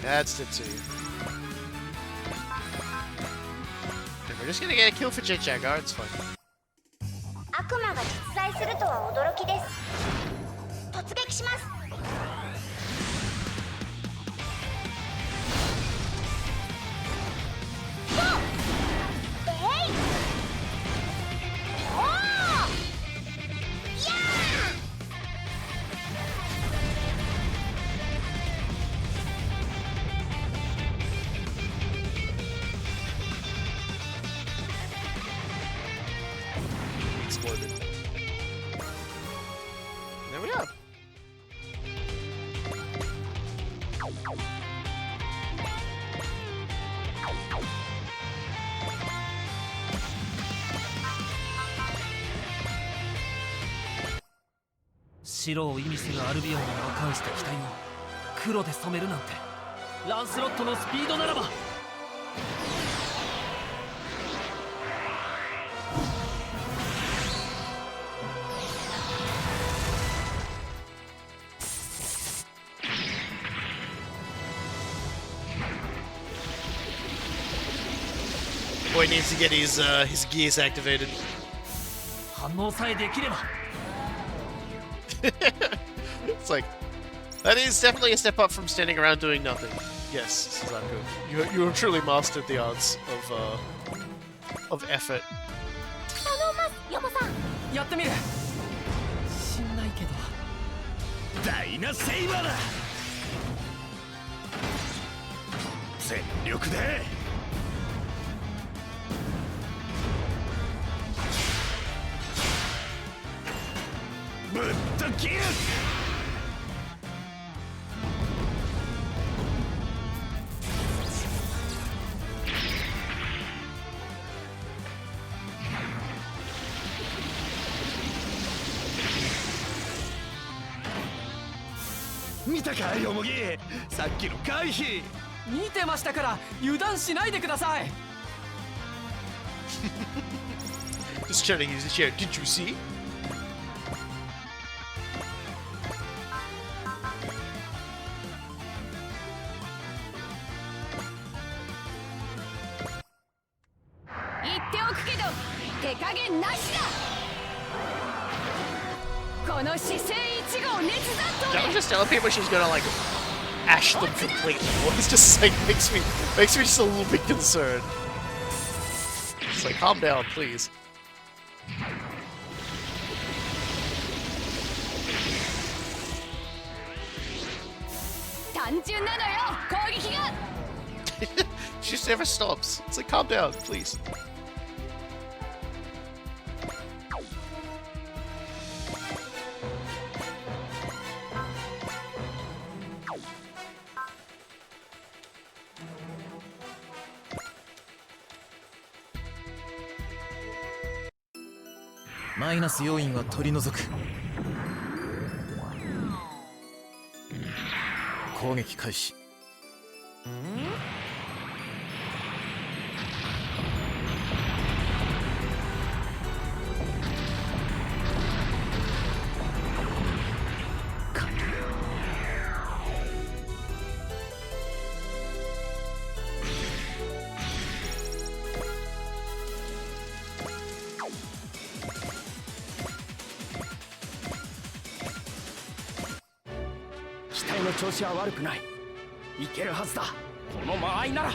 That's it too. And we're just gonna get a kill for Jet Jaguar, it's fine. 悪魔が実在するとは驚きです突撃しますExploded. There we are. 白を意味するアルビオンの若いして機体を黒で染めるなんてランスロットのスピードならば。Boy needs to get his gears activated. 反応さえできれば。It's like that is definitely a step up from standing around doing nothing. Yes, Suzaku, you have truly mastered the arts of effort. 頼んますヨモさん。やってみる。しんないけど。ダイナセイバーだ。全力で。ぶっと切る。見たかヨモギ、さっきの回避。見てましたから油断しないでください。Just chatting his chair. Did you see? 言っておくけど手加減なしだ。この姿勢1号熱残 Don't と just tell people she's gonna like ash them completely. Well, it's just like makes me just a little bit concerned. It's like calm down, please. 単純なのよ攻撃が。She just never stops. It's like calm down, please. マイナス要因は取り除く。攻撃開始。機体の調子は悪くない。いけるはずだ。この間合いなら。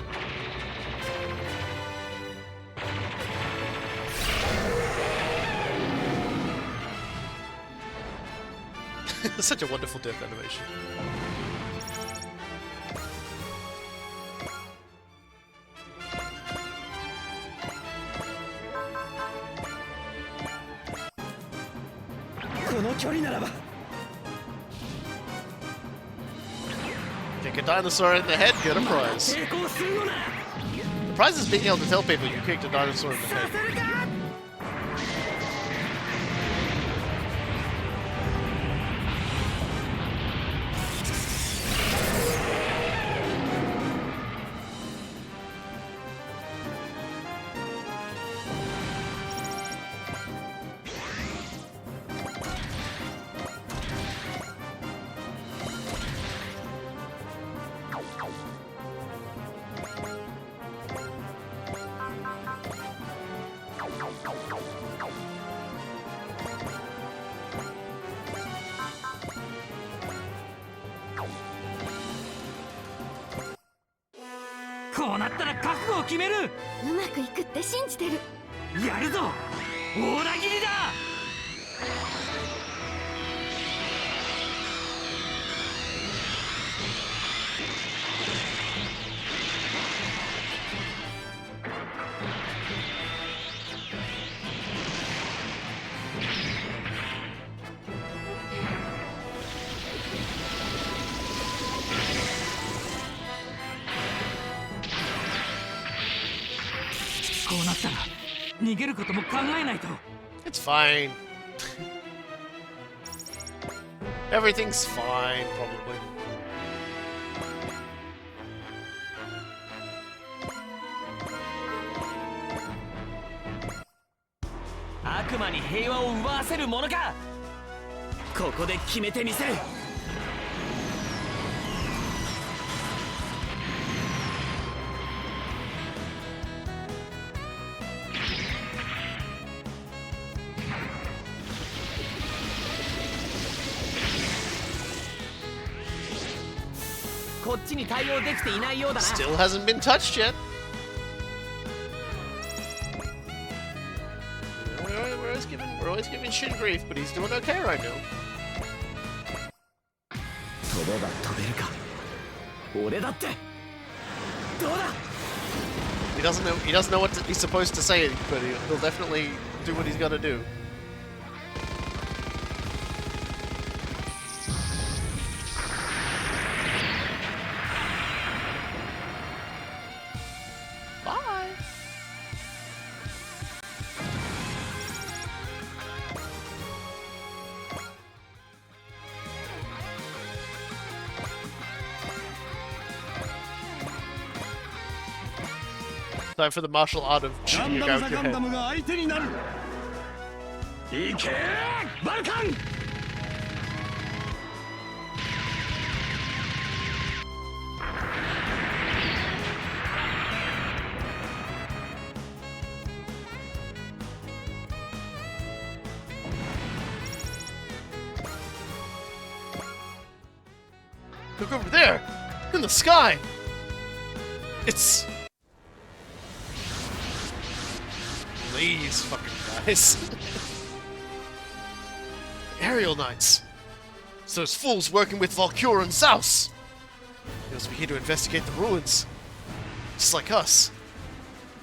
Such a wonderful death animation. この距離ならば。 Kick a dinosaur in the head, get a prize. 成功するのな。 The prize is being able to tell people you kicked a dinosaur in the さ head. せるか。こうなったら覚悟を決める。うまくいくって信じてる。やるぞ。裏切りだ。こうなったら逃げることも考えないと。 It's fine. Everything's fine, probably.悪魔に平和を奪わせるものか。ここで決めてみせる。こっちに対応できていないようだな。 Still hasn't been touched yet. We're always giving Shin grief, but he's doing okay right now. 飛べば飛べるか。俺だって。どうだ。 He doesn't know what he's supposed to say, but he'll definitely do what he's got to do. Bye. Time for the martial art of ガン shooting ダ you ム out ザ your ガンダ head. ムが相手になる。いけバルカン。 Look over there! In the sky! It's... These fucking guys. Aerial Knights! It's those fools working with Valkyr and Zeus! They must be here to investigate the ruins. Just like us.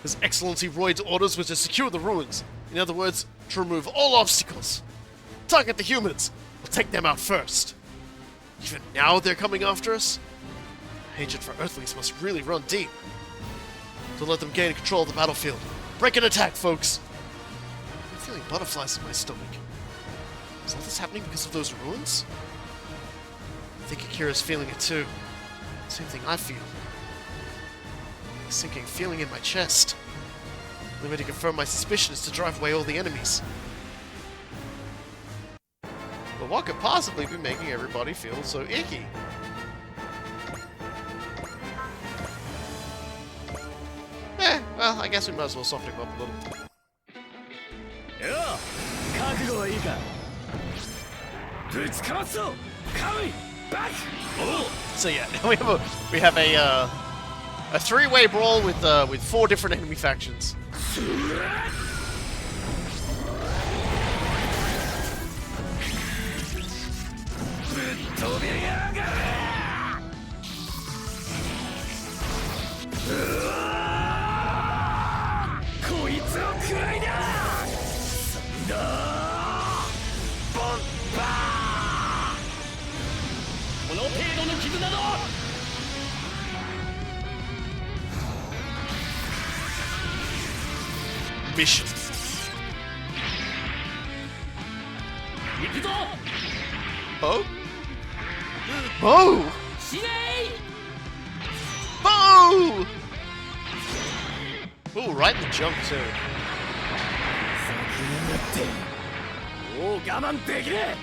His Excellency Royd's orders were to secure the ruins. In other words, to remove all obstacles. Target the humans! We'll take them out first. Even now they're coming after us? Hatred for Earthlings must really run deep. Don't let them gain control of the battlefield. Break and attack, folks! I'm feeling butterflies in my stomach. Is all this happening because of those ruins? I think Akira's feeling it too. Same thing I feel. A sinking feeling in my chest. The only way to confirm my suspicion is to drive away all the enemies. But what could possibly be making everybody feel so icky? Well, I guess we might as well soften him up a little. よう覚悟はいいか。ぶちかますぞ。カムイバック。おう。 So yeah, now we have a three-way brawl with 4 different enemy factions. 飛びやがれ。うわーこいつを食らいだ。サンダーボンバー。この程度の傷など。 Mission. 行くぞ。 Bo? Bo! 死ね Bo! Ooh, right in the jump too. 先になってもう我慢できねえ。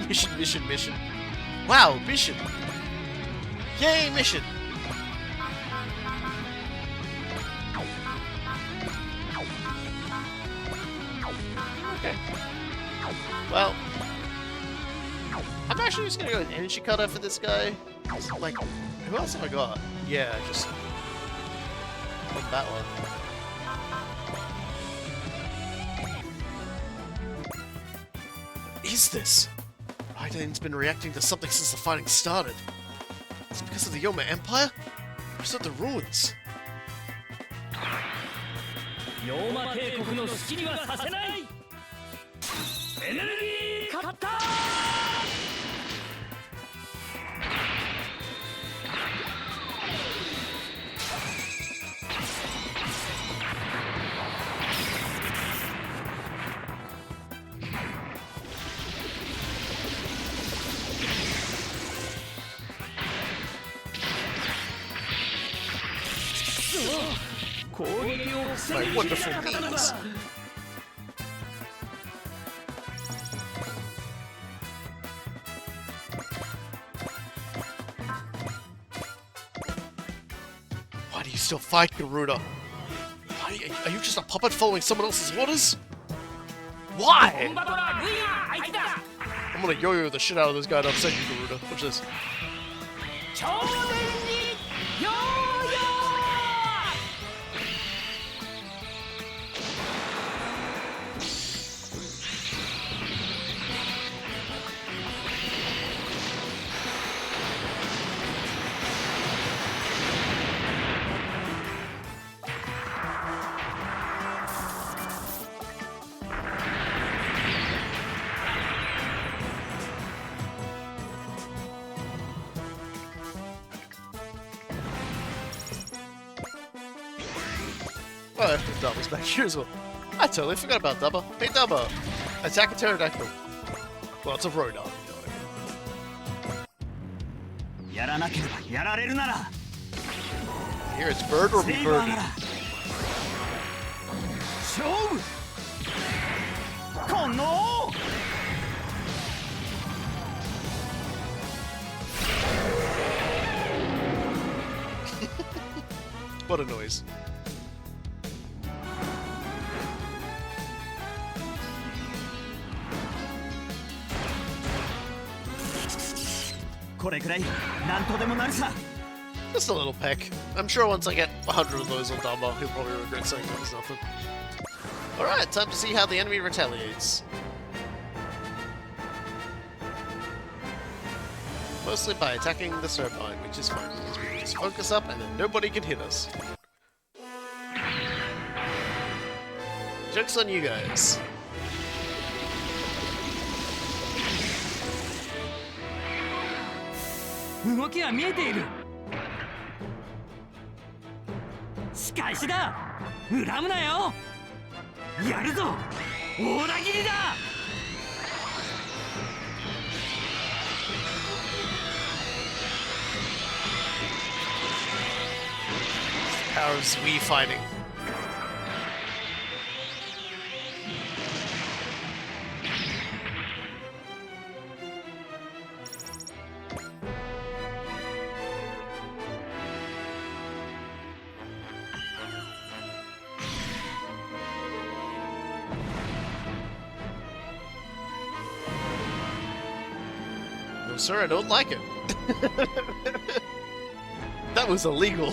Mission. Wow, mission. Yay, mission. Okay. Well, I'm actually just gonna go with energy cutter for this guy. Like, who else have I got? Yeah, just that one. Is this? Raiden's been reacting to something since the fighting started. Is it because of the Yoma Empire? Or is it the ruins? ヨーマ帝国の好きにはさせない。エネルギーカッター。 Mission. My wonderful bees. Why do you still fight, Garuda? Why are you just a puppet following someone else's orders? Why? I'm gonna yo-yo the shit out of this guy to upset you, Garuda. Watch this. Oh, Dabba's back here as well. I totally forgot about Dabba. Hey Dabba! Attack a pterodactyl. Well, it's a Rodan, you know what I mean. やらなければやられるなら Here it's bird or セ be イバー birdie. なら勝負この What a noise. これくらいなんとでもなるさ Just a little peck. I'm sure once I get 100 of those on Dabba, he'll probably regret saying that was nothing. Alright, time to see how the enemy retaliates. Mostly by attacking the Serpine, which is fine, because we can just focus up and then nobody can hit us. Joke's on you guys. Movement 動きは見えている仕返しだ恨むなよやるぞ裏切りだ Power of Zui fighting. No, sir, I don't like it. That was illegal.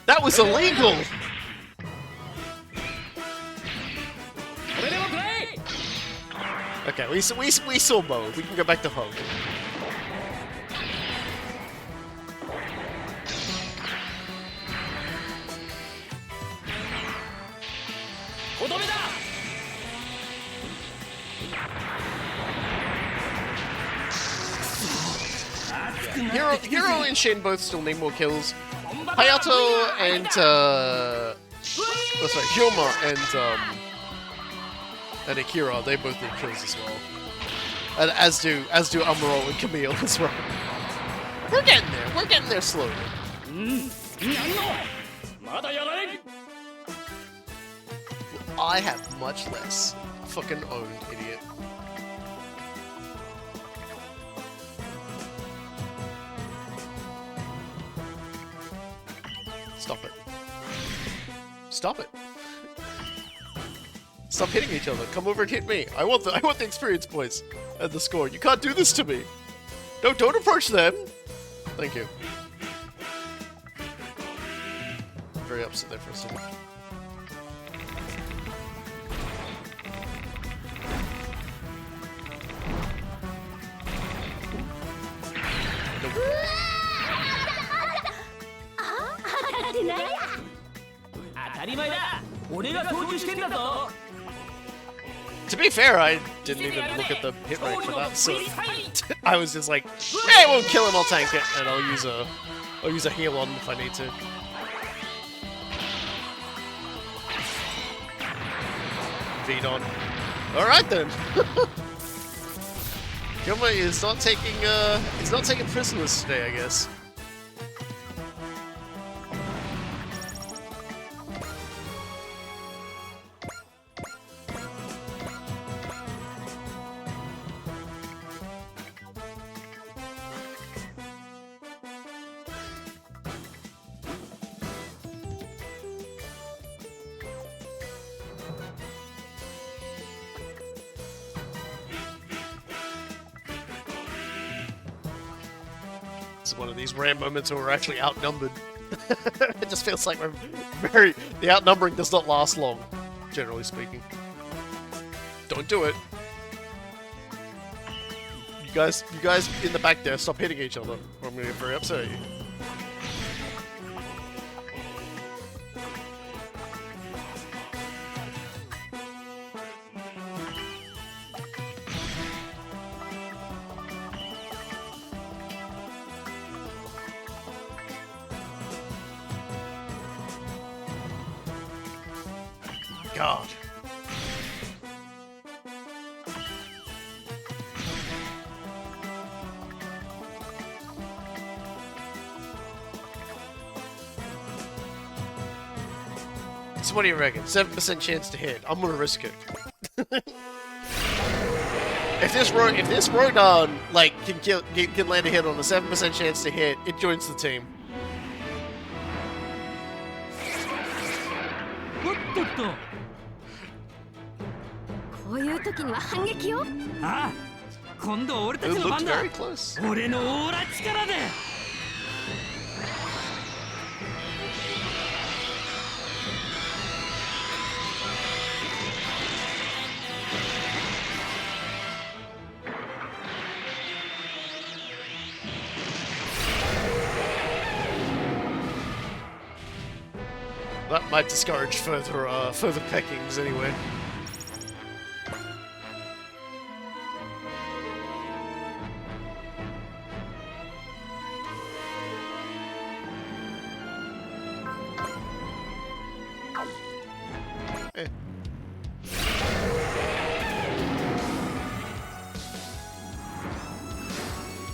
That was illegal! Okay, we saw mode. We can go back to home. Hero and Shin both still need more kills. Hayato and oh, sorry, Hyoma and Akira, they both need kills as well. And as do Amuro and Camille as well. We're getting there slowly. I have much less. Fucking owned, idiot. Stop it. Stop it. Stop hitting each other. Come over and hit me. I want the experience points and the score. You can't do this to me. No, don't approach them. Thank you. I'm very upset there for a second. To be fair, I didn't even look at the hit rate for that, so I was just like, hey, I won't kill him, I'll tank it, and I'll use a heal on if I need to. Vidon. Alright then. Yoma is not taking prisoners today, I guess. It's one of these rare moments where we're actually outnumbered. It just feels like we're the outnumbering does not last long, generally speaking. Don't do it. You guys in the back there, stop hitting each other, or I'm gonna get very upset at you. God. So what do you reckon? 7% chance to hit. I'm gonna risk it. If this Rodon like can land a hit on a 7% chance to hit, it joins the team. おっとっと。こういう時には反撃よ。ああ、今度は俺た It ちの looked 番だ。 very close. 俺のオーラ力で。That might discourage further peckings anyway. Eh.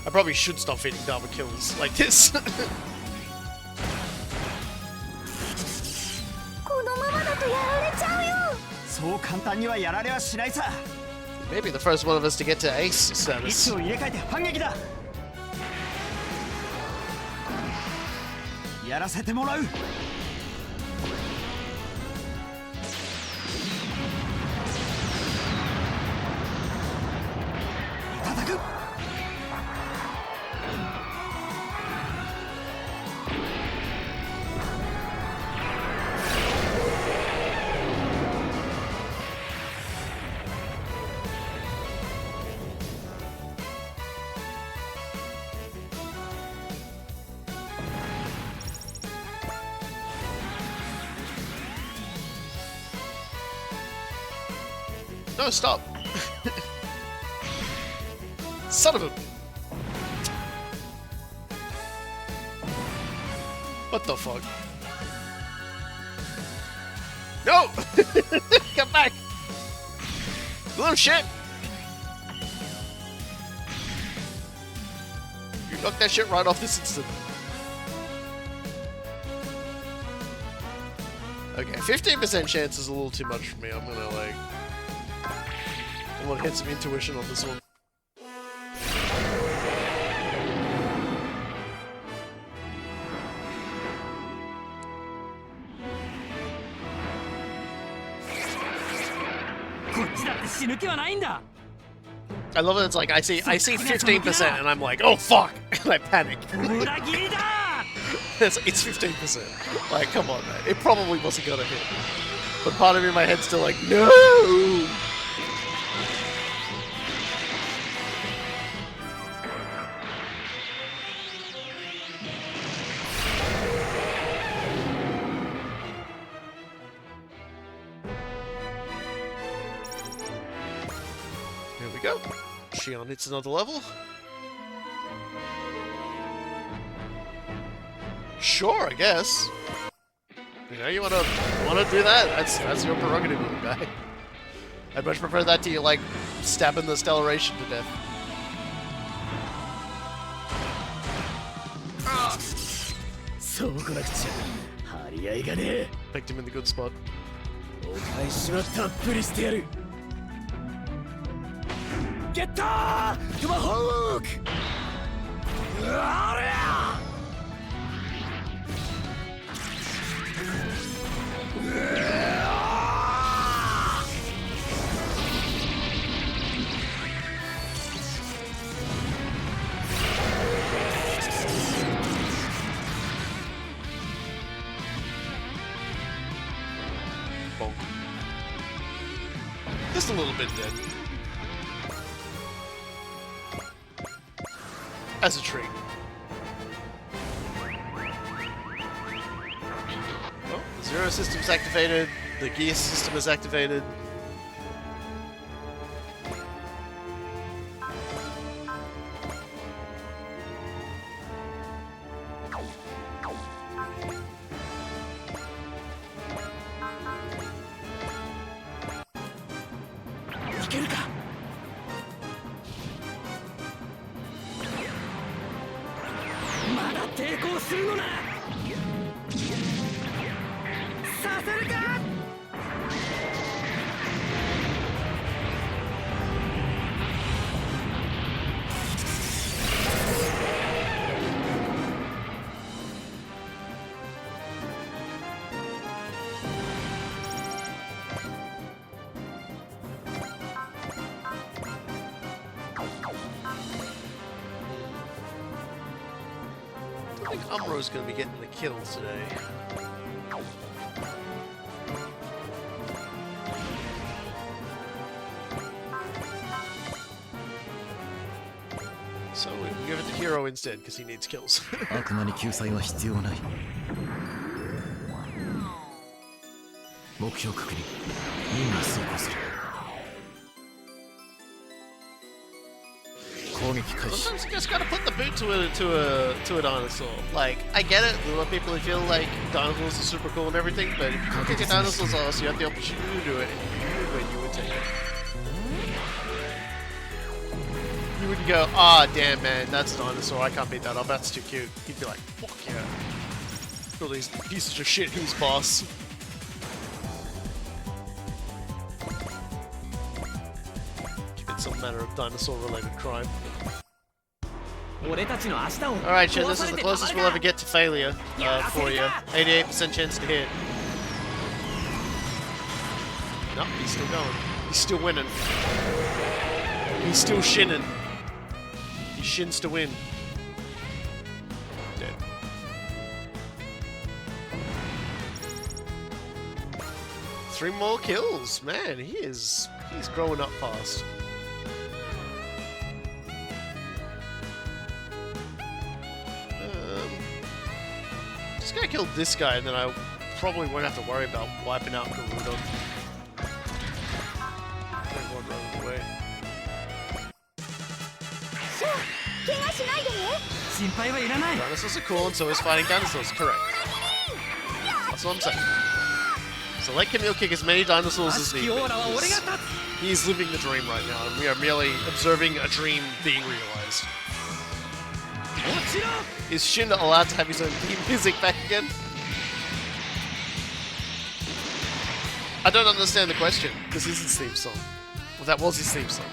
I probably should stop feeding double kills like this. このままだとやられちゃうよ。そう簡単にはやられはしないさ。 Maybe the first one of us to get to ace 位 status. 置を入れ替えて反撃だ。やらせてもらう。いただく。No, stop. Son of a... What the fuck? No! Come back! Little shit! You knocked that shit right off this instant. Okay, 15% chance is a little too much for me. I'm gonna hit some intuition on this one. I love that it's like I see 15% and I'm like, oh fuck, and I panic. it's 15%. Like, come on, man. It probably wasn't gonna hit. But part of me in my head's still like, no! Here we go. Shion hits another level. Sure, I guess. You know, you wanna do that? That's your prerogative, little guy. I'd much prefer that to you, like, stabbing the Stellaration to death. Picked him in the good spot. お返しはたっぷりしてやる。ゲットー！トマホーク！ありゃ！ been dead. As a treat. Well, the Zero system's activated, the gear system is activated. I think Umbro's gonna be getting the kill today. So we can give it to Hero instead, because he needs kills. 悪魔に救済は必要ない。目標確認。任務遂行する。攻撃開始。 Sometimes you just gotta put the boot to a dinosaur. Like, I get it, a lot of people feel like dinosaurs are super cool and everything, but if you kick a dinosaur's ass, you have the opportunity to do it, and you would take it. You wouldn't go, ah, damn man, that's a dinosaur, I can't beat that up, that's too cute. You'd be like, fuck yeah. All these pieces of shit, who's boss? Commit some manner of dinosaur-related crime. Alright, Shin, this is the closest we'll ever get to failure for you. 88% chance to hit. No, he's still going. He's still winning. He's still shinning. He shins to win. Dead. Three more kills. Man, he's growing up fast. Just gotta kill this guy, and then I probably won't have to worry about wiping out Garuda. Everyone running away. 怪我しないでね。心配はいらない。 Dinosaurs are cool, and so is fighting dinosaurs. Correct. That's what I'm saying. So let Camille kick as many dinosaurs as needed. He's living the dream right now, and we are merely observing a dream being realized. Is Shin allowed to have his own theme music back again? I don't understand the question. This is his theme song. Well, that was his theme song.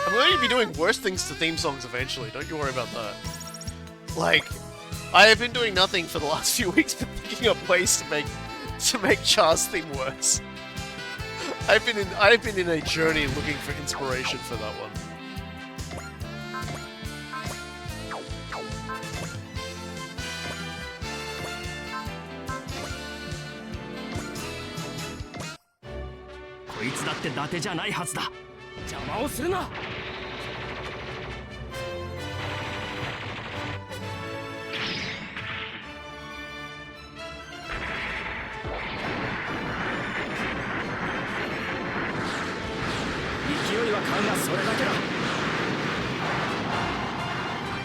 I'm going to be doing worse things to theme songs eventually. Don't you worry about that. Like, I have been doing nothing for the last few weeks but picking up ways to make Char's theme worse. I've been in a journey looking for inspiration for that one.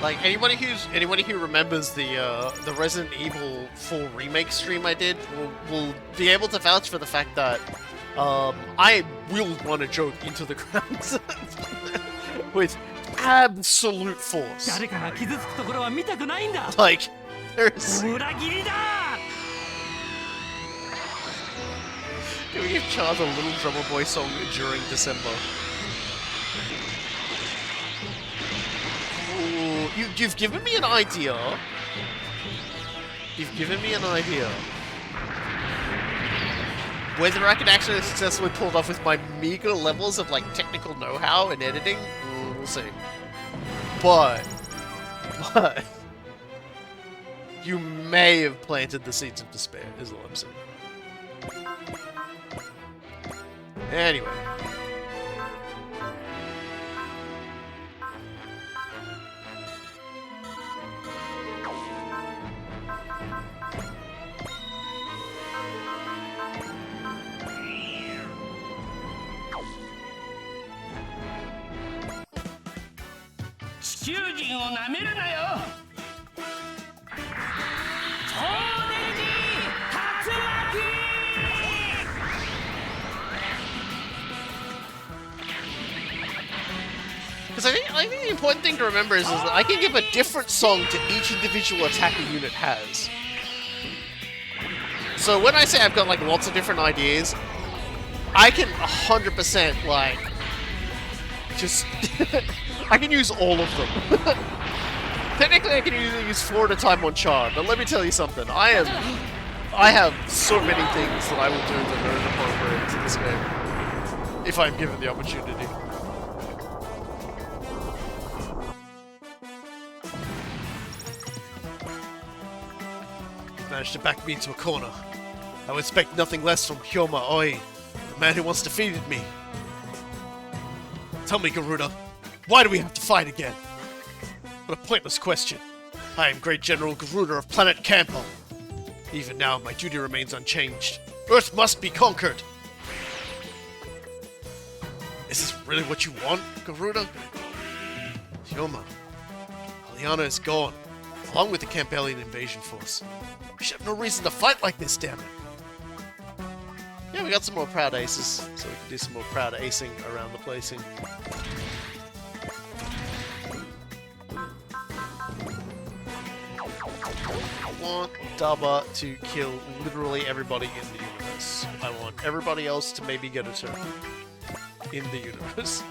Like anybody who remembers the Resident Evil 4 remake stream I did will be able to vouch for the fact that I will run a joke into the ground with absolute force. Like there's Can we give Charles a Little Drummer Boy song during December? Ooh, you've given me an idea. You've given me an idea. Whether I can actually successfully pull it off with my meager levels of like technical know-how and editing, we'll see. But But you may have planted the seeds of despair, is all I'm saying. Anyway. Because I think the important thing to remember is that I can give a different song to each individual attack a unit has. So when I say I've got like lots of different ideas, I can 100% like just I can use all of them. Technically, I can use 4 at a time on charm, but let me tell you something. I have so many things that I will do that are inappropriate to this game if I'm given the opportunity. Managed to back me into a corner. I would expect nothing less from Hyoma Oi, the man who once defeated me. Tell me, Garuda, why do we have to fight again? What a pointless question. I am Great General Garuda of Planet Campo. Even now, my duty remains unchanged. Earth must be conquered! Is this really what you want, Garuda? Hyoma, Aliana is gone, along with the Campbellian invasion force. We should have no reason to fight like this, damn it. Yeah, we got some more proud aces, so we can do some more proud acing around the placing. I want Daba to kill literally everybody in the universe. I want everybody else to maybe get a turn in the universe.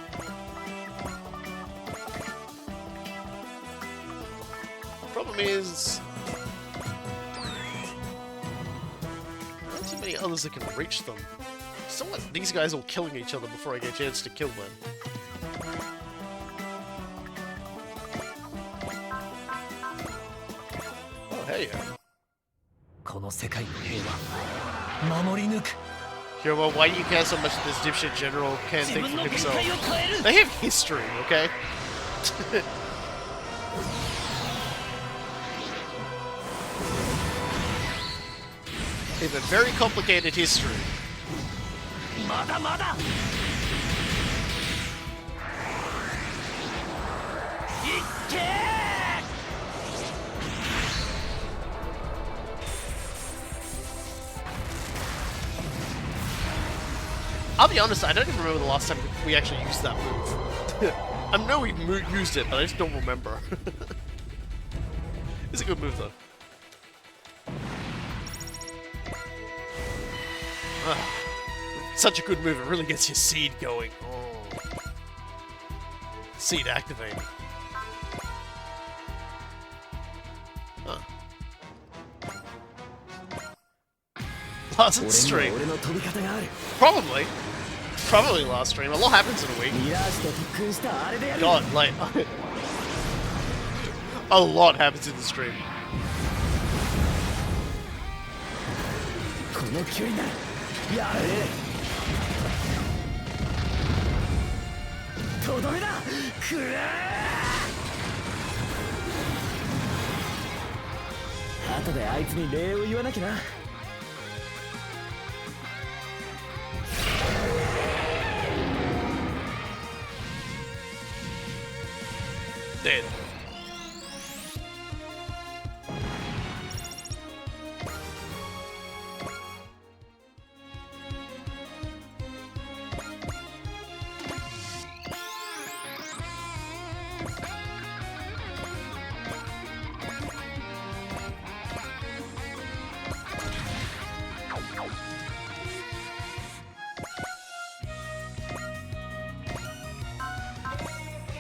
Problem is, not too many others that can reach them. Still like these guys all killing each other before I get a chance to kill them. Oh, hey. Hyoma, why do you care so much that this dipshit general can't think for himself? They have history, okay? They have a very complicated history. I'll be honest, I don't even remember the last time we actually used that move. I know we used it, but I just don't remember. It's a good move, though. Such a good move, it really gets your seed going. Oh. Seed activating. Huh. Last stream. Probably. Probably last stream. A lot happens in a week. God, like... a lot happens in the stream. Dead.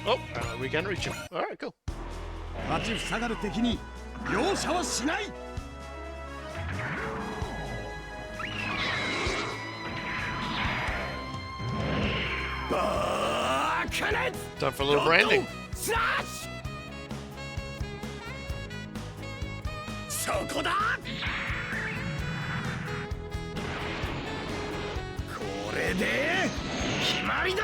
Oh, we can reach him. Alright, cool. 立ちふさがる敵に容赦はしない。Time for a little branding. こだ。これで決まりだ。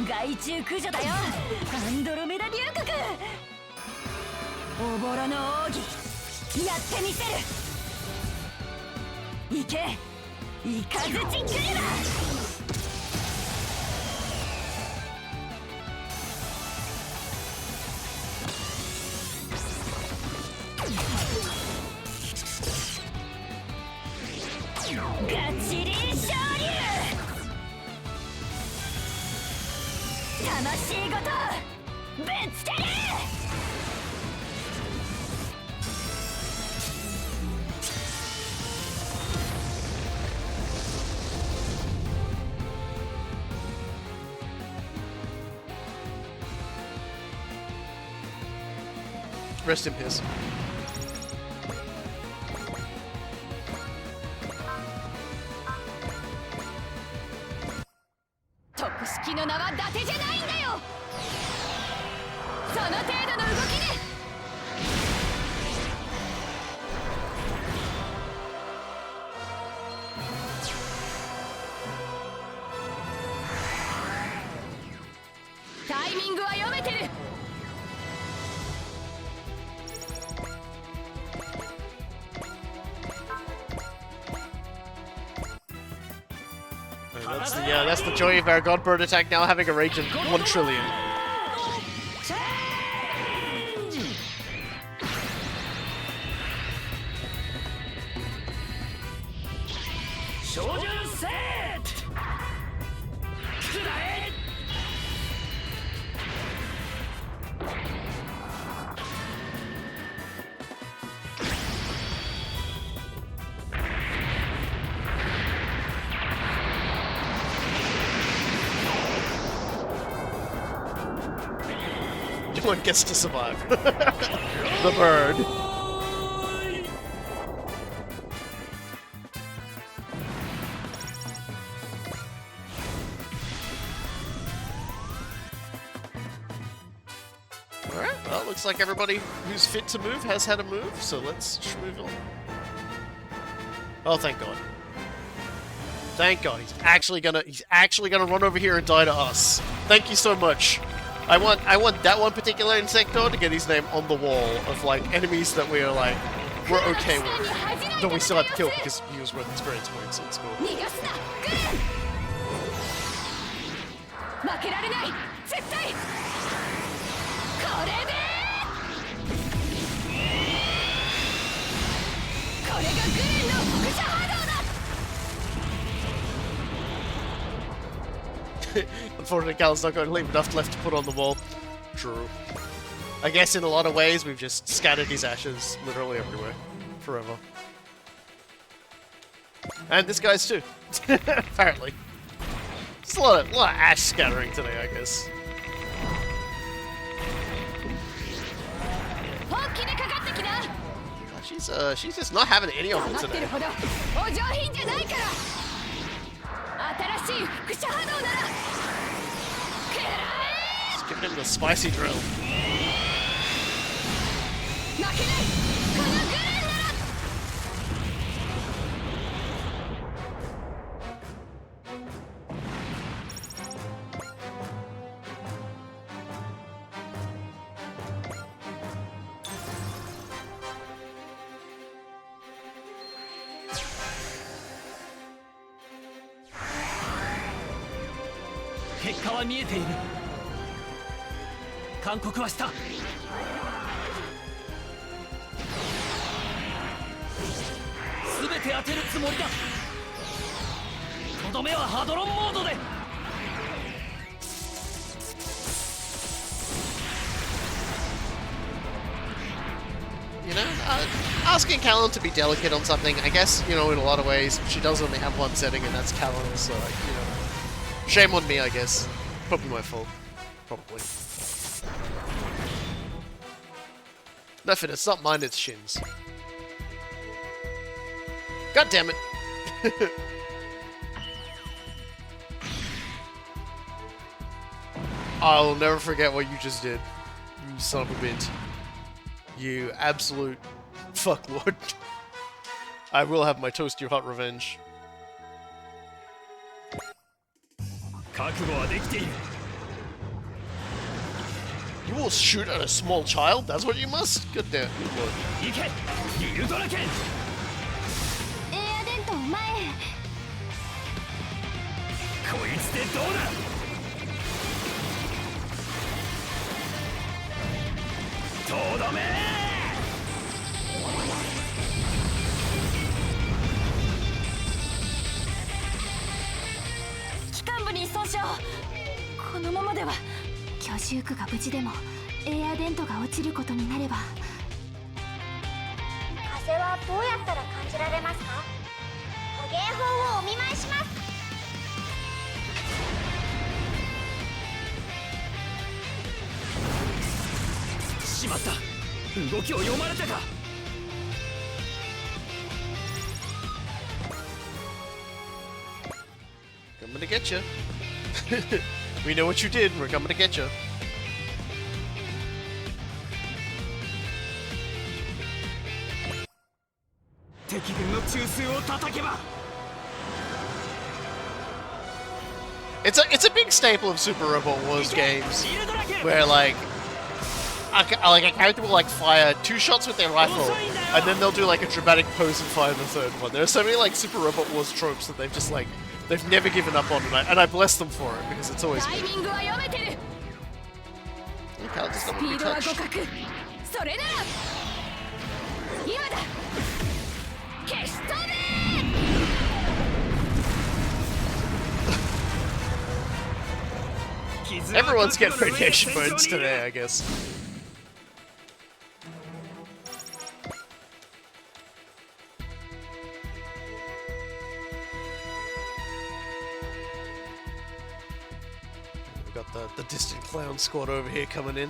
害虫駆除だよ、アンドロメダ龍国。おぼろの奥義やってみせる。行けイカズチクルラ。ガチリン昇竜。魂ごとぶつける。Rest in peace. 特式の名は伊達じゃないんだよ。その程度の動きで。タイミングは読めてる。That's the joy of our Godbird attack now having a range of 1 trillion. 照準セット。くらえ。No one gets to survive. The bird. Alright, well, looks like everybody who's fit to move has had a move, so let's move on. Oh, thank God. Thank God, he's actually gonna run over here and die to us. Thank you so much. I want that one particular Insector to get his name on the wall of like enemies that we're okay with. Though we still have to kill because he was worth experience points, so it's cool. 負けられない絶対。これでこれがグレンの輻射波動だ。Unfortunately, Cal's not going to leave enough left to put on the wall. True. I guess in a lot of ways, we've just scattered his ashes literally everywhere. Forever. And this guy's too. Apparently. It's a lot of ash scattering today, I guess. God, she's just not having any of them today. Just giving him the spicy drill. Kết果は見えている。勧告はした。すべて当てるつもりだ。とどめはハドロンモードで。You know, asking Callan to be delicate on something, I guess, you know, in a lot of ways, she does only have one setting, and that's Callan, so, like, you know, shame on me, I guess. Probably my fault. Probably. Nothing, it's not mine, it's Shin's. God damn it. I'll never forget what you just did. You son of a bitch. You absolute fucklord. I will have my toast your hot revenge. 覚悟はできている You will shoot at a small child? That's what you must? Good damn. Good lord. 行けギルドラケンエアデント前へこいつでどうだとどめ機関部に損傷。このままでは居住区が無事でもエアデントが落ちることになれば。風はどうやったら感じられますか？捕鯨法をお見舞いします。しまった動きを読まれたか Coming to get you. We know what you did, and we're coming to get you. It's a big staple of Super Robot Wars games, where like a character will like fire 2 shots with their rifle, and then they'll do like a dramatic pose and fire the 3rd one. There are so many like Super Robot Wars tropes that they've just like they've never given up on, and I bless them for it because it's always タイ good. ミングは読めてる。 Cal does ス not ピ want ー to ド be は互 touched. 角。それなら今だ。消し飛べ。 Everyone's getting radiation burns today, I guess. We got the distant clown squad over here coming in.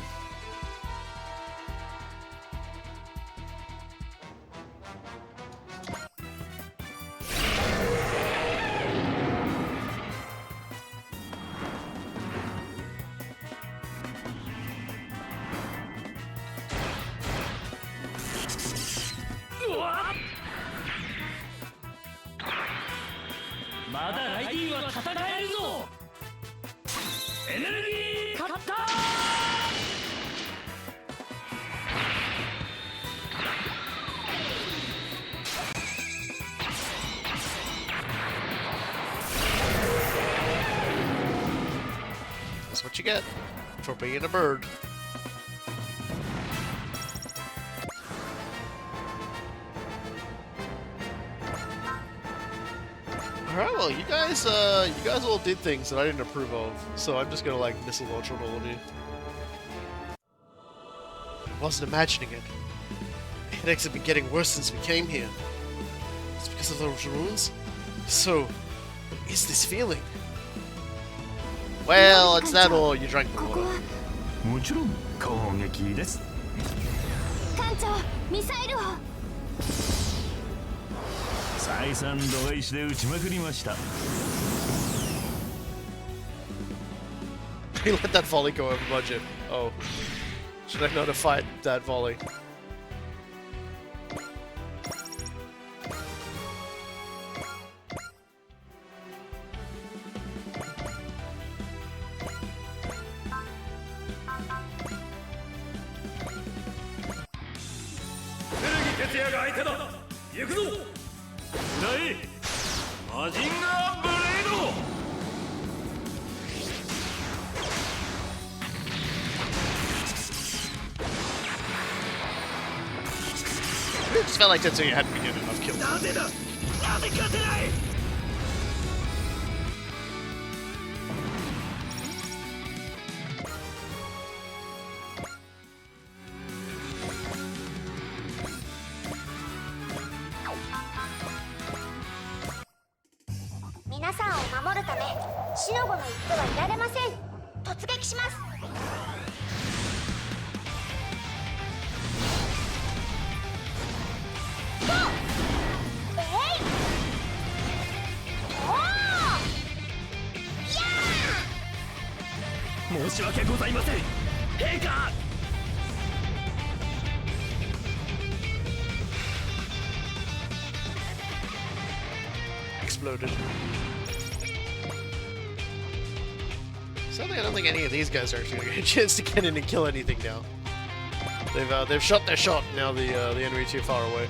That's what you get for being a bird. Alright, well, you guys all did things that I didn't approve of, so I'm just gonna, like, missile launch on all of you. I wasn't imagining it. Headaches have been getting worse since we came here. It's because of those runes? So, what is this feeling? Well, it's that or you drank the ここ water. はもちろん攻撃です艦長ミサイルを。再三度外視で撃ちまくりました He let that volley go over budget. Oh. Should I notify that volley? It just felt like Tetsuya hadn't been getting enough kills. なぜだなぜ勝てない I 皆さんを守るためシノゴの行ってはいられません。突撃します。ゴー。えい。おー。や申し訳ございません陛下。Exploded. Sadly, I don't think any of these guys are actually gonna get a chance to get in and kill anything now. They've shot their shot. Now the enemy too far away.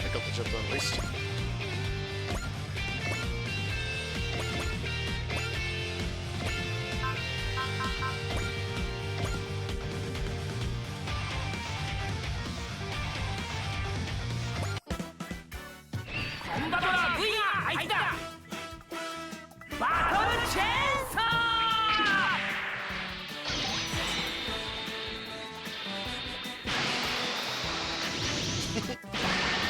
I got the job done at least.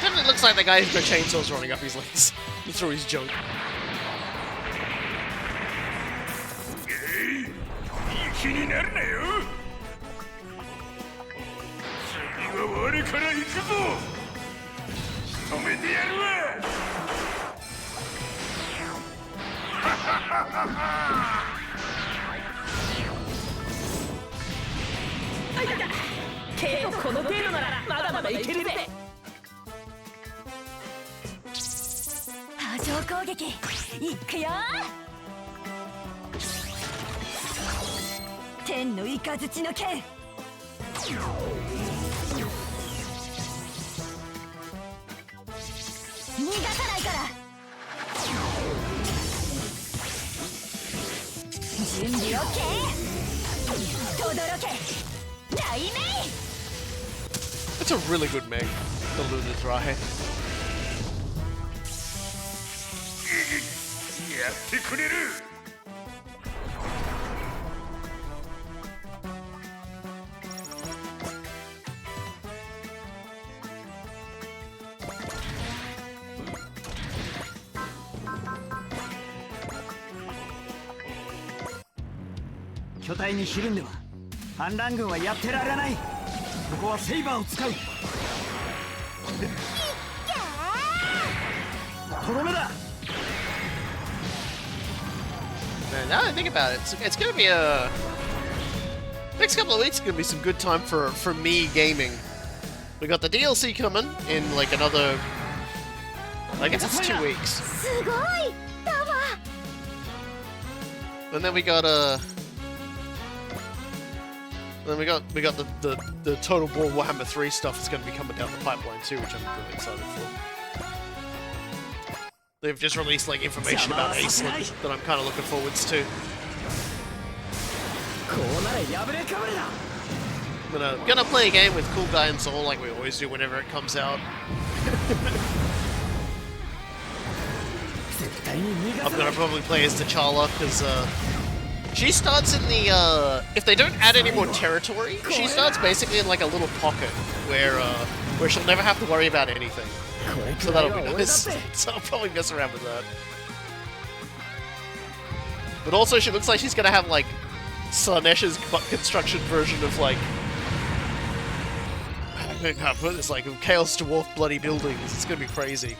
Definitely looks like the guy who's got chainsaws running up his legs through his junk. 気になるなよ。次は我から行くぞ。止めてやるわ。この程度ならまだまだいけるぜ。波状攻撃いくよ。天のイカズチの剣。逃がさないから。準備 OK。 とどろけ大名。 That's a really good Meg, the Lunar Dry. やってくれる。巨体にひるんでは反乱軍はやってられない。ここはセイバーを使う。とどめだ。 Man, now that I think about it, it's gonna be a next couple of weeks. Gonna be some good time for me gaming. We got the DLC coming in like another. I guess it's 2 weeks. すごいタワー。 And then we got then we got the Total War Warhammer 3 stuff that's going to be coming down the pipeline too, which I'm really excited for. They've just released like information about Iceland that I'm kind of looking forwards to. Gonna play a game with Cool Guy and Soul like we always do whenever it comes out. I'm gonna probably play as T'Challa because she starts in the if they don't add any more territory, she starts basically in like a little pocket where she'll never have to worry about anything. So that'll be nice. So I'll probably mess around with that. But also she looks like she's gonna have like Slanesh's construction version of like I don't know how to put this, like Chaos Dwarf bloody buildings. It's gonna be crazy.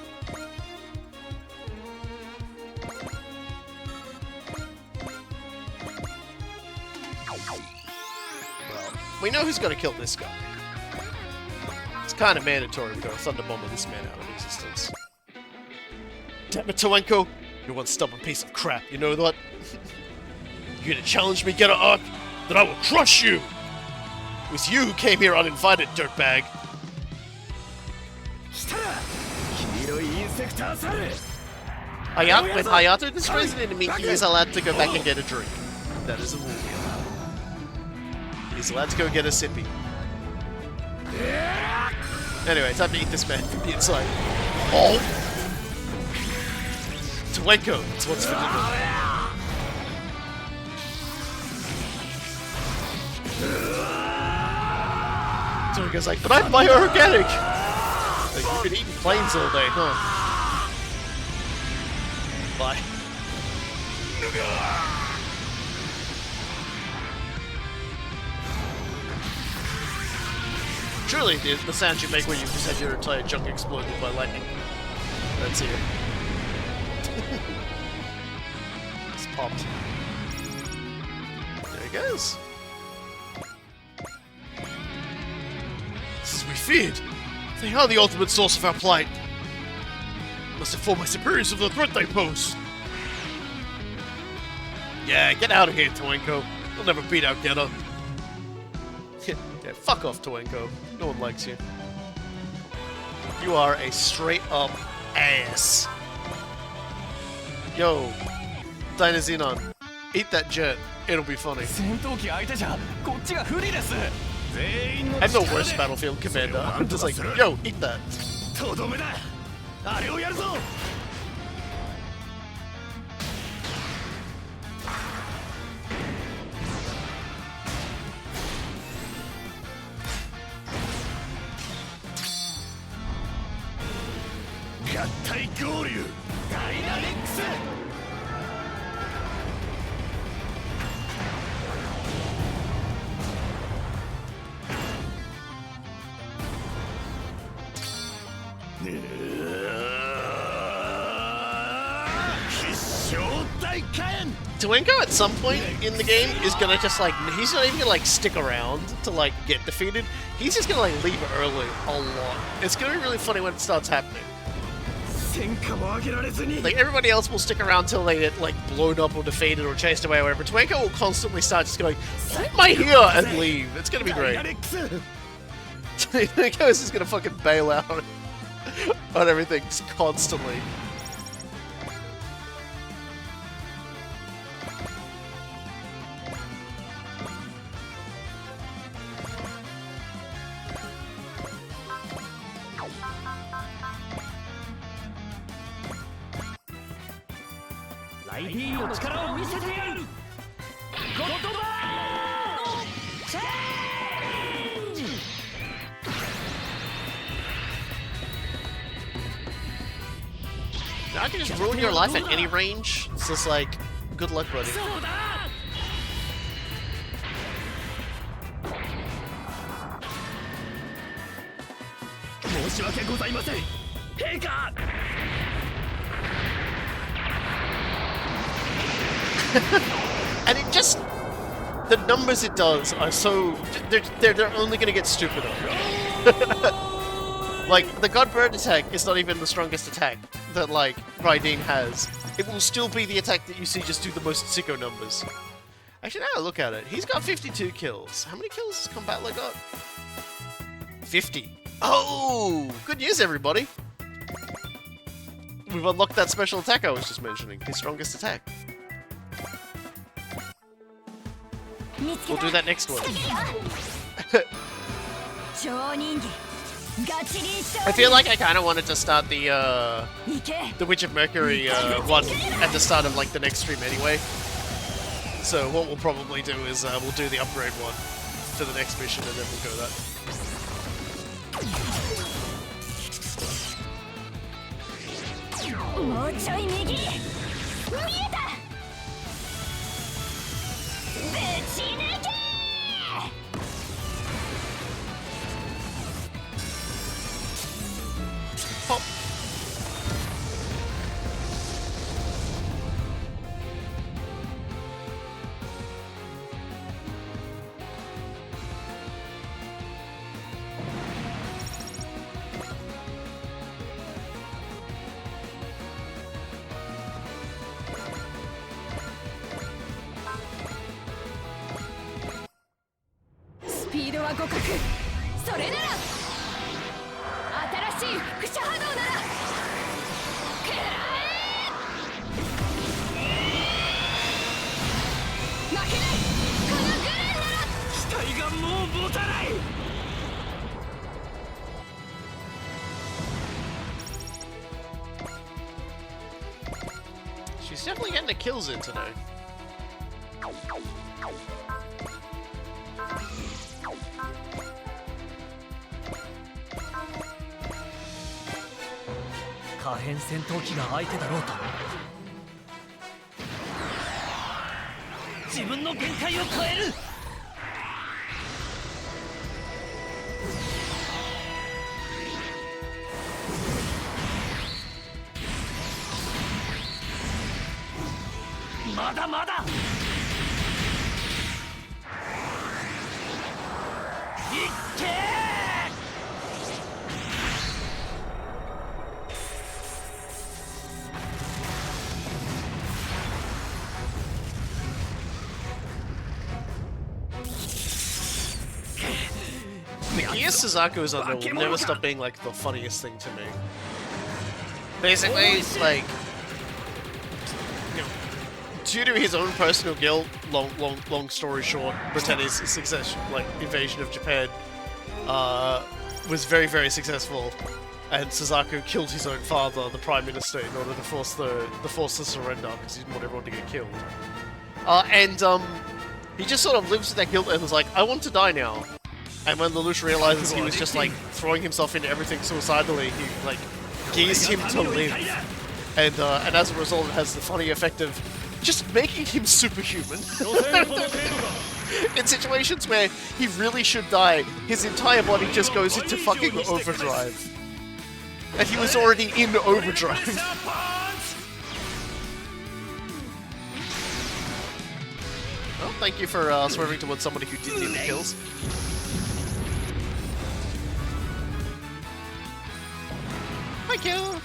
We know who's gonna kill this guy. It's kind of mandatory we gotta Thunder Bomber this man out of existence. Damn it, Towenko! You're one stubborn piece of crap, you know that? You're gonna challenge me, get an arc? Then I will crush you! It was you who came here uninvited, dirtbag! With Hayato destroys an enemy, he is allowed to go back and get a drink. That is a rule here. He's allowed to go get a sippy. Anyway, time to eat this man from the inside. Oh! Toenko, it's what's for dinner. Toenko's like, but I'm bio-organic! Like, you've been eating planes all day, huh? Bye. Truly, the sound you make when you just had your entire junk exploded by lightning. That's it. It's popped. There he goes. This is we feared. They are the ultimate source of our plight. Must inform my superiors of the threat they pose. Yeah, get out of here, Toenko. You'll never beat out Getter. Yeah, fuck off, Toenko. No one likes you. You are a straight-up ass. Yo, Dynazenon, eat that jet. It'll be funny. I'm the worst battlefield commander. I'm just like, yo, eat that. Toenko at some point in the game is gonna just like, he's not even gonna like stick around to like get defeated. He's just gonna like leave early a lot. It's gonna be really funny when it starts happening. Like everybody else will stick around till they get like blown up or defeated or chased away or whatever. Toenko will constantly start just going, "Am I here?" and leave. It's gonna be great. Toenko is just gonna fucking bail out on everything just constantly. I can just ruin your life at any range. It's just like, good luck, buddy. And it just, the numbers it does are so, they're only gonna get stupider. Like, the Godbird attack is not even the strongest attack that, like, Raiden has. It will still be the attack that you see just do the most sicko numbers. Actually, now I look at it, he's got 52 kills. How many kills has Combat Leg got? 50. Oh! Good news, everybody! We've unlocked that special attack I was just mentioning, his strongest attack. We'll do that next one. I feel like I kind of wanted to start the Witch of Mercury one at the start of like the next stream anyway. So what we'll probably do is we'll do the upgrade one to the next mission and then we'll go that. Pop. He's definitely getting the kills in today. 可変戦闘機が相手だろうと自分の限界を超えるまだまだいっけーYes, Suzaku is on there will never stop being like the funniest thing to me. Basically, it's like, you know, due to his own personal guilt, long story short, Britannia's success, like invasion of Japan, was very successful, and Suzaku killed his own father, the Prime Minister, in order to force the force to surrender because he didn't want everyone to get killed. He just sort of lives with that guilt and was like, I want to die now. And when Lelouch realizes he was just like throwing himself into everything suicidally, he like gears him to live. And as a result, it has the funny effect of just making him superhuman. In situations where he really should die, his entire body just goes into fucking overdrive. And he was already in overdrive. Well, thank you for swerving towards somebody who did need the kills. Thank you!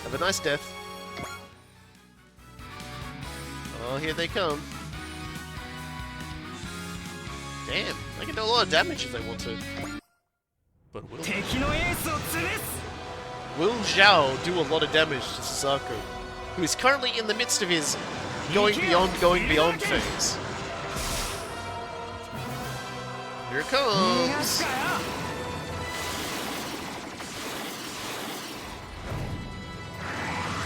Have a nice death. Oh, here they come. Damn, they can do a lot of damage if they want to. But will Zhao do a lot of damage to Suzaku, who is currently in the midst of his going beyond phase? Here it comes!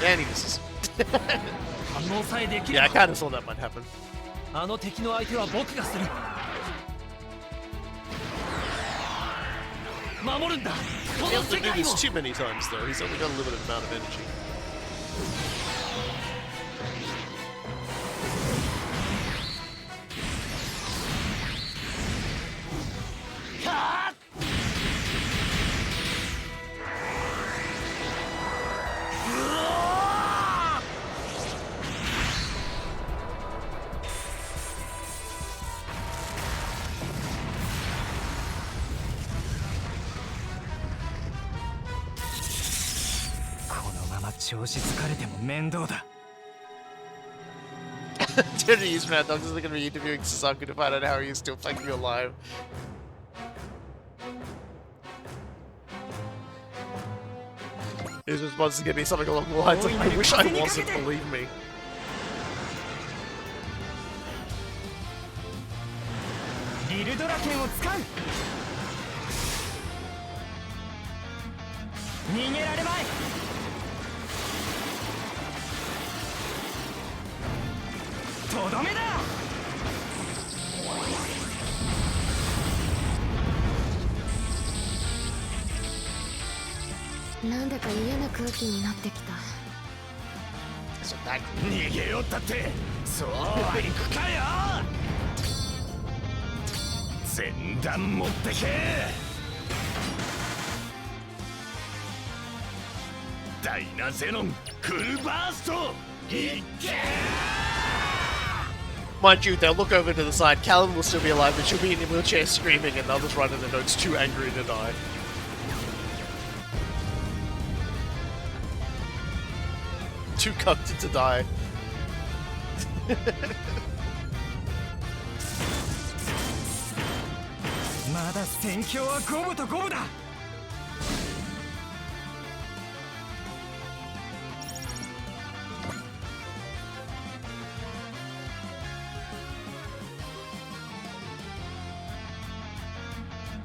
And he misses. Yeah, I kind of thought that might happen. あの敵の相手は僕がする守るんだ He hasn't do this too many times though, he's only got a limited amount of energy. Teddy's Mad Dogs is going to be interviewing Suzaku to find out how he is still fucking alive. His response is going to be something along the lines of, I wish I wasn't, believe me. So that 逃げよったってそうはいくかよ前段持ってけダイナゼノンフルバーストいけ Mind you, they'll look over to the side, Callan will still be alive, but she'll be in a wheelchair screaming and the others writing the notes too angry to die. Too cucked to die.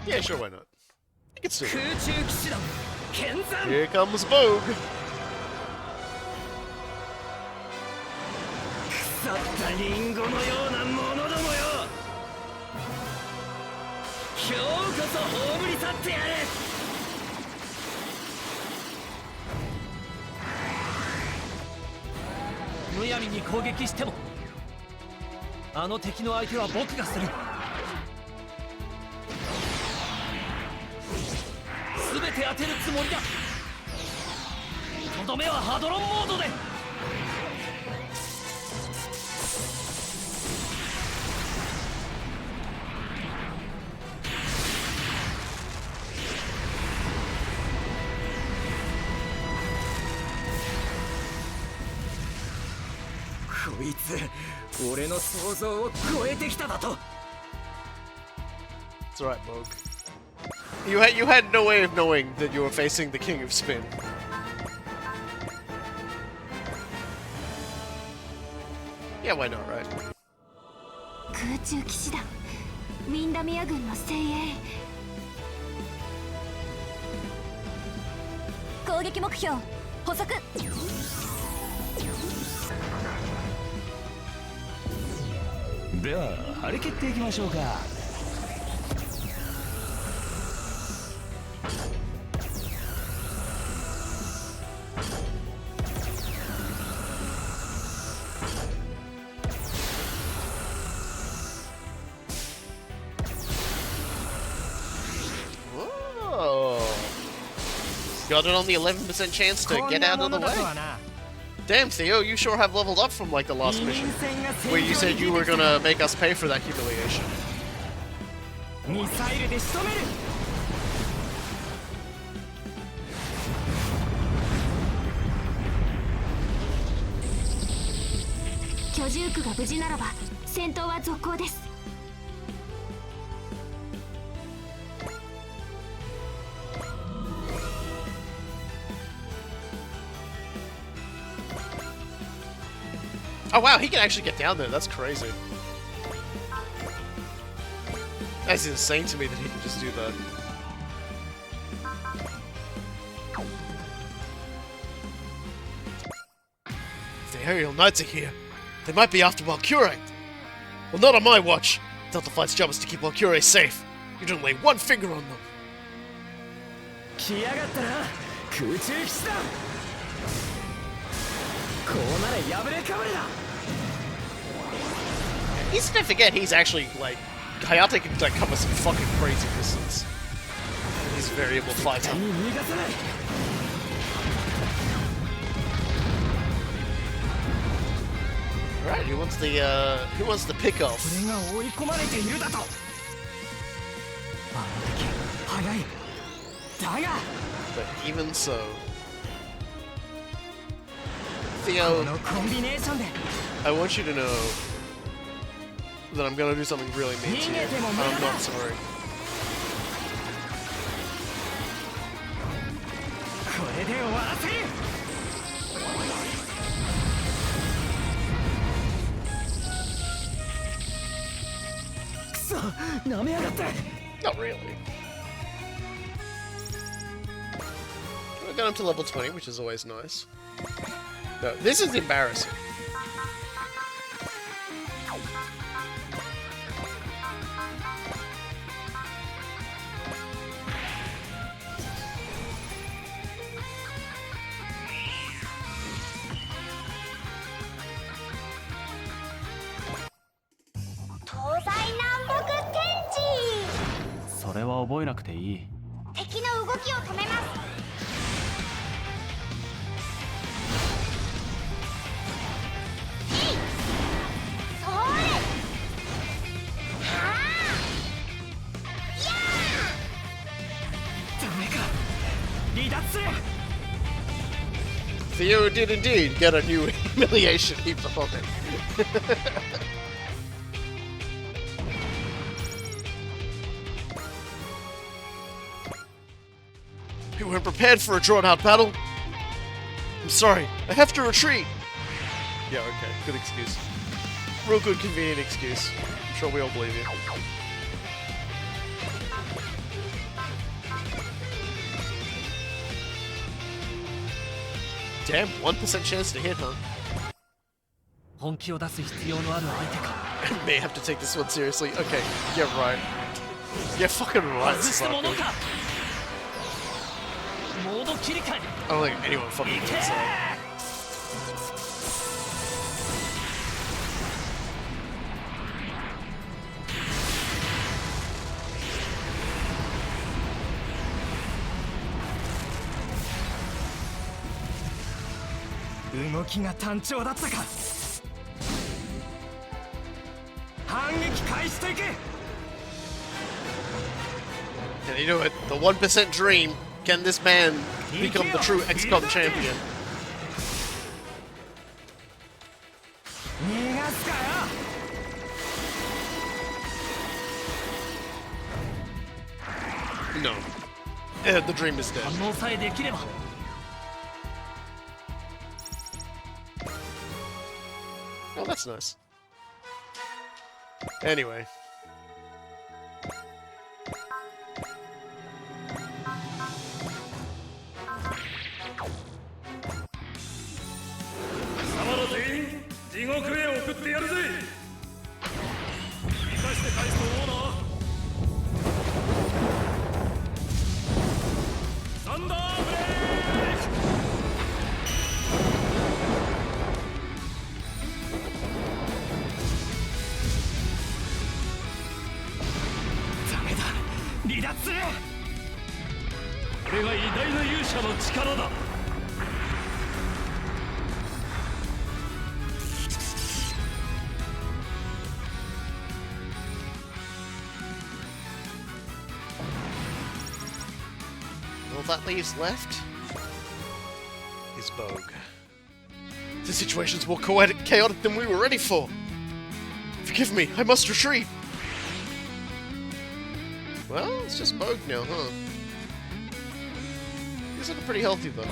Yeah, sure, why not? I can still. Here comes Vogue. 腐ったリンゴのようなものどもよ、今日こそ葬り去ってやる。むやみに攻撃してもあの敵の相手は僕がする。全て当てるつもりだ。とどめはハドロンモードで。こいつ俺の想像を超えてきただと。 It's alright, Moog. You had no way of knowing that you were facing the King of Spin. Yeah, why not, right? 空中騎士団ウィンダミア軍の精鋭。攻撃目標捕捉。では張り切っていきましょうか。Whoa. Got it on the 11% chance to get out of the way. Damn, Theo, you sure have leveled up from like the last mission, where you said you were gonna make us pay for that humiliation. ミサイルで仕留める。居住区が無事ならば戦闘は続行です。Oh wow, he can actually get down there. That's crazy. That's insane to me that he can just do that. The Aerial Knights are here. They might be after Valkyrie. Well, not on my watch. Delta Flight's job is to keep Valkyrie safe. You don't lay one finger on them. 来やがったな、空中騎士団。こうなれ破れかぶれだ。 Easy to forget he's actually, like, Hayate can, like, cover some fucking crazy distance. He's a variable fighter. Right, who wants the pick off? 俺が追い込まれているだと。あの敵速い。だが But even so, Theo, このコンビネーションで I want you to know that I'm gonna do something really mean to you. I'm not sorry. これで終わらせる。くそ、舐めやがって。 Not really. I got him to level 20, which is always nice. No, this is embarrassing.東西南北天地。それは覚えなくていい。敵の動きを止めます。それ。はあ。やダメか。離脱する。 Theo did indeed get a new humiliation heaped upon him. We weren't prepared for a drawn-out battle. I'm sorry, I have to retreat. Yeah, okay, good excuse. Real good, convenient excuse. I'm sure we all believe you. Damn, 1% chance to hit, huh? 本気を出す必要のある相手か。 I may have to take this one seriously. Okay, yeah, right. Yeah, fucking right, 外したもの Sasaki. か。モード切り替え。 I don't think anyone fucking thinks that. 動きが単調だったか。反撃開始といけ。 And you know what? The 1% dream. Can this man become the true XCOM champion? 逃がすかよ。 No. The dream is dead. 反応さえできれば。 Oh, that's nice. Anyway. All that leaves left is Bogue. The situation's more chaotic than we were ready for. Forgive me, I must retreat. Well, it's just Bogue now, huh? He's looking pretty healthy though.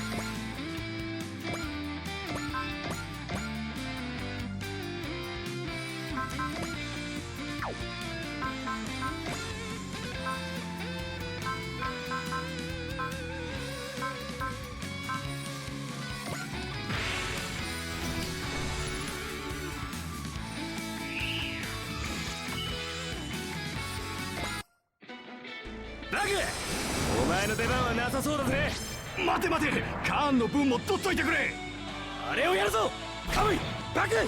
バグ、お前の出番はなさそうだぜ。待て待て、カーンの分も取っといてくれ。あれをやるぞ。カムイ、バグ。おう。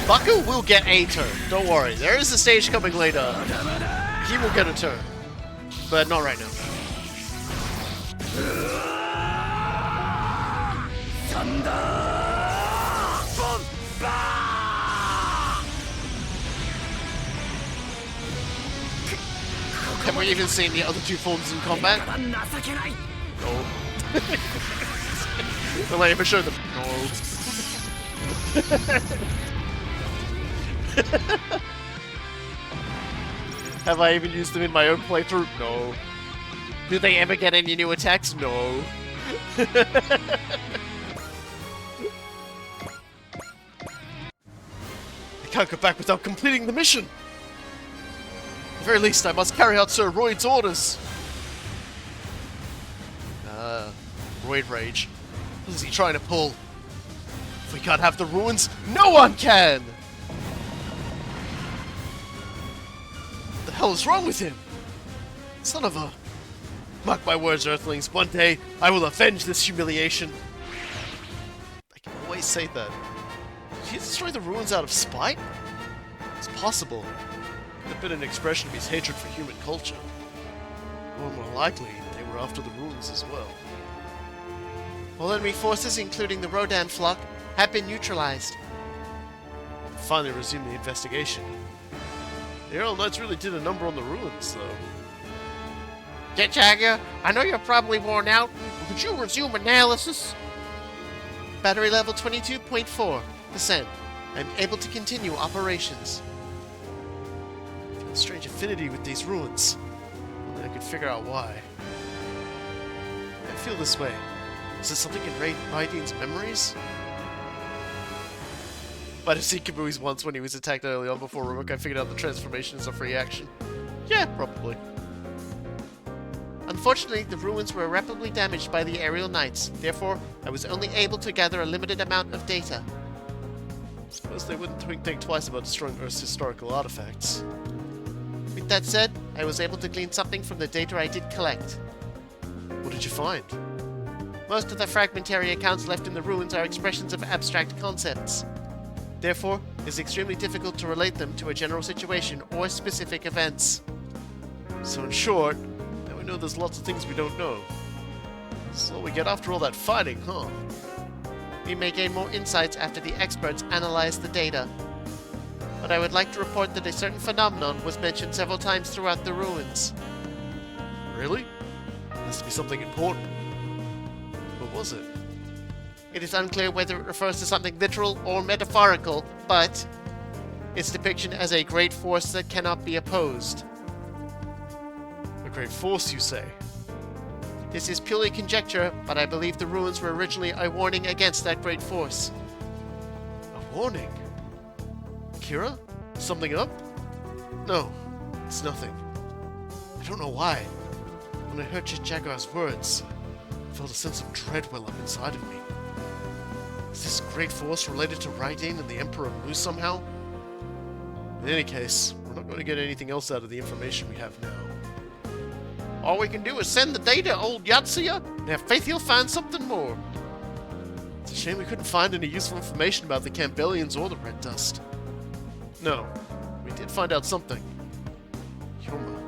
Baku will get a turn, don't worry. There is a stage coming later. He will get a turn. But not right now. Have we even seen the other two forms in combat? No. We'll let him show them. No. Have I even used them in my own playthrough? No. Do they ever get any new attacks? No. I can't go back without completing the mission! At the very least, I must carry out Sir Royd's orders! Royd Rage. What is he trying to pull? If we can't have the ruins, no one can! What the hell is wrong with him? Son of a... Mark my words, Earthlings, one day I will avenge this humiliation. I can always say that. Did he destroy the ruins out of spite? It's possible. Could have been an expression of his hatred for human culture. Or more likely, they were after the ruins as well. All enemy forces, including the Rodan flock, have been neutralized. Finally resume the investigation. The Earl Knights really did a number on the ruins, though. Jet Jagger, I know you're probably worn out. Could you resume analysis? Battery level 22.4%. I'm able to continue operations. I feel a strange affinity with these ruins. Only I could figure out why. I feel this way. Is it something in Raiden's memories? Might have seen Kabui's once when he was attacked early on before Rook. I figured out the transformation is a free action. Yeah, probably. Unfortunately, the ruins were irreparably damaged by the aerial knights. Therefore, I was only able to gather a limited amount of data. Suppose they wouldn't think twice about destroying Earth's historical artifacts. With that said, I was able to glean something from the data I did collect. What did you find? Most of the fragmentary accounts left in the ruins are expressions of abstract concepts. Therefore, it is extremely difficult to relate them to a general situation or specific events. So in short, now we know there's lots of things we don't know. So we get after all that fighting, huh? We may gain more insights after the experts analyze the data. But I would like to report that a certain phenomenon was mentioned several times throughout the ruins. Really? Has to be something important. What was it? It is unclear whether it refers to something literal or metaphorical, but its depiction as a great force that cannot be opposed. A great force, you say? This is purely conjecture, but I believe the ruins were originally a warning against that great force. A warning? Kira? Something up? No, it's nothing. I don't know why. When I heard Jagar's words, I felt a sense of dread well up inside of me. Is this great force related to Raiden and the Emperor Mu somehow? In any case, we're not going to get anything else out of the information we have now. All we can do is send the data, old Yatsuya, and have faith you'll find something more. It's a shame we couldn't find any useful information about the Campbellians or the Red Dust. No, we did find out something. Yoma,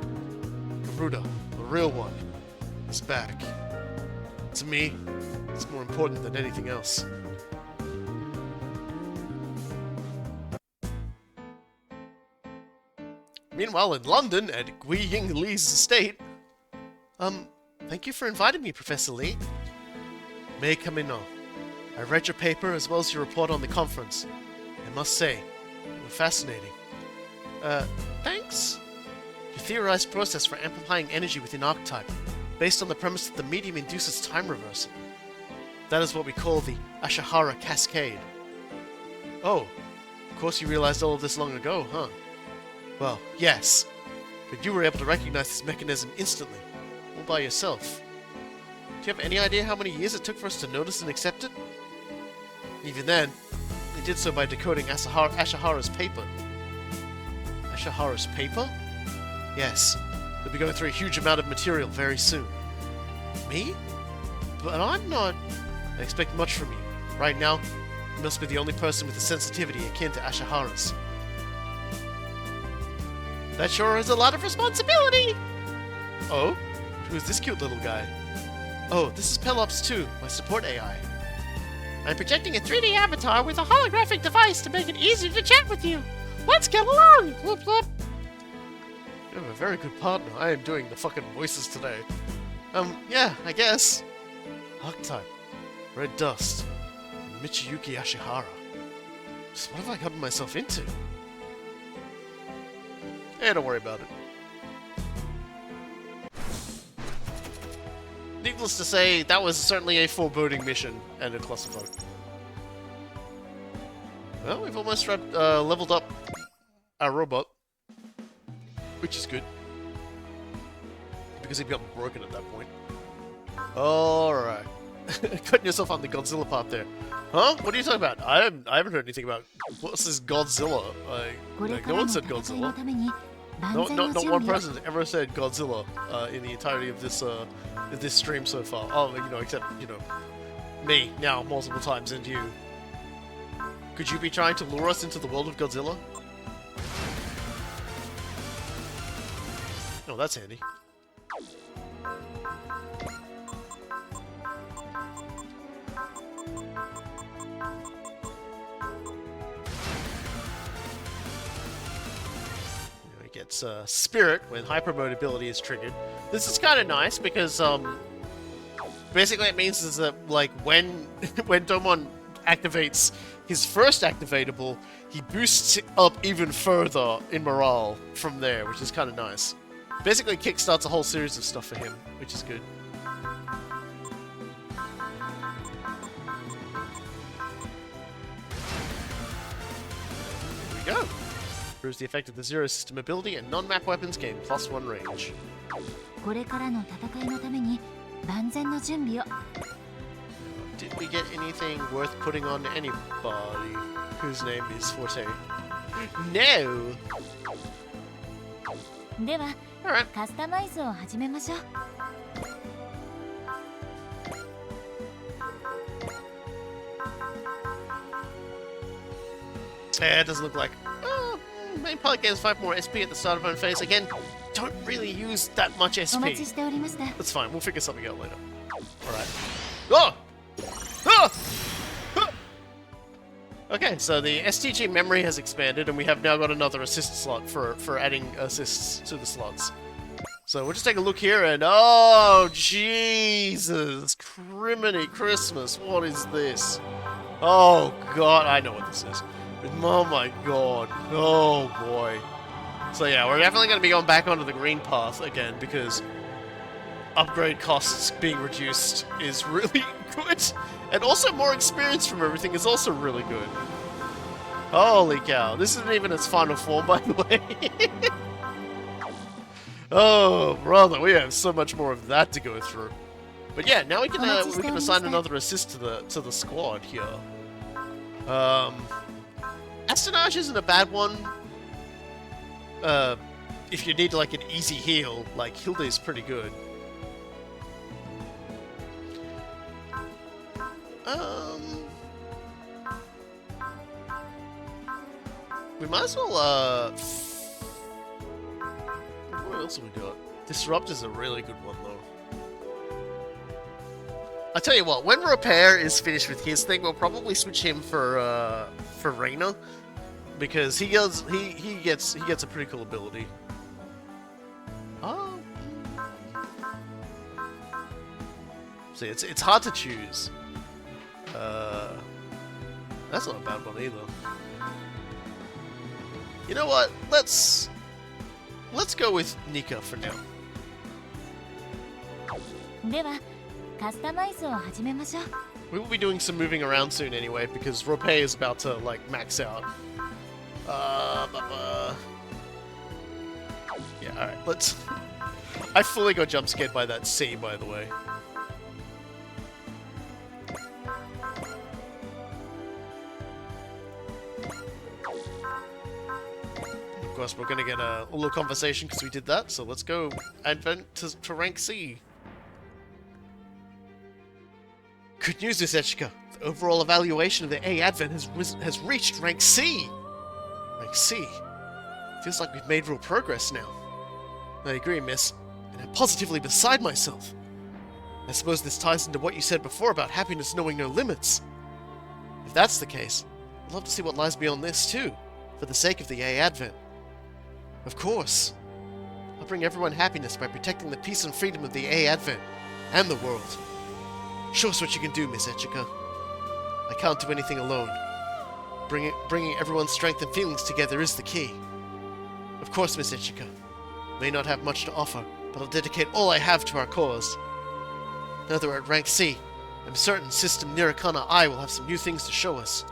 Garuda, the real one, is back. To me, it's more important than anything else. Meanwhile, in London, at Gui Ying Li's estate... Thank you for inviting me, Professor Lee. May come in now. I read your paper as well as your report on the conference. I must say, you were fascinating. Thanks? You theorized process for amplifying energy within archetype, based on the premise that the medium induces time reversal. That is what we call the Ashihara Cascade. Oh, of course you realized all of this long ago, huh? Well, yes, but you were able to recognize this mechanism instantly, all by yourself. Do you have any idea how many years it took for us to notice and accept it? Even then, they did so by decoding Ashihara's paper. Ashihara's paper? Yes, they'll be going through a huge amount of material very soon. Me? But I'm not... I expect much from you. Right now, you must be the only person with a sensitivity akin to Ashihara's. That sure is a lot of responsibility! Oh? Who's this cute little guy? Oh, this is Pelops 2, my support AI. I'm projecting a 3D avatar with a holographic device to make it easier to chat with you. Let's get along! Whoop whoop. You have a very good partner. I am doing the fucking voices today. Yeah, I guess. Archetype, Red Dust, Michiyuki Ashihara. Just what have I gotten myself into? Hey, don't worry about it. Needless to say, that was certainly a foreboding mission and a clusterfuck. Well, we've almost leveled up our robot, which is good. Because he got broken at that point. Alright. Cutting yourself on the Godzilla part there. Huh? What are you talking about? I haven't heard anything about... What's this Godzilla? Like no one said Godzilla. Not one person has ever said Godzilla in the entirety of this stream so far. Oh, you know, except, you know, me, now, multiple times, and you. Could you be trying to lure us into the world of Godzilla? Oh, that's handy. Gets Spirit when hyper mode ability is triggered. This is kind of nice because basically it means is that like when Domon activates his first activatable, he boosts up even further in morale from there, which is kind of nice. Basically kickstarts a whole series of stuff for him, which is good. Here we go. improves the effect of the Zero System ability, and non-map weapons gain +1 range. これからの戦いのために万全の準備を。 Did we get anything worth putting on anybody whose name is Forte? No! では Alright. カスタマイズを始めましょう。 Yeah, it doesn't look like... main part gains 5 more SP at the start of own phase. Again, don't really use that much お SP. 待ちしておりました。 That's fine, we'll figure something out later. Alright. Oh! Ah! Ah! Okay, so the STG memory has expanded, and we have now got another assist slot for adding assists to the slots. So we'll just take a look here, and oh, Jesus! Criminy Christmas, what is this? Oh, God, I know what this is. Oh, my God. Oh, boy. So yeah, we're definitely going to be going back onto the green path again, because upgrade costs being reduced is really good. And also more experience from everything is also really good. Holy cow. This isn't even its final form, by the way. Oh, brother, we have so much more of that to go through. But yeah, now we can assign another assist to the squad here. Espionage isn't a bad one. If you need like an easy heal, like Hilde's pretty good. We might as well, what else have we got? Disrupt is a really good one, though. I tell you what, when Repair is finished with his thing, we'll probably switch him for Reyna, because he gets a pretty cool ability. Oh. See, it's hard to choose. That's not a bad one either. You know what? Let's go with Nika for now. ではカスタマイズを始めましょう。 We will be doing some moving around soon anyway, because Rope is about to like max out. Yeah, alright, let's... I fully got jump scared by that C, by the way. Of course, we're gonna get a little conversation because we did that, so let's go advent to rank C. Good news, Miss Echika. The overall evaluation of the A Advent has reached rank C. Rank C. Feels like we've made real progress now. I agree, miss, and I'm positively beside myself. I suppose this ties into what you said before about happiness knowing no limits. If that's the case, I'd love to see what lies beyond this, too, for the sake of the A Advent. Of course. I'll bring everyone happiness by protecting the peace and freedom of the A Advent, and the world. Show us what you can do, Miss Echika. I can't do anything alone. Bringing everyone's strength and feelings together is the key. Of course, Miss Echika. May not have much to offer, but I'll dedicate all I have to our cause. Now that we're at rank C, I'm certain System Nirikana I will have some new things to show us.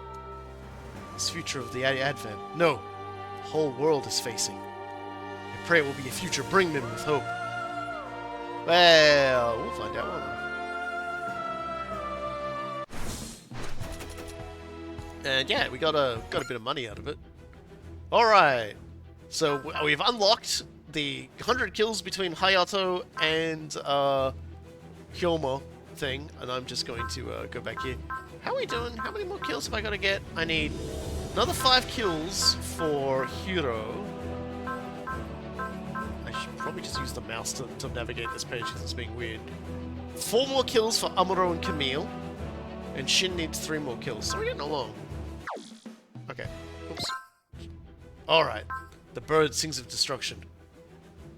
This future of the Advent, no, the whole world is facing. I pray it will be a future bringman with hope. Well, we'll find out, won't we? And yeah, we got a bit of money out of it. Alright, so we've unlocked the 100 kills between Hayato and Hyoma thing, and I'm just going to go back here. How are we doing? How many more kills have I got to get? I need another 5 kills for Hiro. I should probably just use the mouse to navigate this page because it's being weird. 4 more kills for Amuro and Camille, and Shin needs 3 more kills, so we're getting along. Okay. Oops. Alright. The bird sings of destruction.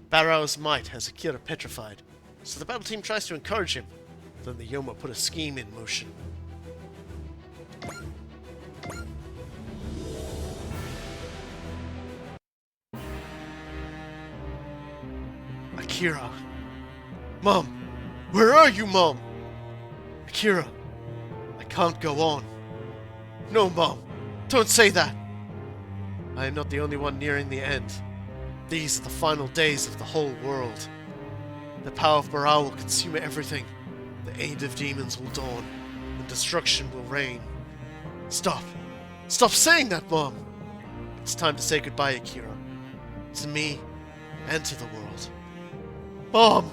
Barao's might has Akira petrified, so the battle team tries to encourage him. Then the Yoma put a scheme in motion. Akira. Mom! Where are you, Mom? Akira. I can't go on. No, Mom. Don't say that. I am not the only one nearing the end. These are the final days of the whole world. The power of Baral will consume everything. The aid of demons will dawn, and destruction will reign. Stop! Stop saying that, Mom! It's time to say goodbye, Akira. To me, and to the world. Mom!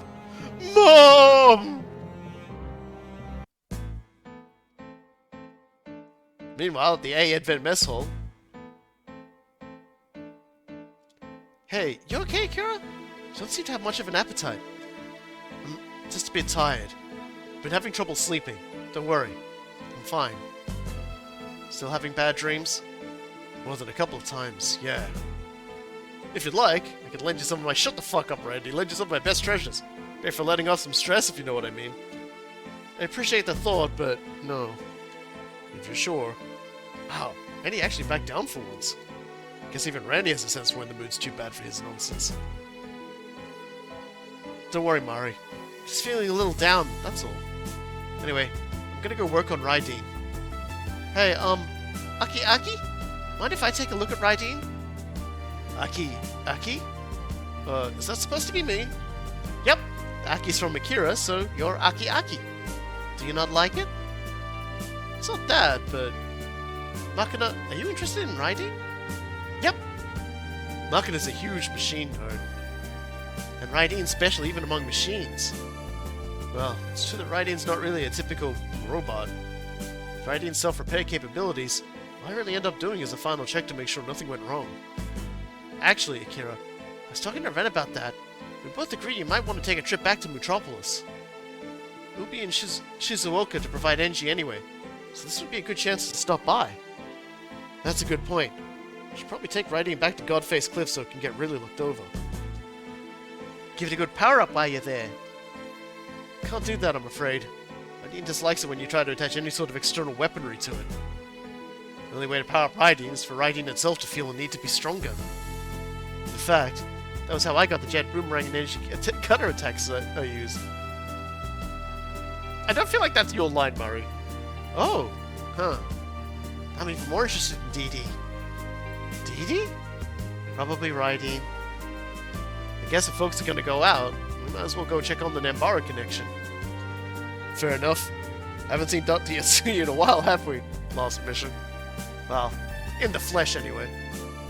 Mom! Meanwhile, at the A Advent Mess Hall. Hey, you okay, Akira? You don't seem to have much of an appetite. I'm just a bit tired. Been having trouble sleeping. Don't worry. I'm fine. Still having bad dreams? More than a couple of times, yeah. If you'd like, I could lend you some of my— shut the fuck up, Randy. Lend you some of my best treasures. Pay for letting off some stress, if you know what I mean. I appreciate the thought, but no. If you're sure. Wow, Randy actually backed down for once. Guess even Randy has a sense for when the mood's too bad for his nonsense. Don't worry, Mari. Just feeling a little down, that's all. Anyway, I'm gonna go work on Raideen. Hey, Aki? Mind if I take a look at Raideen? Aki? Is that supposed to be me? Yep, Aki's from Akira, so you're Aki. Do you not like it? It's not that, but... Makina, are you interested in Raideen? Yep. Makina's a huge machine nerd. And Raideen's special even among machines. Well, it's true that Raideen's not really a typical robot. Raideen's self-repair capabilities, all I really end up doing is a final check to make sure nothing went wrong. Actually, Akira, I was talking to Ren about that. We both agreed you might want to take a trip back to Metropolis. We'll be in Shizuoka to provide Engie anyway, so this would be a good chance to stop by. That's a good point. We should probably take Raideen back to Godface Cliff so it can get really looked over. Give it a good power-up while you're there. Can't do that, I'm afraid. Raideen dislikes it when you try to attach any sort of external weaponry to it. The only way to power up Raideen is for Raideen itself to feel a need to be stronger. In fact, that was how I got the jet boomerang and energy cutter attacks that I used. I don't feel like that's your line, Murray. Oh, huh. I'm even more interested in DD. DD? Probably Raideen. I guess if folks are gonna go out, we might as well go check on the Nambara connection. Fair enough. Haven't seen Dr. Yatsuya in a while, have we? Last mission. Well, in the flesh anyway.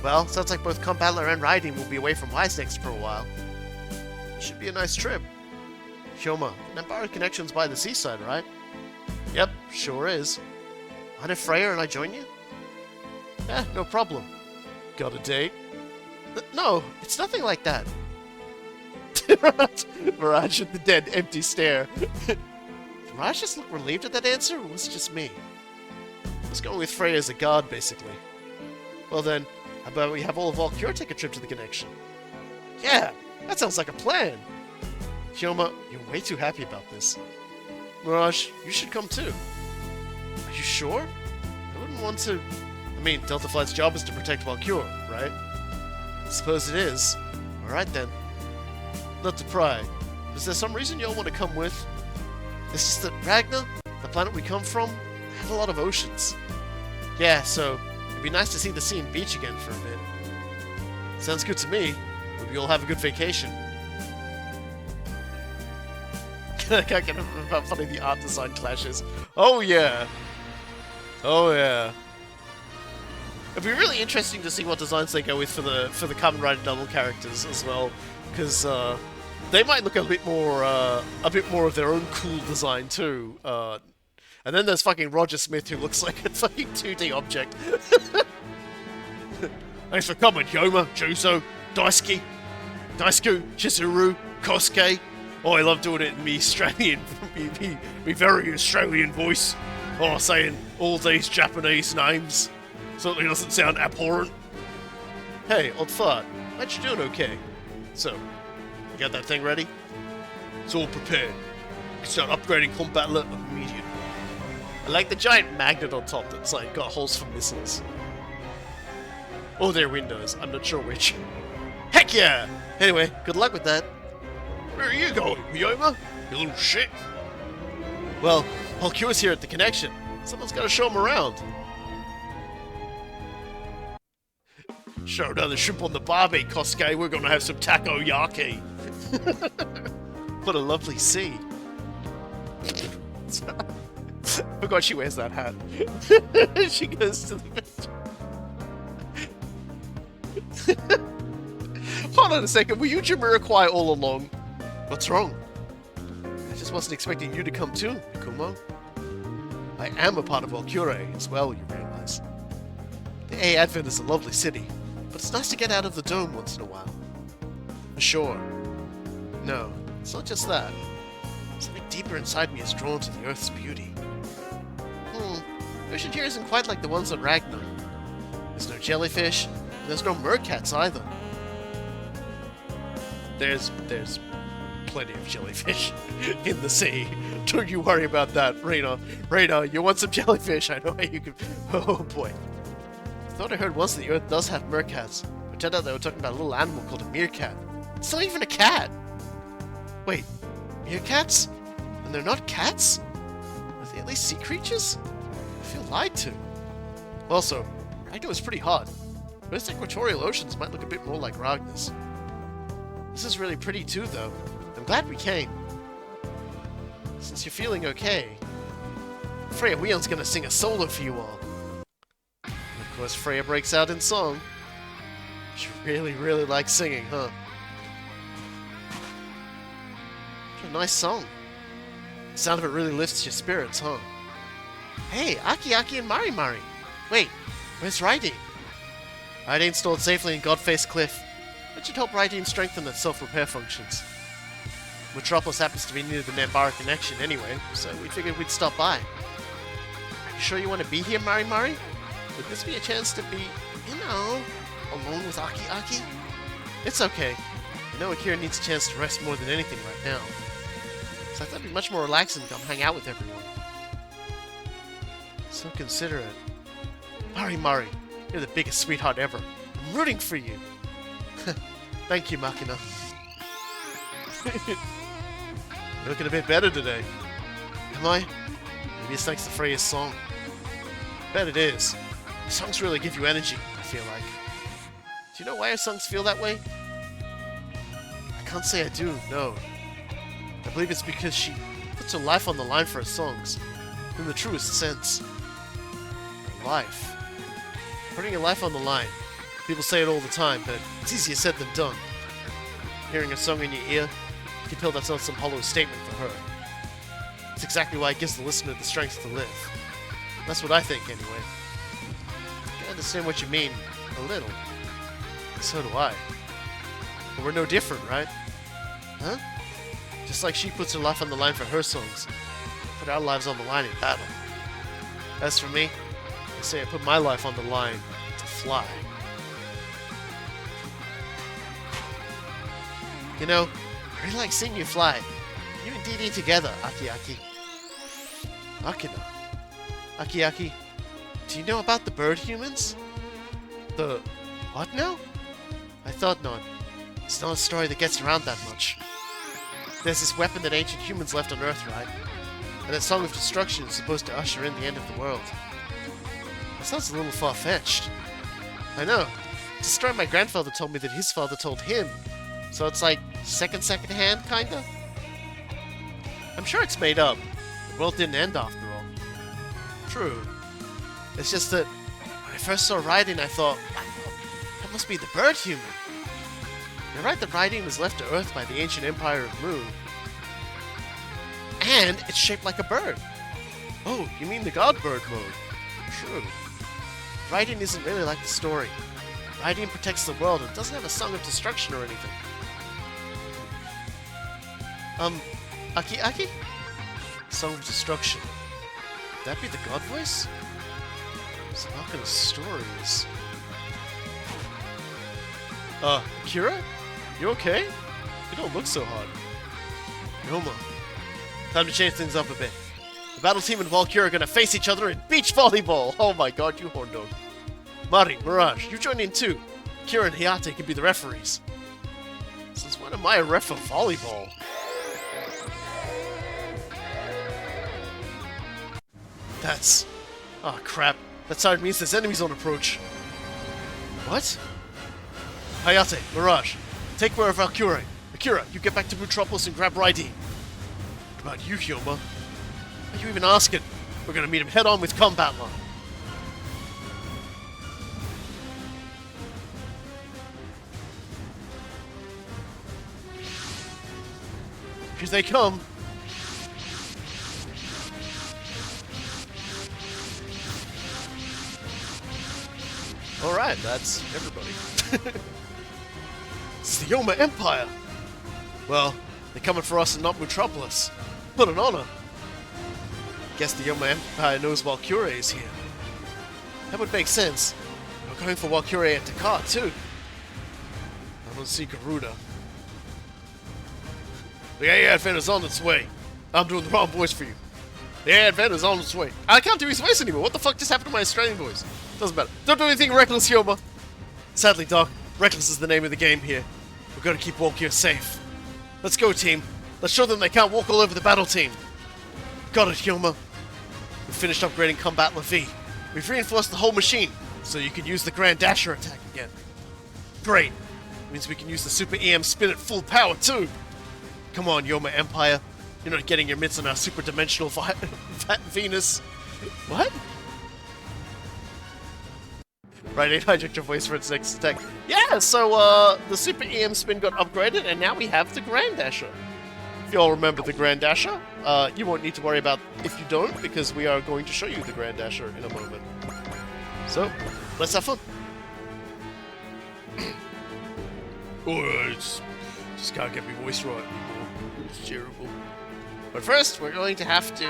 Well, sounds like both Comp Battler and Raideen will be away from Wisnext for a while. Should be a nice trip. Hyoma, the Nambara connection's by the seaside, right? Yep, sure is. Mind if Freya and I join you? Eh, no problem. Got a date? No, it's nothing like that. Mirage with the dead, empty stare. Did Mirage just look relieved at that answer, or was it just me? I was going with Freya as a guard, basically. Well then, how about we have all of Valkyrie take a trip to the connection? Yeah, that sounds like a plan. Hyoma, you're way too happy about this. Mirage, you should come too. Are you sure? I wouldn't want to... I mean, Delta Flight's job is to protect Valkyrie, right? I suppose it is. Alright then. Not to pry. Is there some reason you all want to come with? It's just that Ragnar, the planet we come from, had a lot of oceans. Yeah, so it'd be nice to see the sea and beach again for a bit. Sounds good to me. Maybe you'll have a good vacation. I can't get about funny the art design clashes. Oh yeah. Oh yeah. It'd be really interesting to see what designs they go with for the Kamen Rider double characters as well, because they might look a bit more of their own cool design too. And then there's fucking Roger Smith, who looks like a fucking 2D object. Thanks for coming, Hyoma, Juzo, Daisuke, Chizuru, Kosuke. Oh, I love doing it in me Australian, me very Australian voice. Oh, saying all these Japanese names. Certainly doesn't sound abhorrent. Hey, old fart, aren't you doing okay? So, you got that thing ready? It's all prepared. You can start upgrading Comp Battler immediately. I like the giant magnet on top that's like got holes for missiles. Or their windows, I'm not sure which. Heck yeah! Anyway, good luck with that. Where are you going, Hyoma? You little shit. Well, Valkyrie's here at the connection. Someone's gotta show him around. Show another shrimp on the barbie, Kosuke. We're gonna have some takoyaki. What a lovely sea. Forgot she wears that hat. She goes to the beach. Hold on a second, were you Jamiroquai all along? What's wrong? I just wasn't expecting you to come too, Kumo. I am a part of Valkyrie as well, you realize. The A Advent is a lovely city, but it's nice to get out of the dome once in a while. Sure. No, it's not just that. Something deeper inside me is drawn to the Earth's beauty. Ocean here isn't quite like the ones on Ragnar. There's no jellyfish, and there's no mercats either. There's plenty of jellyfish in the sea. Don't you worry about that, Reina. Reina, you want some jellyfish? I know how you can... Oh boy. I thought I heard once that the Earth does have mercats, but turned out they were talking about a little animal called a meerkat. It's not even a cat! Wait, meerkats? And they're not cats? Are they at least sea creatures? I feel lied to. Also, Ragnar is pretty hot. Most equatorial oceans might look a bit more like Ragnar's. This is really pretty too, though. I'm glad we came. Since you're feeling okay, Freya Weon's gonna sing a solo for you all. And of course, Freya breaks out in song. She really, really likes singing, huh? What a nice song. The sound of it really lifts your spirits, huh? Hey, Aki and Mari. Wait, where's Raideen? Raideen's stored safely in Godface Cliff. That should help Raideen strengthen its self-repair functions. Metropolis happens to be near the Nambara connection anyway, so we figured we'd stop by. You sure you want to be here, Mari? Would this be a chance to be, alone with Aki? It's okay. I know Akira needs a chance to rest more than anything right now. So I thought it'd be much more relaxing to come hang out with everyone. So considerate. Mari, you're the biggest sweetheart ever. I'm rooting for you. Thank you, Makina. You're looking a bit better today. Am I? Maybe it's thanks to Freya's song. Bet it is. The songs really give you energy, I feel like. Do you know why her songs feel that way? I can't say I do, no. I believe it's because she puts her life on the line for her songs. In the truest sense. Her life. Putting your life on the line. People say it all the time, but it's easier said than done. Hearing a song in your ear, you can tell that's not some hollow statement for her. It's exactly why it gives the listener the strength to live. That's what I think, anyway. I can understand what you mean, a little. So do I. But we're no different, right? Huh? Just like she puts her life on the line for her songs, we put our lives on the line in battle. As for me, I say I put my life on the line to fly. You know, I really like seeing you fly. You and Dee together, Aki. Akina. Aki, do you know about the bird humans? The... what now? I thought not. It's not a story that gets around that much. There's this weapon that ancient humans left on Earth, right? And that Song of Destruction is supposed to usher in the end of the world. That sounds a little far-fetched. I know. It's a story my grandfather told me that his father told him. So it's like second hand, kinda? I'm sure it's made up. The world didn't end after all. True. It's just that when I first saw Raideen, I thought, that must be the bird human. You're right that Raideen was left to Earth by the ancient empire of Mu. And it's shaped like a bird. Oh, you mean the god bird mode? True. Raideen isn't really like the story. Raideen protects the world and doesn't have a song of destruction or anything. Aki? Song of Destruction. Would that be the god voice? It's not gonna stories. Kira? You okay? You don't look so hot. Yoma. Time to change things up a bit. The battle team and Valkyrie are gonna face each other in beach volleyball! Oh my god, you horn dog. Mari, Mirage, you join in too. Kira and Hayate can be the referees. Since when am I a ref for volleyball? That's... oh crap. That siren means there's enemies on approach. What? Hayate, Mirage, take care of Valkyrie. Akira, you get back to Metropolis and grab Raiden. What about you, Hyoma? Are you even asking? We're gonna meet him head-on with Combat Line. Here they come. Alright, that's everybody. It's the Yoma Empire! Well, they're coming for us and not Metropolis. What an honor! Guess the Yoma Empire knows Valkyrie is here. That would make sense. We're going for Valkyrie at Takar, too. I don't see Garuda. The AI Advent is on its way. I'm doing the wrong voice for you. The AI Advent is on its way. I can't do his voice anymore. What the fuck just happened to my Australian voice? Doesn't matter. Don't do anything reckless, Hyoma. Sadly, Doc, reckless is the name of the game here. We're gonna keep Walkyrie safe. Let's go, team. Let's show them they can't walk all over the battle team. Got it, Hyoma. We've finished upgrading Combat Levi. We've reinforced the whole machine, so you can use the Grand Dasher attack again. Great. Means we can use the Super EM spin at full power, too. Come on, Yoma Empire. You're not getting your mitts on our super dimensional Venus. What? Right, it hijacked your voice for its next attack. Yeah, so the Super EM spin got upgraded, and now we have the Grand Dasher. If you all remember the Grand Dasher, you won't need to worry about if you don't, because we are going to show you the Grand Dasher in a moment. So, let's have fun. Alright, just can't get my voice right anymore. It's terrible. But first, we're going to have to...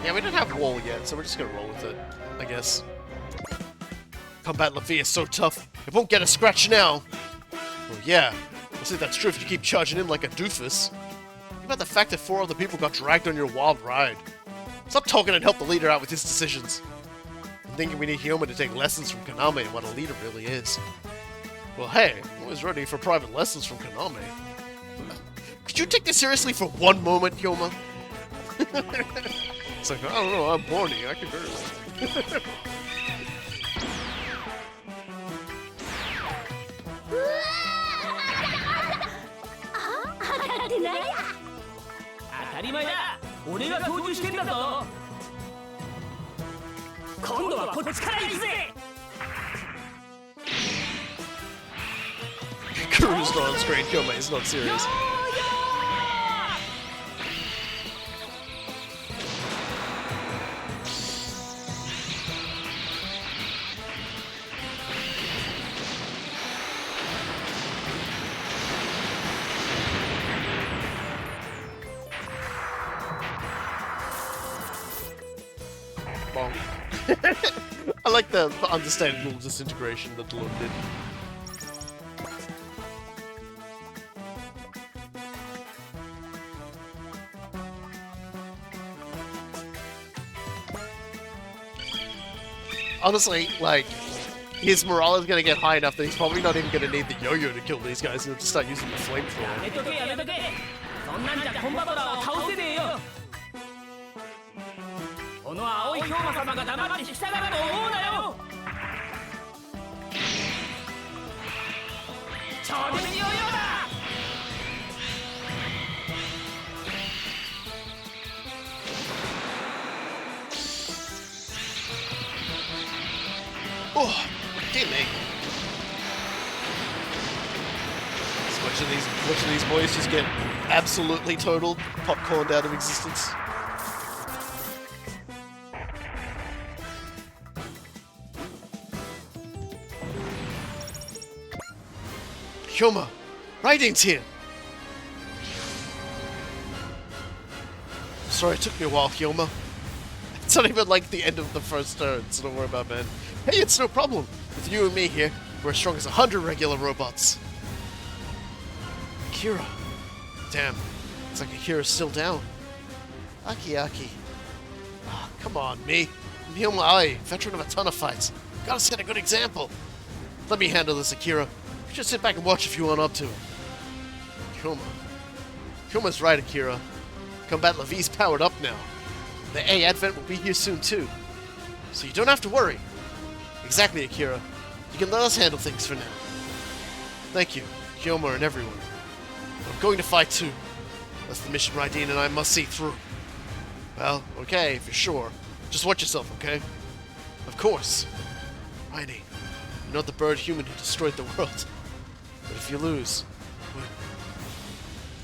Yeah, we don't have wall yet, so we're just gonna roll with it, I guess. Combat Levi is so tough, it won't get a scratch now. Well, yeah, I'll say that's true if you keep charging in like a doofus. What about the fact that 4 other people got dragged on your wild ride? Stop talking and help the leader out with his decisions. I'm thinking we need Hyoma to take lessons from Kaname and what a leader really is. Well, hey, I'm always ready for private lessons from Kaname. Could you take this seriously for one moment, Hyoma? It's like, I don't know, I'm horny, I can barely. 当たり前だ。俺が操縦してんだぞ。今度はこっちから行くぜ。Crew's not on screen, Hyoma is not serious. I like the understandable disintegration that Lord did. Honestly, like, his morale is gonna get high enough that he's probably not even gonna need the yo-yo to kill these guys, and he'll just start using the flamethrower. そんなんじゃコンバトラーを倒せねえよ。この青い氷馬様が黙って引き下がると思うなよ。超絶ヨーヨーだ。Oh, damn me. Watching these boys just get absolutely totaled, popcorned out of existence. Hyoma, Raiden's here. Sorry, it took me a while, Hyoma. It's not even like the end of the first turn, so don't worry about it, man. Hey, it's no problem. With you and me here, we're as strong as 100 regular robots. Akira. Damn, it's like Akira's still down. Aki. Oh, come on, me. I'm Hyoma Ai, veteran of a ton of fights. Gotta set a good example. Let me handle this, Akira. Just sit back and watch if you want up to it. Hyoma's right, Akira. Combat Levi's powered up now. The A Advent will be here soon, too. So you don't have to worry. Exactly, Akira. You can let us handle things for now. Thank you, Kyoma and everyone. I'm going to fight too. That's the mission Raiden and I must see through. Well, okay, if you're sure. Just watch yourself, okay? Of course. Raiden, you're not the bird human who destroyed the world. But if you lose,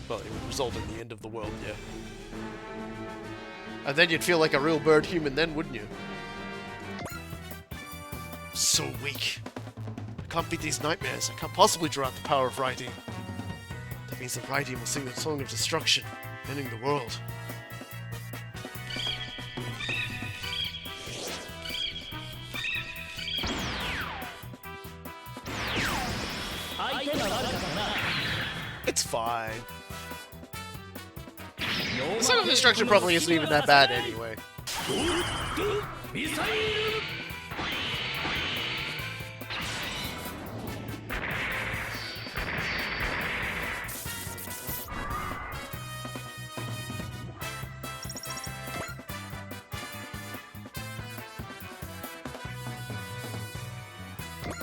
well, it would result in the end of the world, yeah. And then you'd feel like a real bird human then, wouldn't you? So weak. I can't beat these nightmares. I can't possibly draw out the power of Raiden. That means that Raiden will sing the song of destruction, ending the world. It's fine. The song of destruction probably isn't even that bad anyway.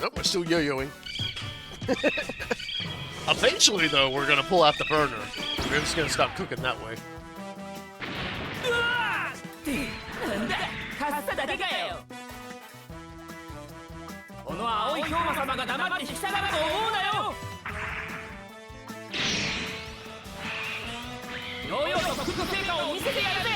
Nope, we're still yo-yoing. Eventually, though, we're gonna pull out the burner. We're just gonna stop cooking that way. なんだかっただけかよこの青い氷馬様が黙って引き下がると思うなよヨーヨーと副成果を見せてやるぜ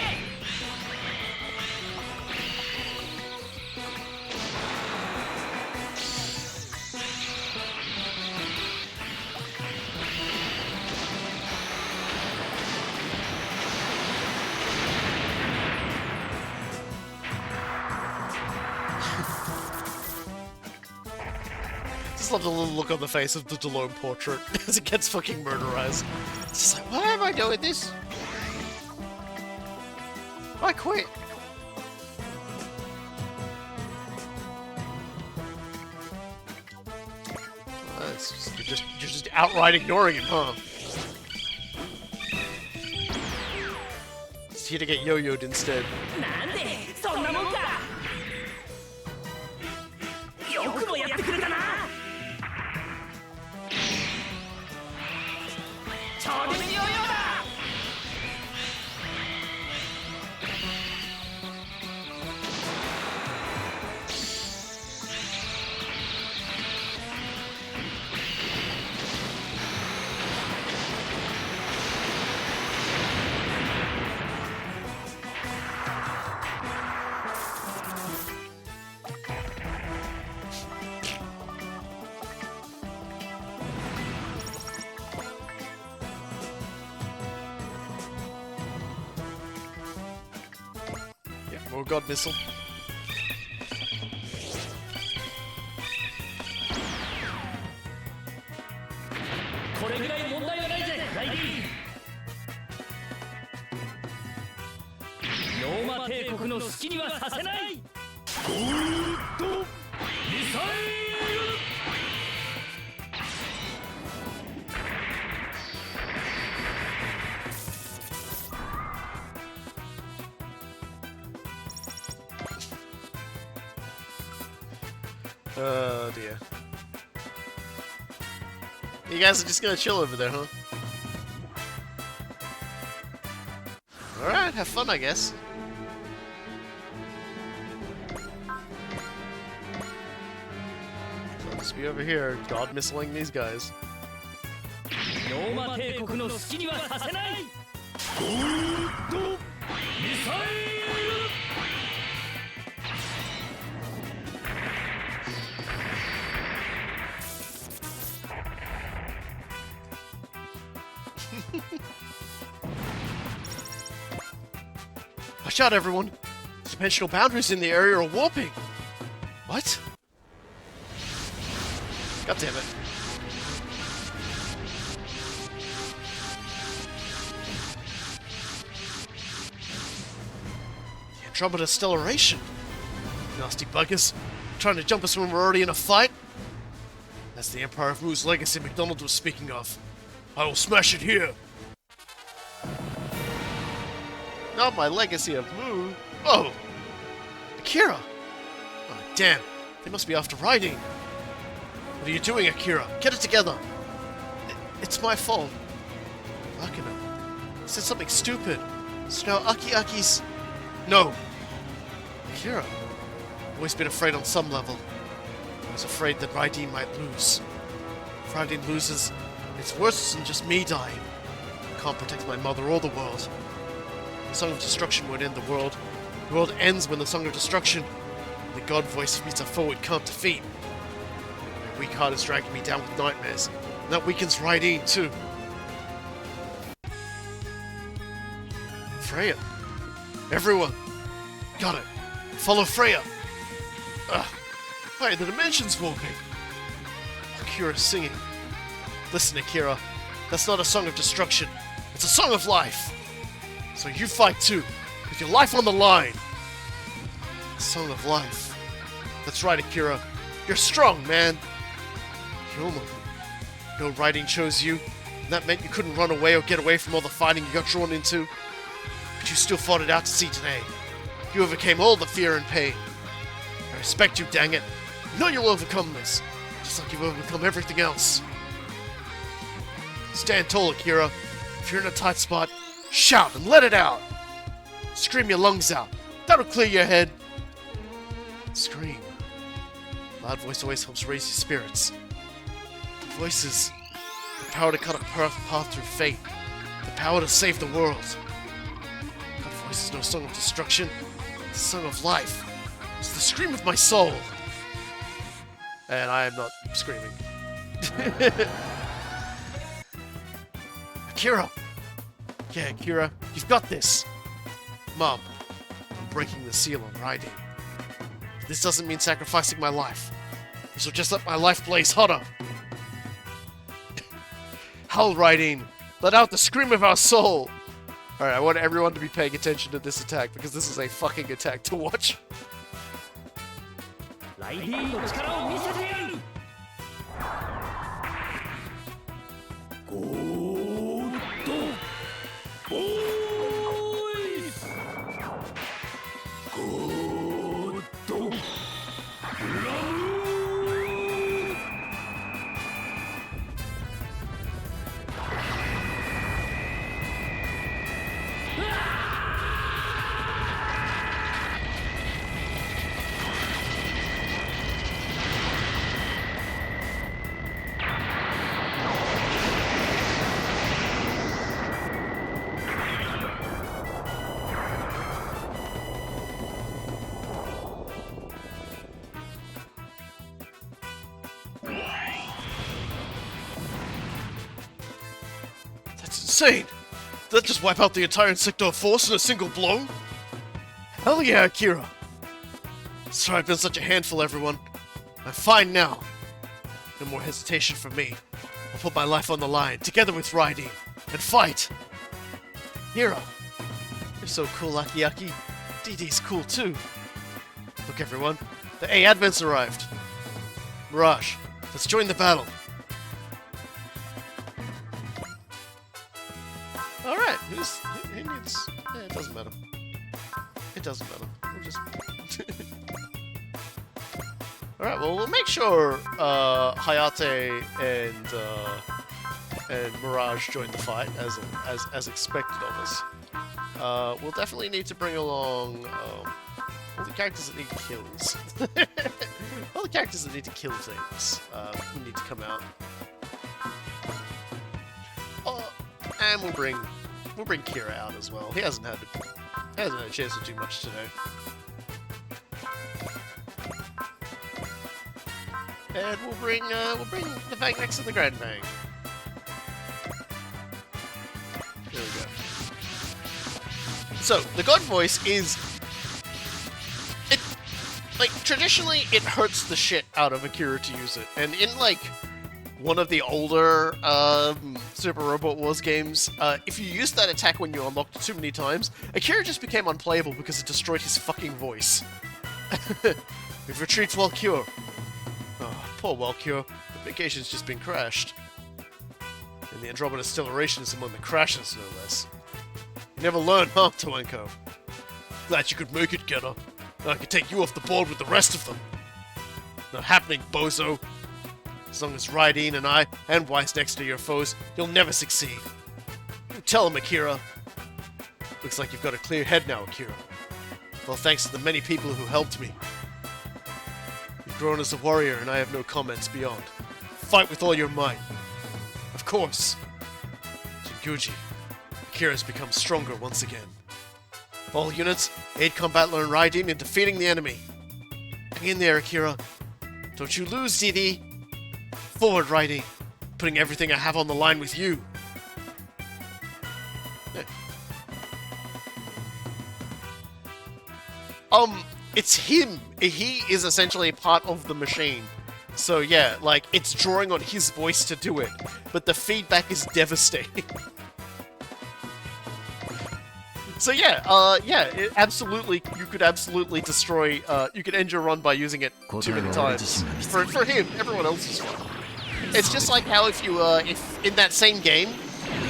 Just love the little look on the face of the Delone portrait as it gets fucking murderized. It's just like, why am I doing this? I quit. You're just outright ignoring him, huh? Just here to get yo-yoed instead. なんでそんなもんかよくもやってくれたな超電ヨーヨーだ Yeah, more God Missile. これぐらい問題はないぜライディローマ帝国の好きにはさせないゴールドミサイル Oh dear. You guys are just gonna chill over there, huh? Alright, have fun, I guess. So I'll just be over here, God missiling these guys. ローマ帝国の好きにはさせないゴールドミサイル Watch out, everyone! Dimensional boundaries in the area are warping! What? God damn it. The Andromeda Stellation! Nasty buggers. Trying to jump us when we're already in a fight? That's the Empire of Mu's legacy McDonald was speaking of. I will smash it here! Not my legacy of Mu. Oh! Akira! Oh, damn. They must be after riding. What are you doing, Akira? Get it together. It's my fault. Akira said something stupid. So now Aki's... No. Akira. I've always been afraid on some level. I was afraid that Raiden might lose. If Raiden loses, it's worse than just me dying. I can't protect my mother or the world. The Song of Destruction won't end the world. The world ends when the Song of Destruction, the God voice meets a foe it can't defeat. My weak heart is dragging me down with nightmares, and that weakens Raiden too. Freya. Everyone. Got it. Follow Freya. Ugh. Hey, the dimension's walking. Akira's singing. Listen, Akira. That's not a song of destruction. It's a song of life. So you fight too, with your life on the line. A song of life. That's right, Akira. You're strong, man. Yoma. No Raiden chose you, and that meant you couldn't run away or get away from all the fighting you got drawn into. But you still fought it out to see today. You overcame all the fear and pain. I respect you, dang it. I know you'll overcome this, just like you've overcome everything else. Stand tall, Akira. If you're in a tight spot, shout and let it out. Scream your lungs out. That'll clear your head. Scream. Loud voice always helps raise your spirits. Voices. The power to cut a path through fate. The power to save the world. That voice is no song of destruction. It's a song of life. It's the scream of my soul. And I am not screaming. Akira! Yeah, Akira, you've got this. Mom, I'm breaking the seal on Raiden. But this doesn't mean sacrificing my life. This will just let my life blaze hotter. Howl, Raiden! Let out the scream of our soul! Alright, I want everyone to be paying attention to this attack, because this is a fucking attack to watch. ライディーンの力を見せてやる。ゴーッドボーイズ。ゴーッドブラムー。 Insane! Did that just wipe out the entire Insector force in a single blow? Hell yeah, Akira! Sorry I've been such a handful, everyone. I'm fine now. No more hesitation from me. I'll put my life on the line, together with Raiden, and fight! Hero! You're so cool, Aki. DD's cool too. Look, everyone. The A Advents arrived. Mirage, let's join the battle. Alright, who needs... Yeah, it doesn't matter. It doesn't matter. We'll just... Alright, well, we'll make sure Hayate and Mirage join the fight, as expected of us. We'll definitely need to bring along all the characters that need kills. All the characters that need to kill things need to come out. And we'll bring Kira out as well. He hasn't had a chance to do much today. And we'll bring the Bang next to the Grand Bang. There we go. So the God voice is like traditionally it hurts the shit out of Akira to use it, and in like one of the older Super Robot Wars games, if you used that attack when you unlocked it too many times, Akira just became unplayable because it destroyed his fucking voice. It retreats Walcure. Oh, poor Walcure. The vacation's just been crashed. And the Andromeda Stellation is among the crashes, no less. You never learn, huh, Toenko? Glad you could make it, Getter. I could take you off the board with the rest of them. Not happening, bozo. As long as Raiden and I, and Weiss next to your foes, you'll never succeed. You tell him, Akira. Looks like you've got a clear head now, Akira. Well, thanks to the many people who helped me. You've grown as a warrior, and I have no comments beyond. Fight with all your might. Of course. Jinguji, Akira's become stronger once again. All units, aid Combat Learn Raiden in defeating the enemy. Hang in there, Akira. Don't you lose, DD. Forward, Raiden. Putting everything I have on the line with you. It's him. He is essentially a part of the machine. So yeah, like, it's drawing on his voice to do it. But the feedback is devastating. So yeah, absolutely, you could absolutely destroy, you could end your run by using it too many times. For him, everyone else is fine. It's just like how if you, if in that same game,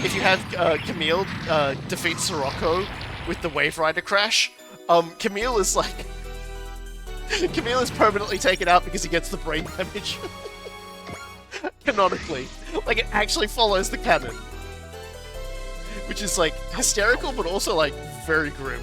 if you have Camille defeat Sirocco with the Wave Rider crash, Camille is like, Camille is permanently taken out because he gets the brain damage. Canonically. Like, it actually follows the canon. Which is, like, hysterical, but also, like, very grim.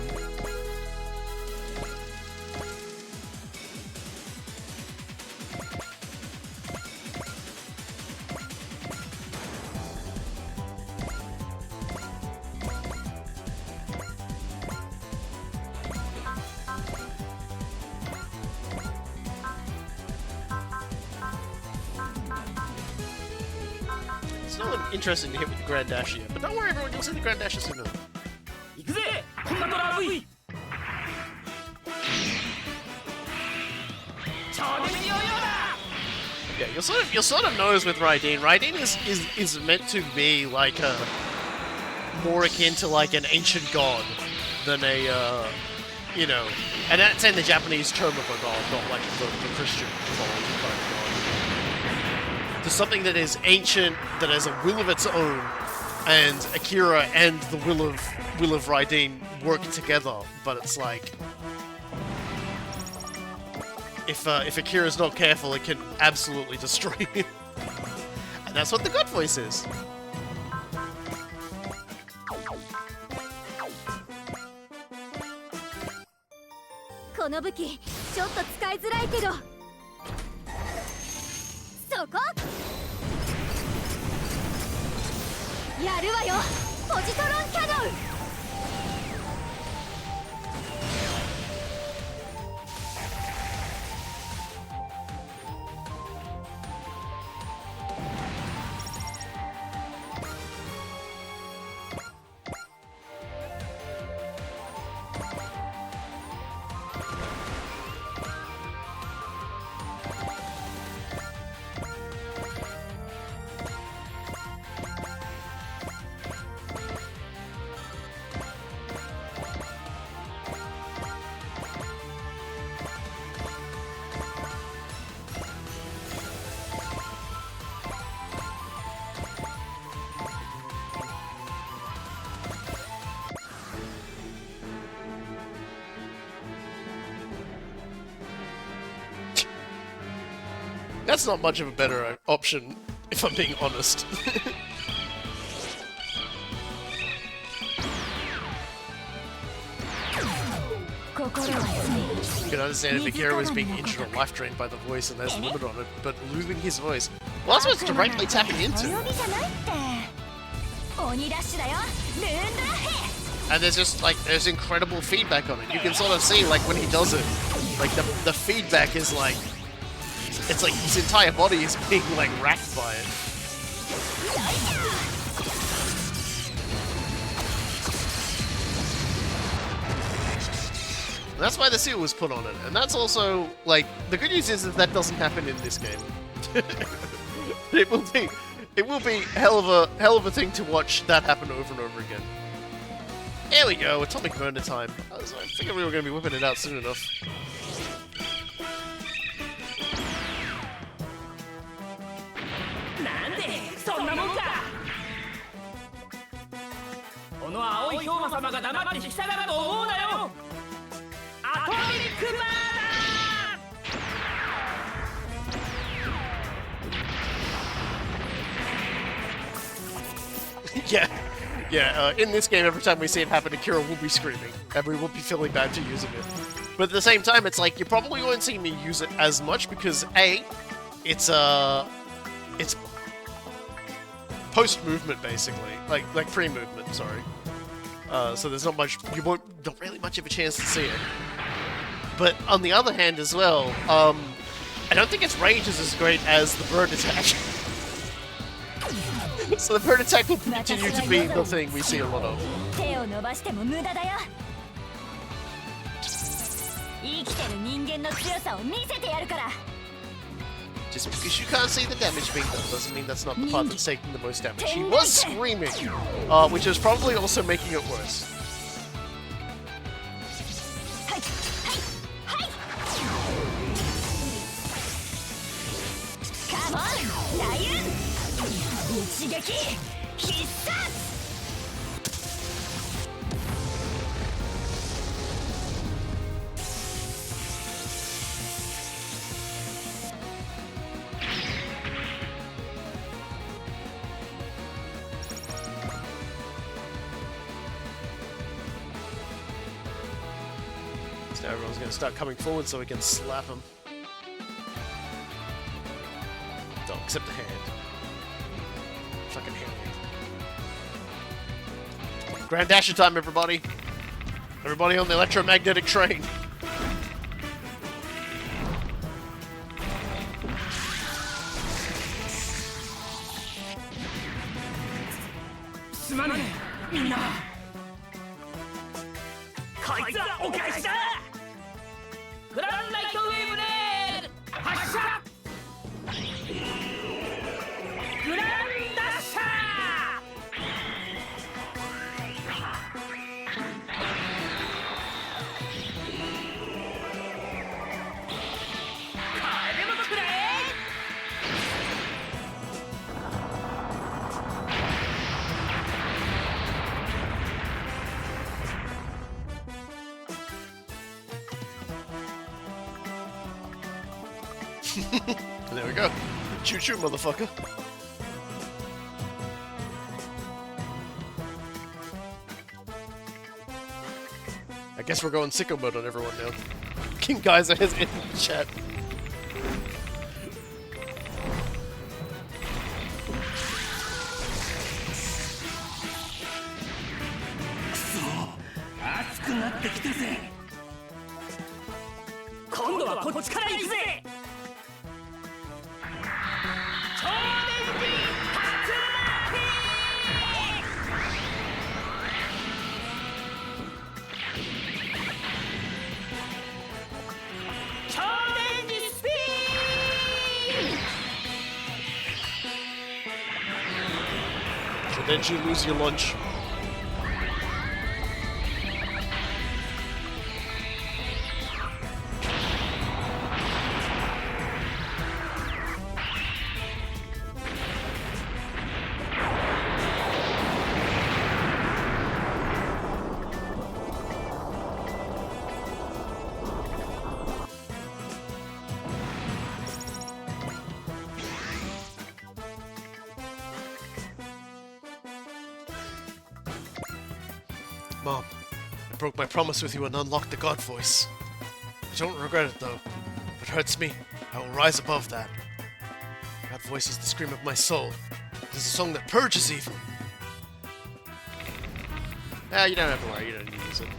Interesting to hit with the Grand Dash here, but don't worry everyone, you'll see the Grand Dash soon enough. Yeah, you'll sort of notice with Raiden. Raiden is meant to be like a more akin to like an ancient god than a you know, and that's in the Japanese term of a god, not like the Christian kind of god. To something that is ancient, that has a will of its own, and Akira and the will of Raiden work together. But it's like, if Akira's not careful, it can absolutely destroy him. And that's what the God Voice is. この武器ちょっと使いづらいけどそこやるわよポジトロンキャノン That's not much of a better option, if I'm being honest. You can understand if Akira was being injured or life drained by the voice and there's a limit on it, but losing his voice, well, that's what it's directly tapping into. And there's just, like, there's incredible feedback on it. You can sort of see, like, when he does it, like, the feedback is, like, it's like his entire body is being, like, racked by it. And that's why the seal was put on it. And that's also, like, the good news is that doesn't happen in this game. It will be hell of a thing to watch that happen over and over again. There we go, Atomic Burner time. I figured we were going to be whipping it out soon enough. Yeah, in this game, every time we see it happen, Akira will be screaming, and we will be feeling bad to using it. But at the same time, it's like, you probably won't see me use it as much, because A, it's post-movement, basically. Like pre-movement, sorry. So there's not really much of a chance to see it. But on the other hand as well, I don't think its range is as great as the bird attack. So the bird attack will continue to be the thing we see a lot of. 手を伸ばしても無駄だよ。生きてる人間の強さを見せてやるから。 Just because you can't see the damage being done doesn't mean that's not the part that's taking the most damage. She was screaming, which is probably also making it worse. Come on, Lion! 一撃必殺! So now everyone's going to start coming forward so we can slap him. Don't accept the hand. Fucking hand. Grand Dasher time, everybody! Everybody on the electromagnetic train! There we go. Choo-choo, motherfucker. I guess we're going sicko mode on everyone now. King Geyser has in the chat. Then you lose your lunch. Mom, I broke my promise with you and unlocked the God voice. I don't regret it though. If it hurts me, I will rise above that. God voice is the scream of my soul. It is a song that purges evil. Ah, you don't have to worry, you don't need to use it.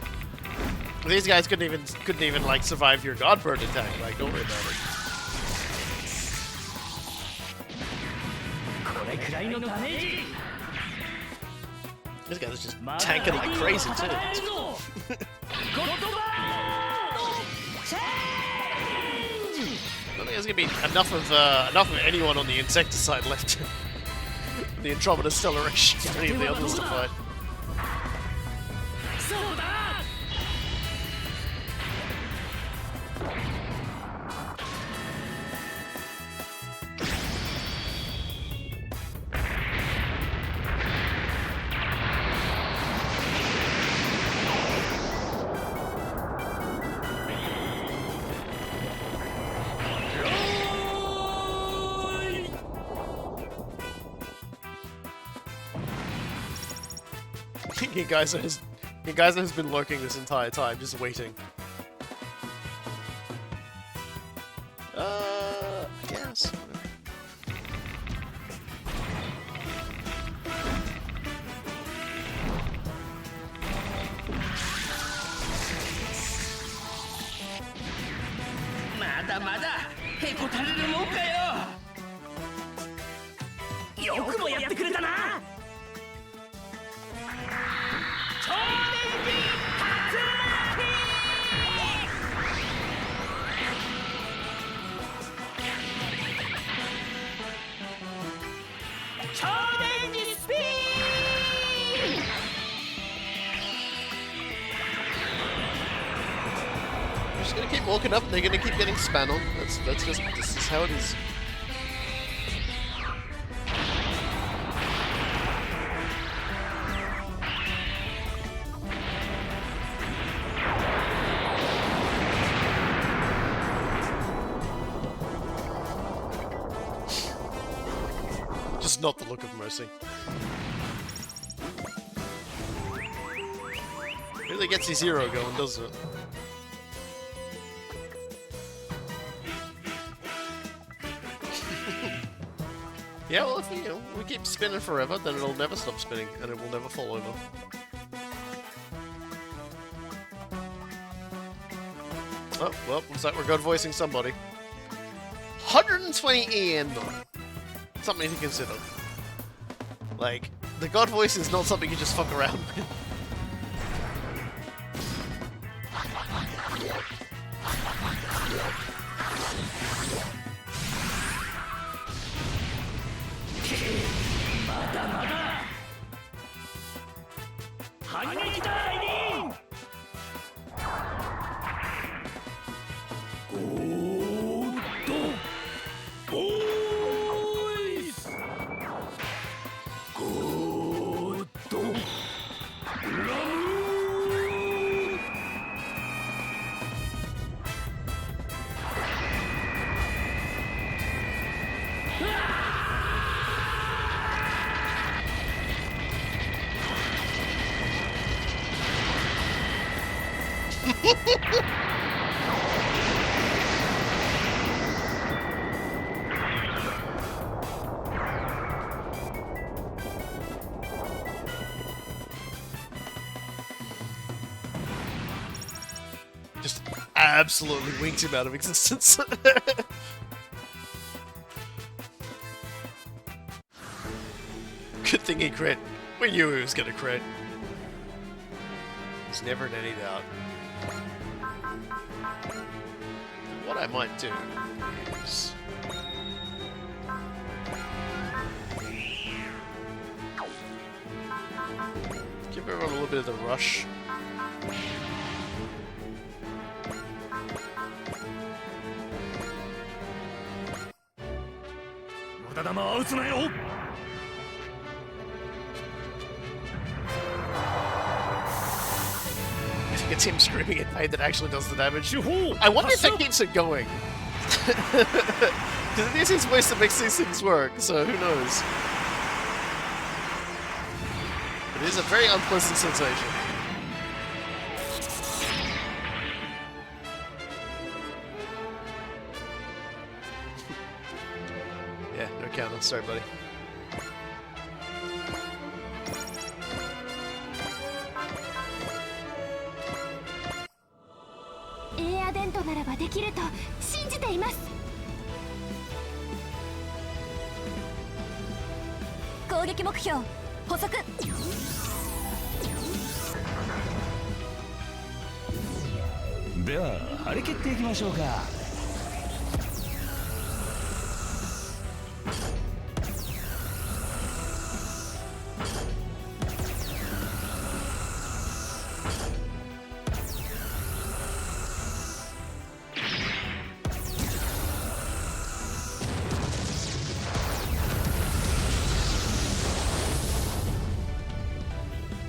These guys couldn't even like survive your God bird attack, like don't worry about it. This guy's just tanking like crazy too. I don't think there's gonna be enough of anyone on the insecticide left. The Andromeda Stellation for any of the others to fight. Geyser has been lurking this entire time, just waiting. Yes.まだまだへこたれるもんかよ。よくもやってくれたな。超電気発動超電気スピード。They're just gonna keep walking up and they're gonna keep getting span on. This is how it is. Just not the look of mercy. Really gets his hero going, doesn't it? Yeah, well, if we keep spinning forever, then it'll never stop spinning, and it will never fall over. Oh, well, looks like we're god voicing somebody. 120 EN though. Something to consider. Like, the god voice is not something you just fuck around with. Just absolutely winked him out of existence. Good thing he crit. We knew he was gonna crit. There's never any doubt. What I might do is... give everyone a little bit of the rush. It's him screaming in pain that actually does the damage. I wonder if that keeps it going. Because it is his voice that makes these things work, so who knows. It is a very unpleasant sensation. Yeah, no counter. Sorry, buddy. "では張り切っていきましょうか。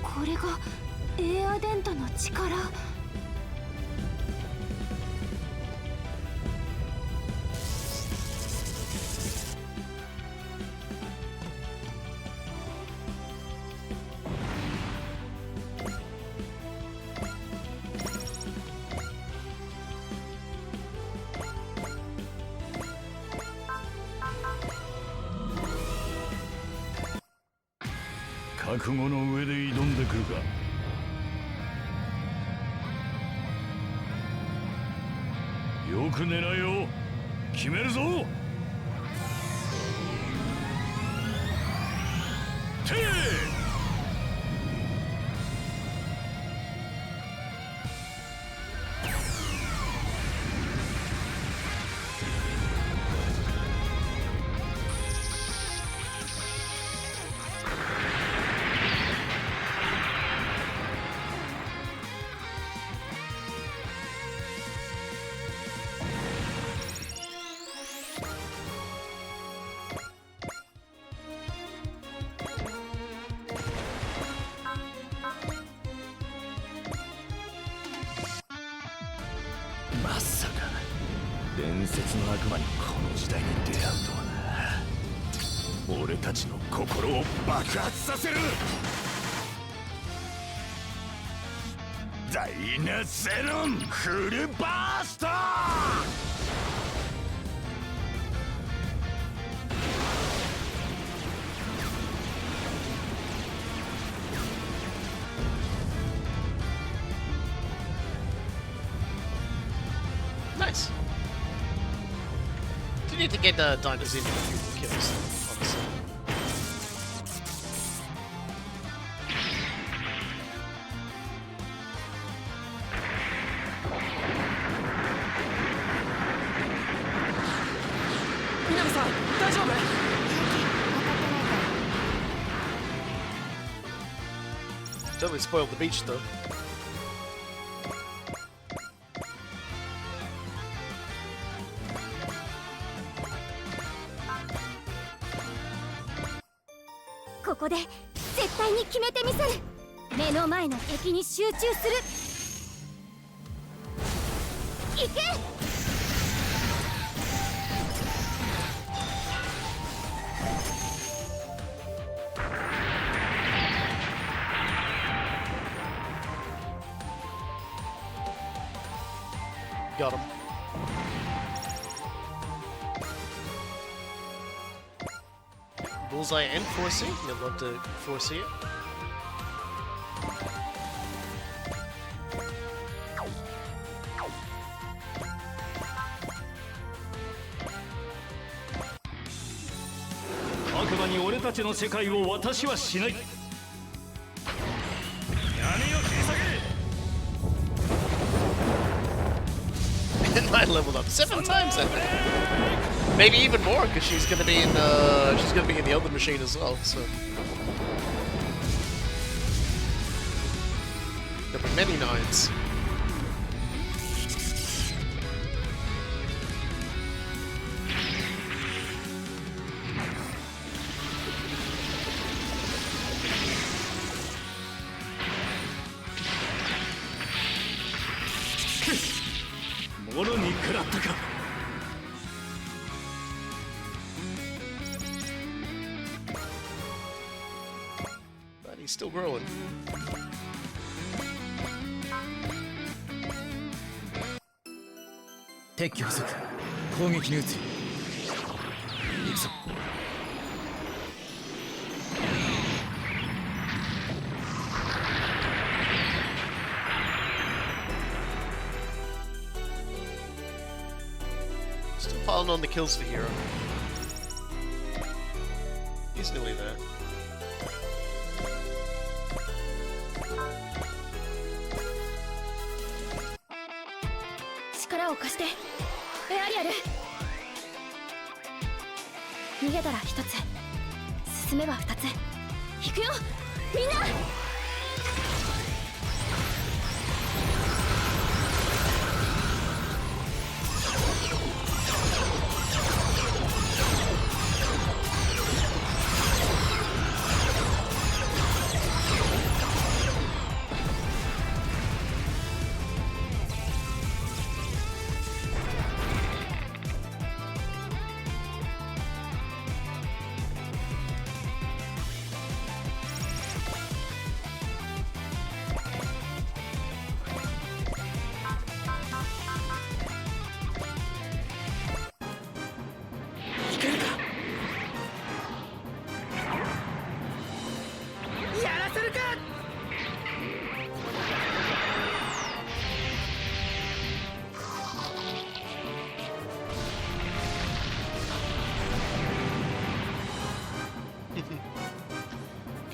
これがエアデントの力。覚悟の上で挑んでくるか。よく狙えよ。決めるぞ。てーまさか伝説の悪魔にこの時代に出会うとはな。俺たちの心を爆発させるダイナゼロンフルバースト。Nice. You need to get diners in a few more kills, honestly. Minami-san, 大丈夫？ Totally spoiled the beach, though. ここで絶対に決めてみせる。目の前の敵に集中する。行け。Got him. Bullseye and 4C. You'd love to 4C it. And I leveled up 7 times, I think. Maybe even more, because she's gonna be in the other machine as well. So there'll be many 9s. But he's still growing. Still piling on the kills for Hero. He's nearly there.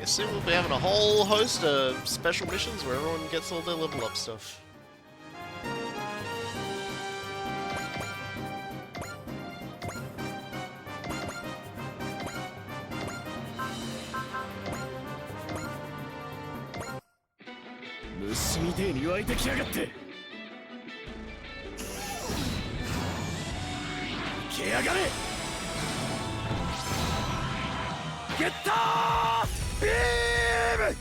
soon we'll be having a whole host of special missions where everyone gets all their level up stuff. 虫みてえに湧いてきやがって。けやがれ。ゲッタービーム。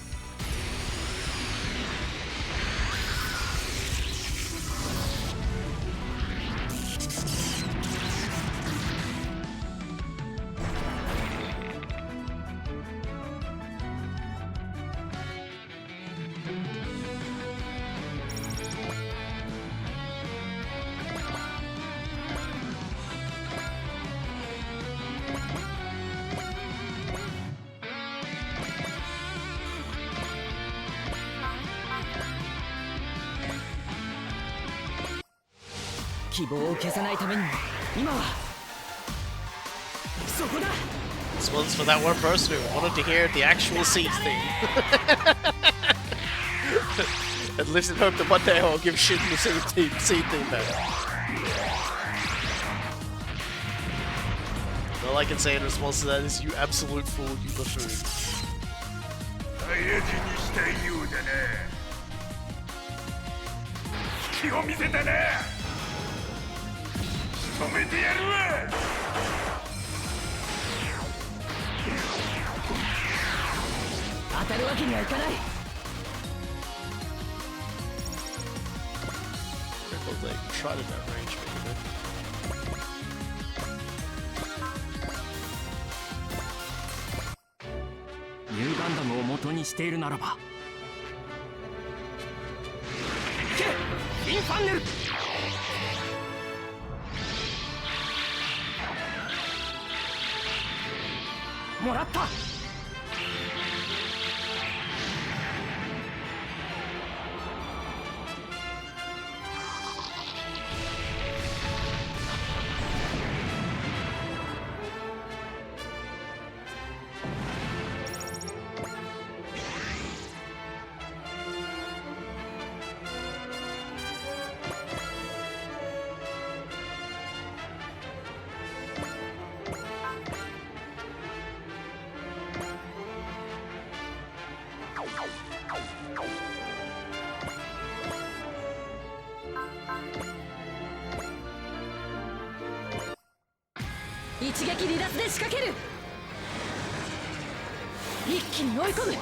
希望を消さないためにも今はそこだ。 This one's for that one person who wanted to hear the actual seed theme. And lives in hope that one day I'll give shit in the seed theme back. All I can say in response to that is, you absolute fool, you buffoon. 大事にしたいようだな。隙を見せたな。止めてやるわ。当たるわけにはいかない。 They tried at that range, maybe. ニューガンダムを元にしているならばインファンネル。もらった。一撃離脱で仕掛ける。一気に追い込む。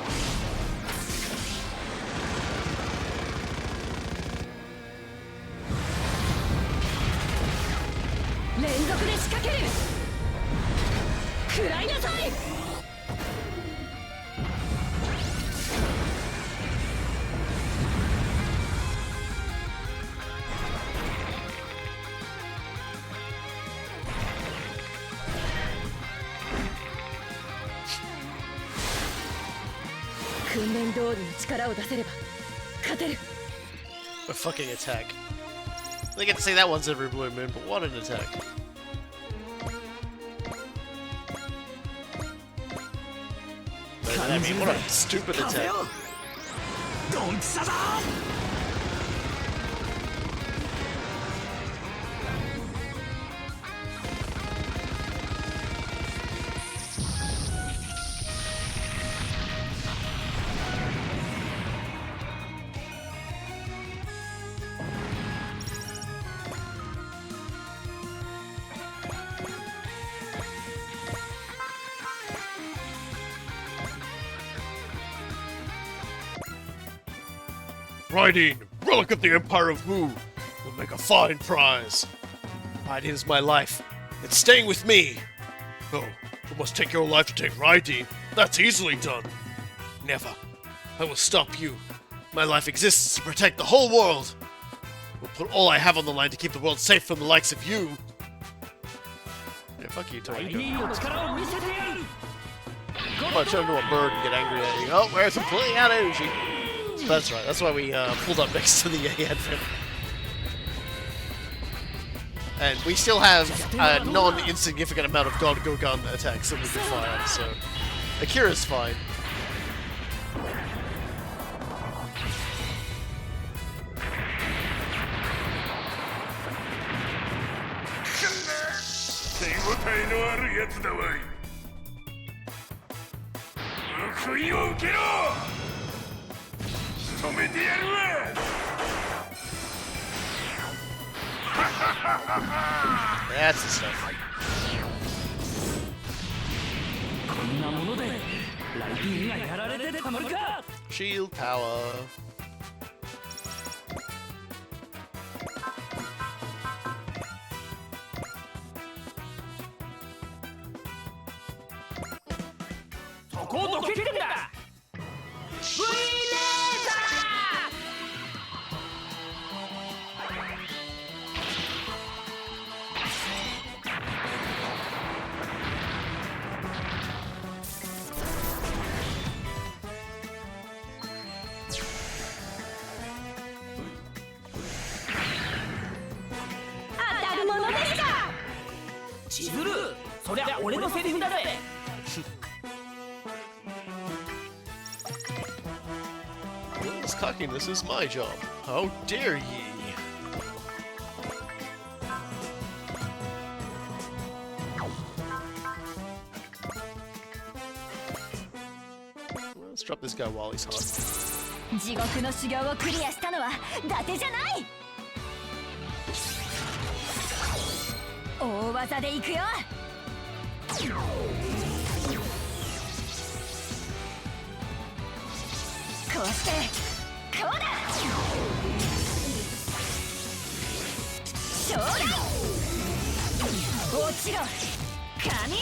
連続で仕掛ける。食らいなさい。訓練通りの力を出せれば勝てる。 A fucking attack. They get to say that once every blue moon, but what an attack. I mean, what a stupid attack. ドンピシャだ。Raideen, relic of the Empire of Wu, will make a fine prize. Raideen is my life. It's staying with me. Oh, you must take your life to take Raideen. That's easily done. Never. I will stop you. My life exists to protect the whole world. We'll put all I have on the line to keep the world safe from the likes of you. Yeah, fuck you, Tori. Come on, turn into a bird and get angry at you. Oh, where's some pulling out energy? That's right, that's why we pulled up next to the advent. And we still have a non-insignificant amount of God Gogun attacks that we can fire, so Akira's fine. 応えのあるやつだわい。報いを受けろ。止めてやるわ。That's the stuff. こんなものでライディンがやられてたまるか。 Shield power. そこをどけてんだ。 V レーザ当たるものですか。千鶴、そりゃ俺のセリフだぜ。 This cockiness is my job. How dare ye? Let's drop this guy while he's hot. 地獄の修行をクリアしたのは伊達じゃない。大技でいくよ。こうしてこうだ。そうだ。落ちろ雷。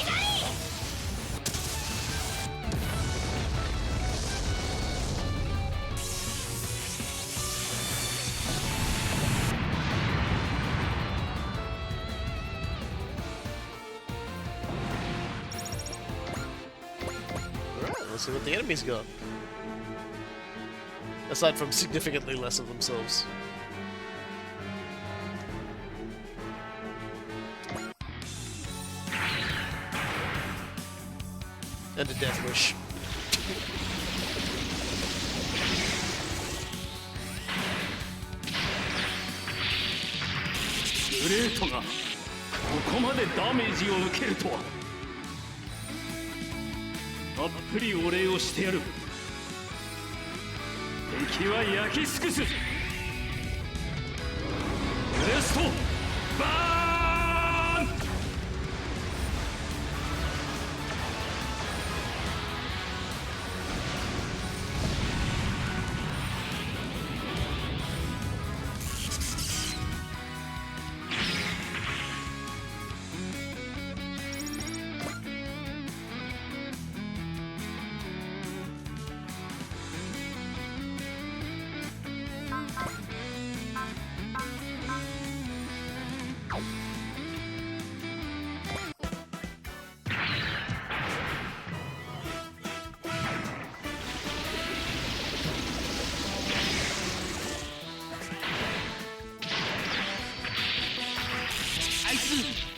Alright, let's see what the enemies got. Aside from significantly less of themselves. And a death wish. グレートがここまでダメージを受けるとは。たっぷりお礼をしてやる。敵は焼き尽くす。ブレストバーン。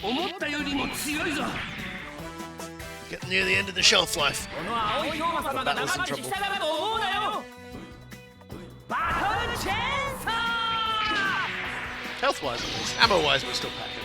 思ったよりも強いぞ。 Getting near the end of the shelf life. この青い龍馬様が仲間に来たがると思うなよ。バトルチェーンソー。 Health wise, at least. Ammo wise, we're still packing.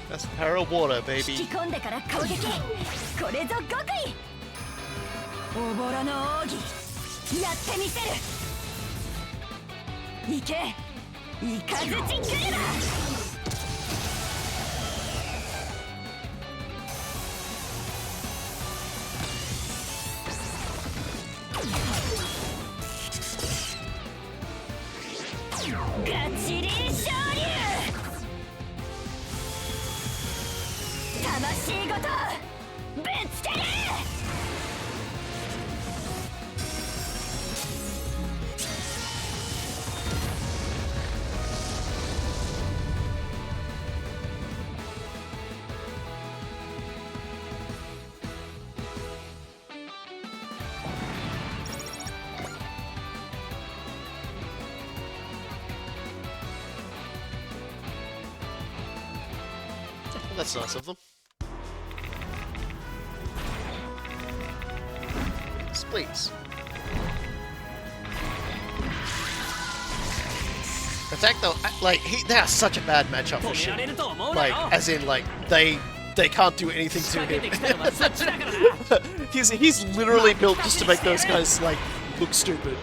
That's para water, 引 baby. き込んでから攻撃。これぞ極意。おぼろの奥義やってみせる。行けイカズチクルマ。 ガチリン昇竜。魂ごとぶつける。That's nice of them. Yes, please. Attack though, like they are such a bad matchup for Shin. Like, as in, like they can't do anything to him. he's literally built just to make those guys like look stupid.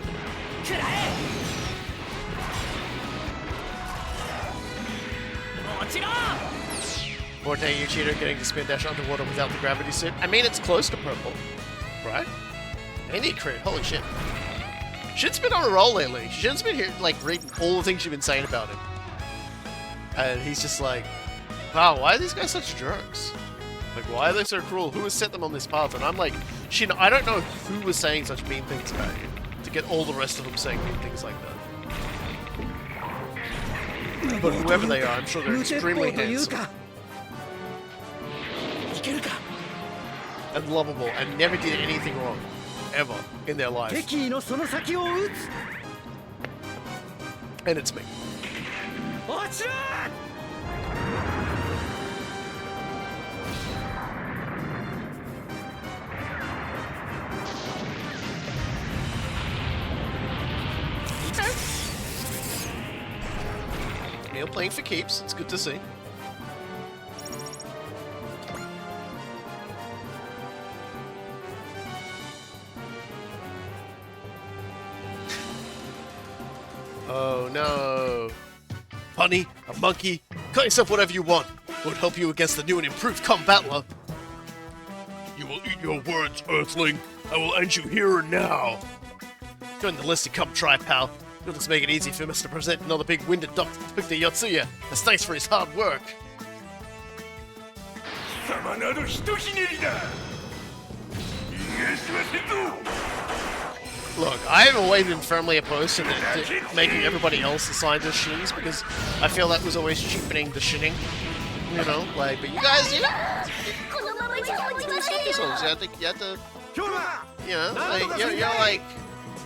Morte Yuchiro getting to spin dash underwater without the gravity suit. I mean, it's close to purple, right? And he crit. Holy shit. Shin's been on a roll lately. Shin's been here, like, reading all the things you've been saying about him. And he's just like, wow, why are these guys such jerks? Like, why are they so cruel? Who has set them on this path? And I'm like, Shin, I don't know who was saying such mean things about you to get all the rest of them saying mean things like that. But whoever they are, I'm sure they're extremely handsome. And lovable, and never did anything wrong. Ever in their life. And it's me. Neil playing for keeps, it's good to see. Oh no. Bunny, a monkey, call yourself whatever you want. It would help you against the new and improved combattler. You will eat your words, Earthling. I will end you here and now. Join the list and come try, pal. Let's make it easy for Mr. Present another big winded duck to Victor Yotsuya, as thanks for his hard work. Look, I've always been firmly opposed to making everybody else assign to shins because I feel that was always cheapening the shinning. You know, like, but you guys, you know, I think you have to, you know, like, you're like,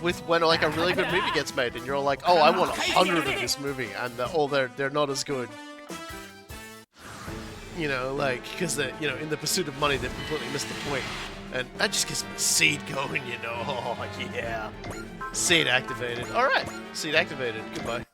with when like a really good movie gets made and you're like, oh, I want 100 of this movie, and they're not as good. You know, like, because they, you know, in the pursuit of money, they've completely missed the point. And that just gets my seed going, you know. Oh, yeah. Seed activated. Alright. Seed activated. Goodbye.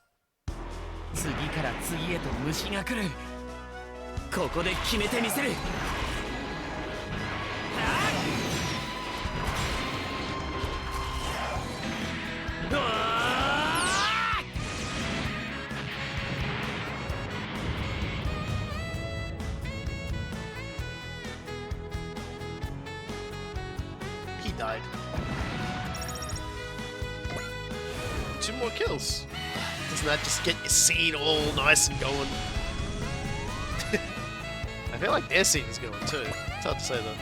He died. 2 more kills. Doesn't that just get your seed all nice and going? I feel like their seed is going too. It's hard to say though.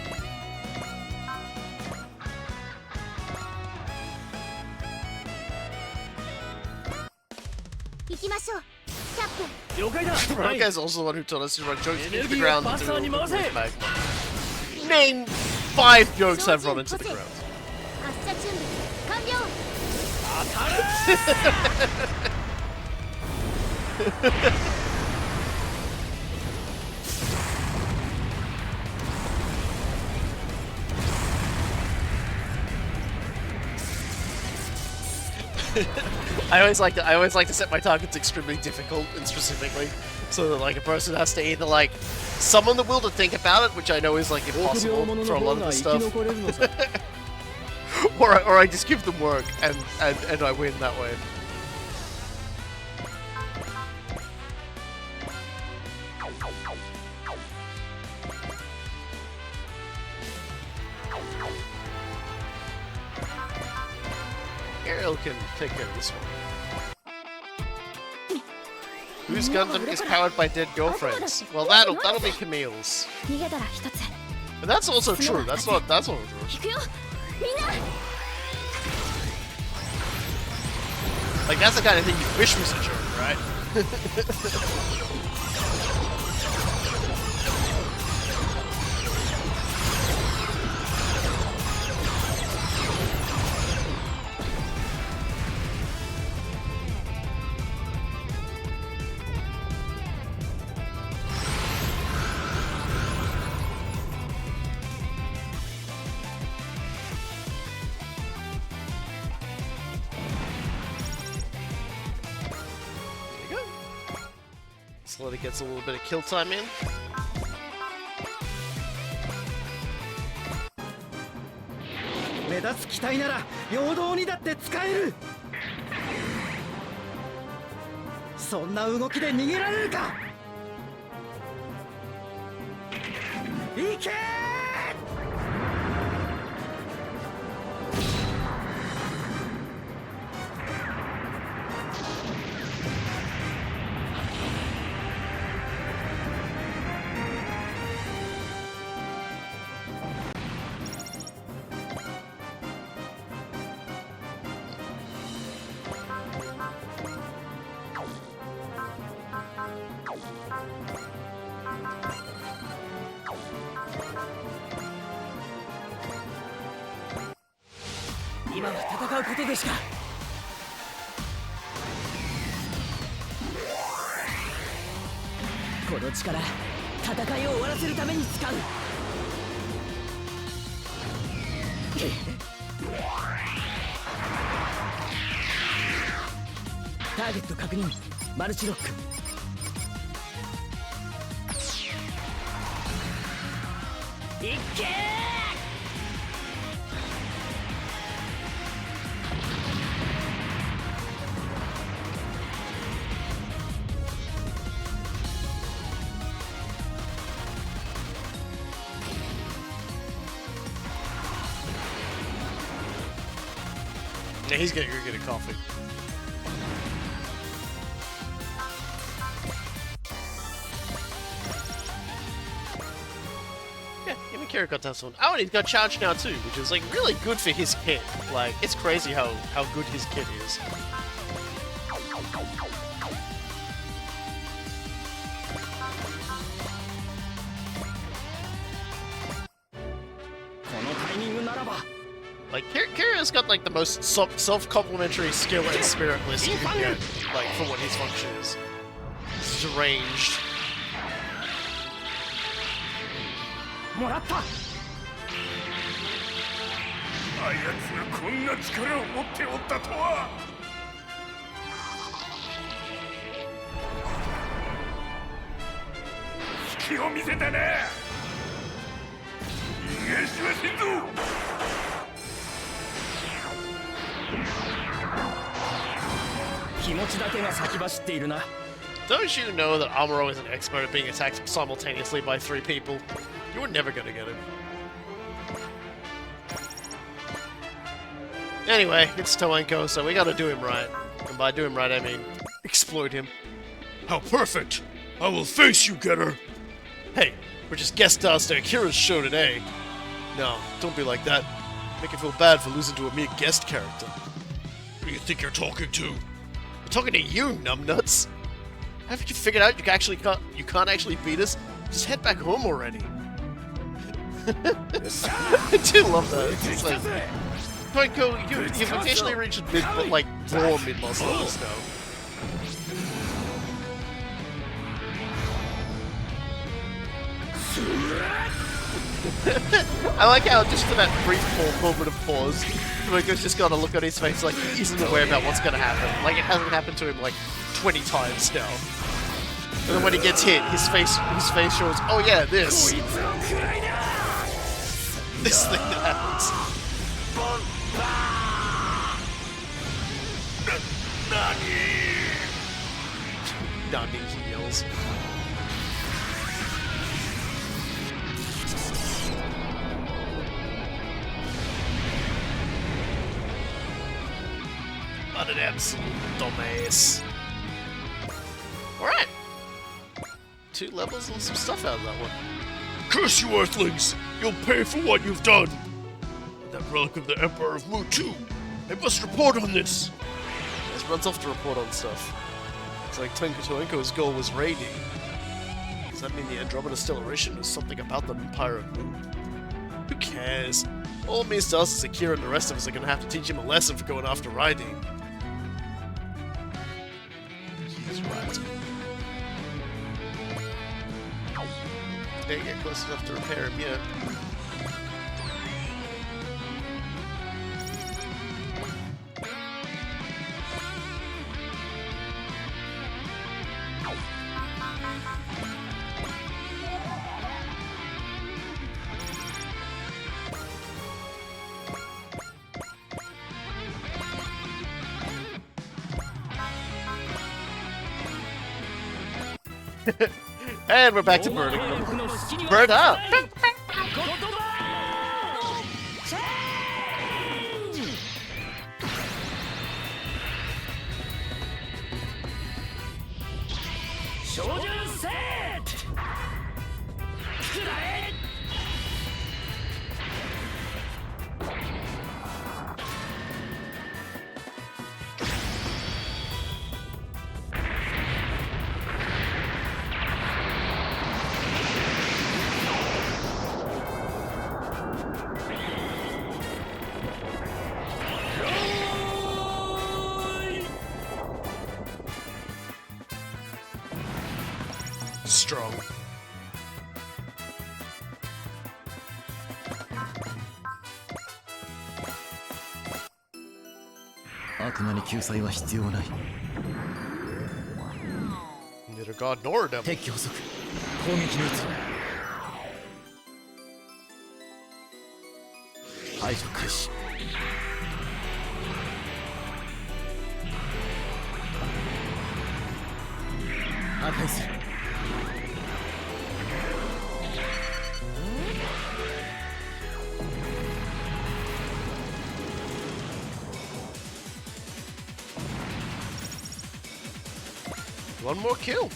Ronka's also the one who taught us to run jokes into the ground and do magma. Name 5 jokes I've run into the ground. I always like to set my targets extremely difficult and specifically, so that like a person has to either like summon the will to think about it, which I know is like impossible for a lot of the stuff, or I just give them work and I win that way. Ariel can take care of this one. Whose Gundam is powered by dead girlfriends? Well, that'll be Camille's. But that's also true. That's not true. Like that's the kind of thing you wish was a joke, right? Slowly gets a little bit of kill time in. 目立つ機体なら平等にだって使える。そんな動きで逃げられるか。行けー。今は戦うことでしか。この力、戦いを終わらせるために使う。ターゲット確認。マルチロック。いっけー。Yeah, he's getting a coffee. Yeah, even Kira got that one. Oh, and he's got charged now too, which is like really good for his kit. Like, it's crazy how good his kit is. このタイミングならば。 Like, Kira's got like the most self-complimentary skill and spirit list you can get, like, for what his function is. He's deranged. もらった。あやつがこんな力を持っておったとは。隙を見せたな。逃がしはせんぞ。 気持ちだけが先走っているな。 Don't you know that Amuro is an expert at being attacked simultaneously by 3 people? You were never gonna get him. Anyway, it's Toenko, so we gotta do him right. And by do him right, I mean exploit him. How perfect! I will face you, Getter. Hey, we're just guest stars to Akira's show today. No, don't be like that. Make you feel bad for losing to a mere guest character. Who do you think you're talking to? I'm talking to you, numbnuts. Haven't you figured out you can't actually beat us? Just head back home already. I do love that. It's like, Toenko, you've officially reached raw mid-boss levels now. I like how just for that brief moment of pause, Toenko's just got to look on his face like he isn't aware about what's going to happen. Like it hasn't happened to him like 20 times now. And then when he gets hit, his face shows, oh yeah, this thing that happens. Nani, he yells. What an absolute dumbass. Alright. 2 levels and some stuff out of that one. Curse you, Earthlings! You'll pay for what you've done! And that relic of the Emperor of Mu too! I must report on this! Just runs off to report on stuff. It's like Toenko's goal was raiding. Does that mean the Andromeda Stellation is something about the Empire of Mu? Who cares? All it means to us is Akira and the rest of us are gonna have to teach him a lesson for going after raiding. He's right. Didn't get close enough to repair him yet. And we're back to burning them. Burn up! Strong. 悪魔に救済は必要ない。 Neither God nor devil. 敵機捕捉。攻撃に移る。排除開始。破壊する。 One more kill.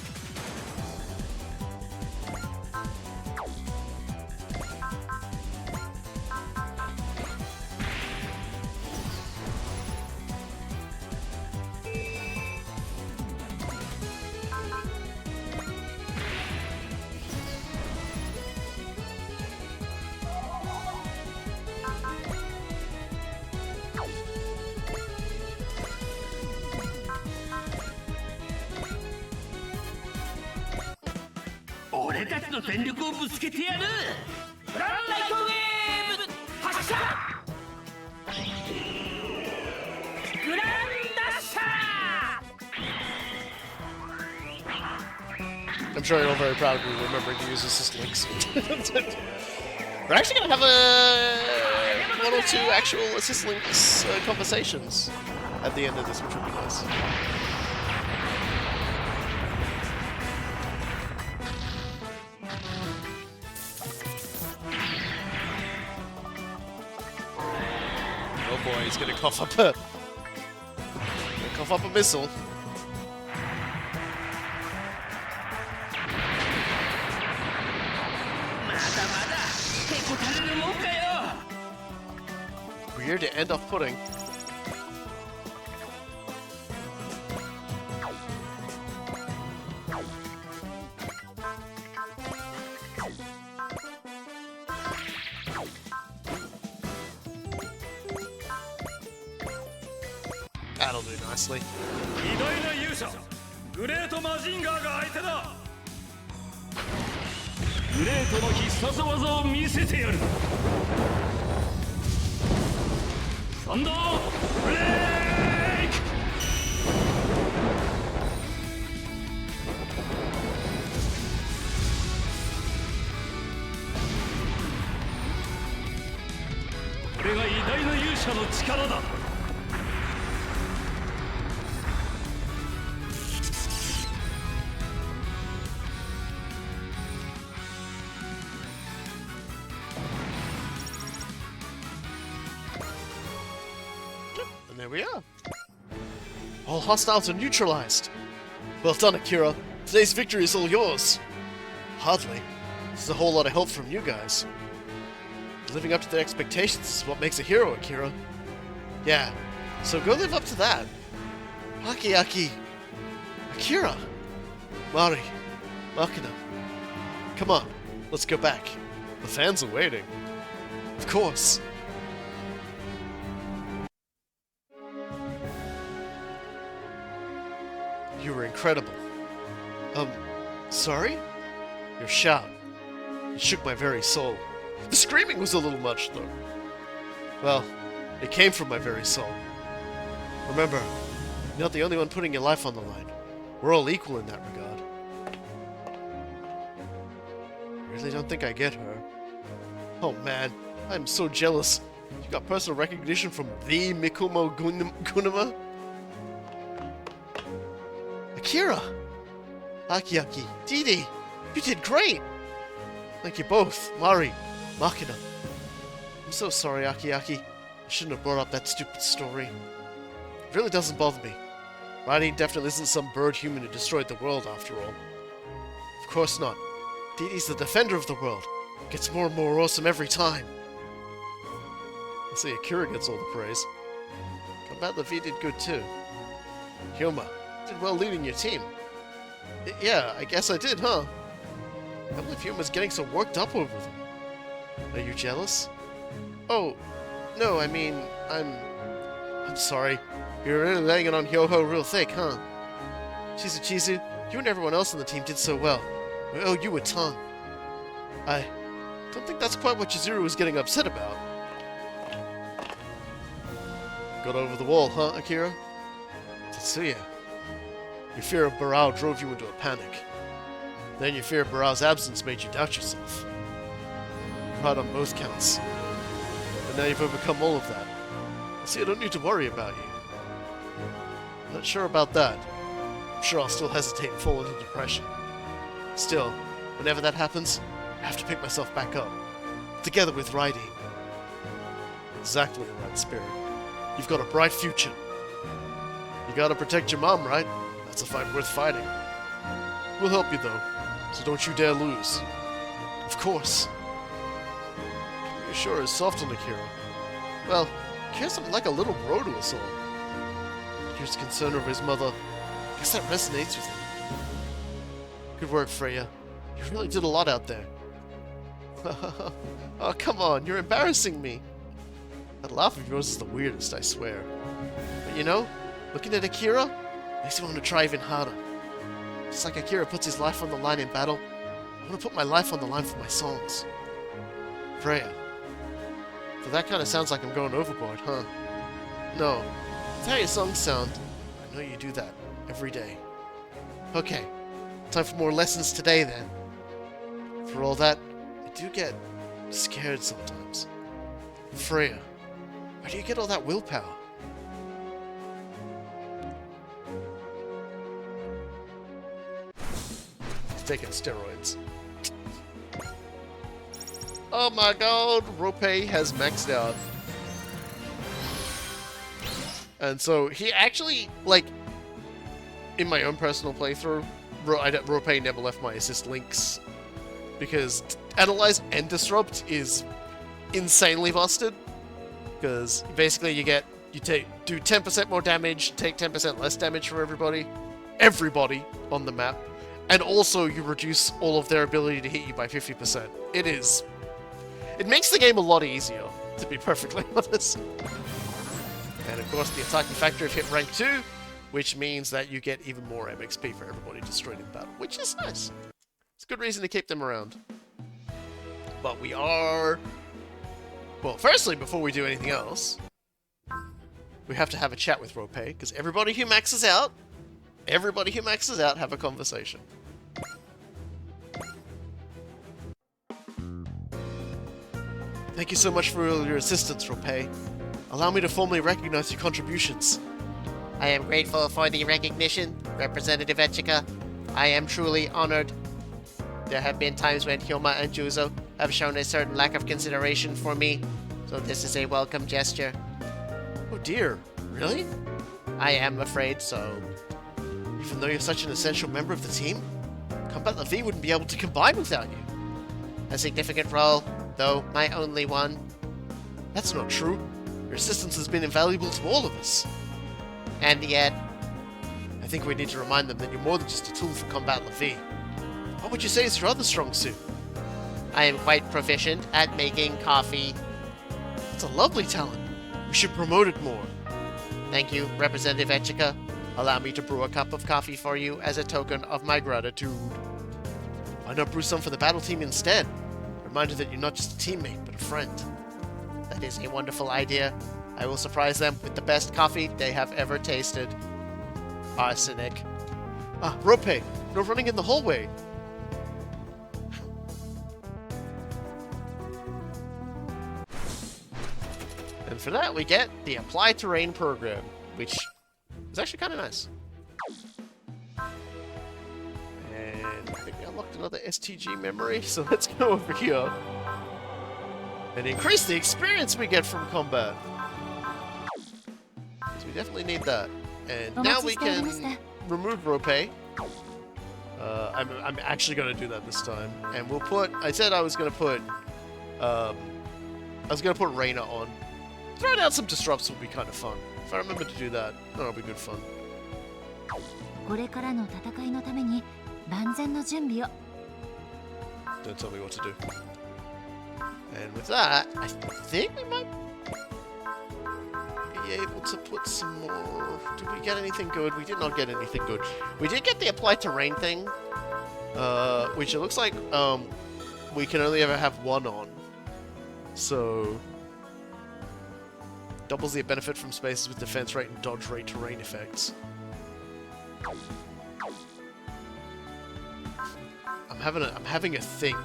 I'm sure you're all very proud of me remembering to use assist links. We're actually going to have one or two actual assist links conversations at the end of this, which would be nice. Oh boy, he's going to cough up a missile. Weird to end off pudding. That'll do nicely. 偉大な勇者グレートマジンガーが相手だ。グレートの必殺技を見せてやる。サンダーブレイク。これが偉大な勇者の力だ。 And there we are. All hostiles are neutralized. Well done, Akira. Today's victory is all yours. Hardly. This is a whole lot of help from you guys. Living up to their expectations is what makes a hero, Akira. Yeah, so go live up to that. Aki. Akira. Mari. Makina. Come on, let's go back. The fans are waiting. Of course. You were incredible. Sorry? Your shout. It shook my very soul. The screaming was a little much, though. Well, it came from my very soul. Remember, you're not the only one putting your life on the line. We're all equal in that regard. I really don't think I get her. Oh man, I'm so jealous. You got personal recognition from the Mikumo Gunama? Akira! Aki, Didi, you did great! Thank you both, Mari, Makina. I'm so sorry, Aki. I shouldn't have brought up that stupid story. It really doesn't bother me. Riding definitely isn't some bird human who destroyed the world, after all. Of course not. Didi's the defender of the world. Gets more and more awesome every time. I see Akira gets all the praise. Combat Levi did good too. Hyoma, did well leading your team. Yeah, I guess I did, huh? I can't believe Hyoma's getting so worked up over them. Are you jealous? Oh, no, I mean, I'm sorry. You're really laying it on Hyo-Ho real thick, huh? Chizu, you and everyone else on the team did so well. We owe you a ton. I don't think that's quite what Chizuru was getting upset about. Got over the wall, huh, Akira? Tetsuya, your fear of Barao drove you into a panic. Then your fear of Barao's absence made you doubt yourself. You're hard on both counts. But now you've overcome all of that. See, I don't need to worry about you. I'm not sure about that. I'm sure I'll still hesitate and fall into depression. Still, whenever that happens, I have to pick myself back up. Together with Raiden. Exactly the right spirit. You've got a bright future. You gotta protect your mom, right? That's a fight worth fighting. We'll help you, though, so don't you dare lose. Of course. You sure is soft on Akira. Well, Akira's like a little bro to us all. Akira's concern over his mother. I guess that resonates with him. Good work, Freya. You really did a lot out there. Oh, come on, you're embarrassing me. That laugh of yours is the weirdest, I swear. But you know, looking at Akira makes me want to try even harder. Just like Akira puts his life on the line in battle, I want to put my life on the line for my songs. Freya. So that kind of sounds like I'm going overboard, huh? No. That's how your songs sound. I know you do that every day. Okay. Time for more lessons today, then. For all that, I do get scared sometimes. Freya, where do you get all that willpower? He's taking steroids. Oh my god, Rope has maxed out. And so he actually, like, in my own personal playthrough, Rope never left my assist links because Analyze and Disrupt is insanely busted. Because basically you do 10% more damage, take 10% less damage from everybody on the map, and also you reduce all of their ability to hit you by 50%. It makes the game a lot easier, to be perfectly honest. And of course the attacking factor of hit rank 2, which means that you get even more MXP for everybody destroyed in battle, which is nice. It's a good reason to keep them around. But we are... Well, firstly, before we do anything else, we have to have a chat with Rope, because everybody who maxes out, have a conversation. Thank you so much for all your assistance, Rope. Allow me to formally recognize your contributions. I am grateful for the recognition, Representative Echika. I am truly honored. There have been times when Hyoma and Juzo have shown a certain lack of consideration for me, so this is a welcome gesture. Oh dear, really? I am afraid so. Even though you're such an essential member of the team, Combat Levi wouldn't be able to combine without you. A significant role, though my only one. That's not true. Your assistance has been invaluable to all of us. And yet... I think we need to remind them that you're more than just a tool for Combat Levi. What would you say is your other strong suit? I am quite proficient at making coffee. It's a lovely talent. We should promote it more. Thank you, Representative Echika. Allow me to brew a cup of coffee for you as a token of my gratitude. Why not brew some for the battle team instead? Reminder that you're not just a teammate, but a friend. That is a wonderful idea. I will surprise them with the best coffee they have ever tasted. Arsenic. Ah, Rope, no running in the hallway. And for that, we get the Apply Terrain program, which is actually kind of nice. unlocked another STG memory, so let's go over here and increase the experience we get from combat. Because we definitely need that. And now we can remove Rope. I'm actually going to do that this time. And we'll put... I said I was going to put... Reina on. Throwing out some disrupts would be kind of fun. If I remember to do that, that'll be good fun. これからの戦いのために万全の準備を。 Don't tell me what to do. And with that, I think we might be able to put some more... Did we get anything good? We did not get anything good. We did get the apply terrain thing, which it looks like we can only ever have one on. So... doubles the benefit from spaces with defense rate and dodge rate terrain effects. I'm having a think.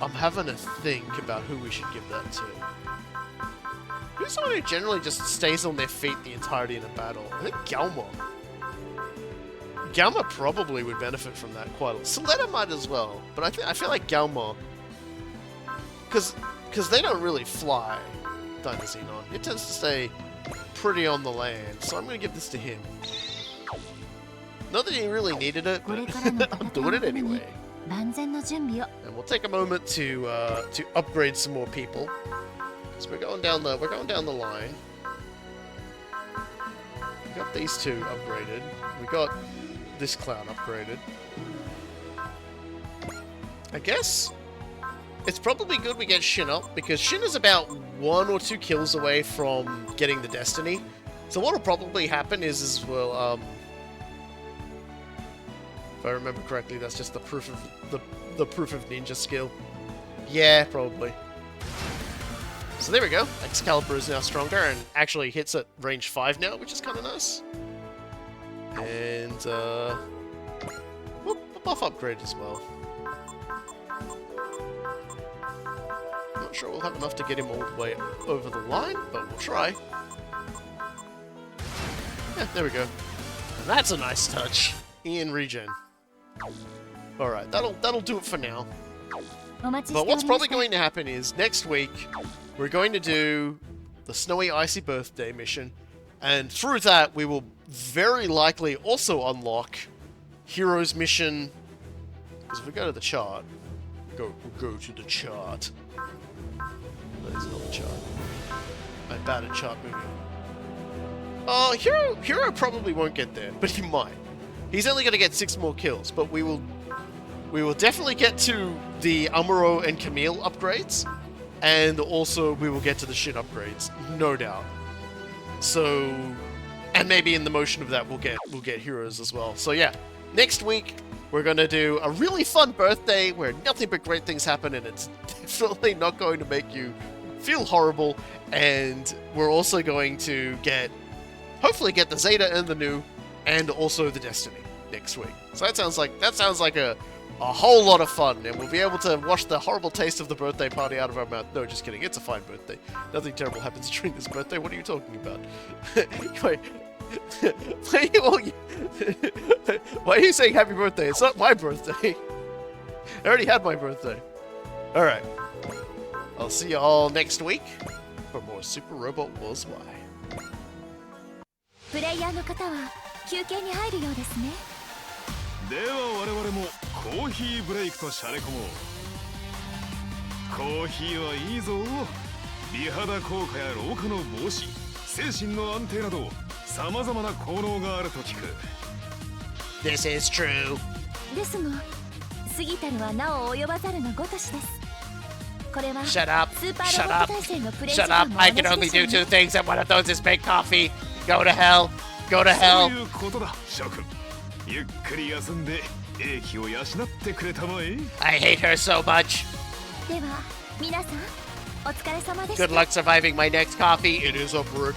I'm having a think about who we should give that to. Who's someone who generally just stays on their feet the entirety of the battle? I think Galma. Galma probably would benefit from that quite a lot. Soletta might as well, but I feel like Galma, because they don't really fly. Dinoxenon. It tends to stay pretty on the land, so I'm going to give this to him. Not that he really needed it, but I'm doing it anyway. And we'll take a moment to upgrade some more people. So we're going down the line. We got these two upgraded. We got this clown upgraded. I guess it's probably good we get Shin up, because Shin is about 1 or 2 kills away from getting the Destiny. So what'll probably happen is well, if I remember correctly, that's just the proof of ninja skill. Yeah, probably. So there we go. Excalibur is now stronger and actually hits at range 5 now, which is kind of nice. And we'll buff upgrade as well. Not sure we'll have enough to get him all the way over the line, but we'll try. Yeah, there we go. And that's a nice touch. Ian regen. Alright, that'll do it for now. But what's probably going to happen is, next week, we're going to do the Snowy Icy Birthday mission, and through that, we will very likely also unlock Heroes Mission. Because if we go to the chart, we'll go to the chart. That is not the chart. I'm bad at chart moving. Oh, Hero probably won't get there, but he might. He's only going to get 6 more kills, but we will definitely get to the Amuro and Camille upgrades, and also we will get to the Shin upgrades, no doubt. So, and maybe in the motion of that we'll get heroes as well. So yeah, next week we're going to do a really fun birthday where nothing but great things happen, and it's definitely not going to make you feel horrible. And we're also going to hopefully get the Zeta and the New, and also the Destiny next week. So that sounds like a whole lot of fun, and we'll be able to wash the horrible taste of the birthday party out of our mouth. No, just kidding. It's a fine birthday. Nothing terrible happens during this birthday. What are you talking about? Why are you saying happy birthday? It's not my birthday. I already had my birthday. Alright. I'll see you all next week for more Super Robot Wars Y. プレイヤーの方は休憩に入るようですね。では我々もコーヒーブレイクとしゃれ込もう。コーヒーはいいぞ。美肌効果や老化の防止、精神の安定など様々な効能があると聞く。This is true. ですが、過ぎたるはなお及ばざるのごとしです。これは Shut up. スーパー Shut ロボッ up. ト対戦のプレイ時 Shut 間 up. も I 同 can じ only でし do ょう two ね。 things, and one of those is make coffee. Go to hell. Go to そう hell. いうことだ、諸君。ゆっくり休んで英気を養ってくれたまえ。I hate her so much. では皆さんお疲れ様でした。 Good luck surviving my next coffee. It is a brick.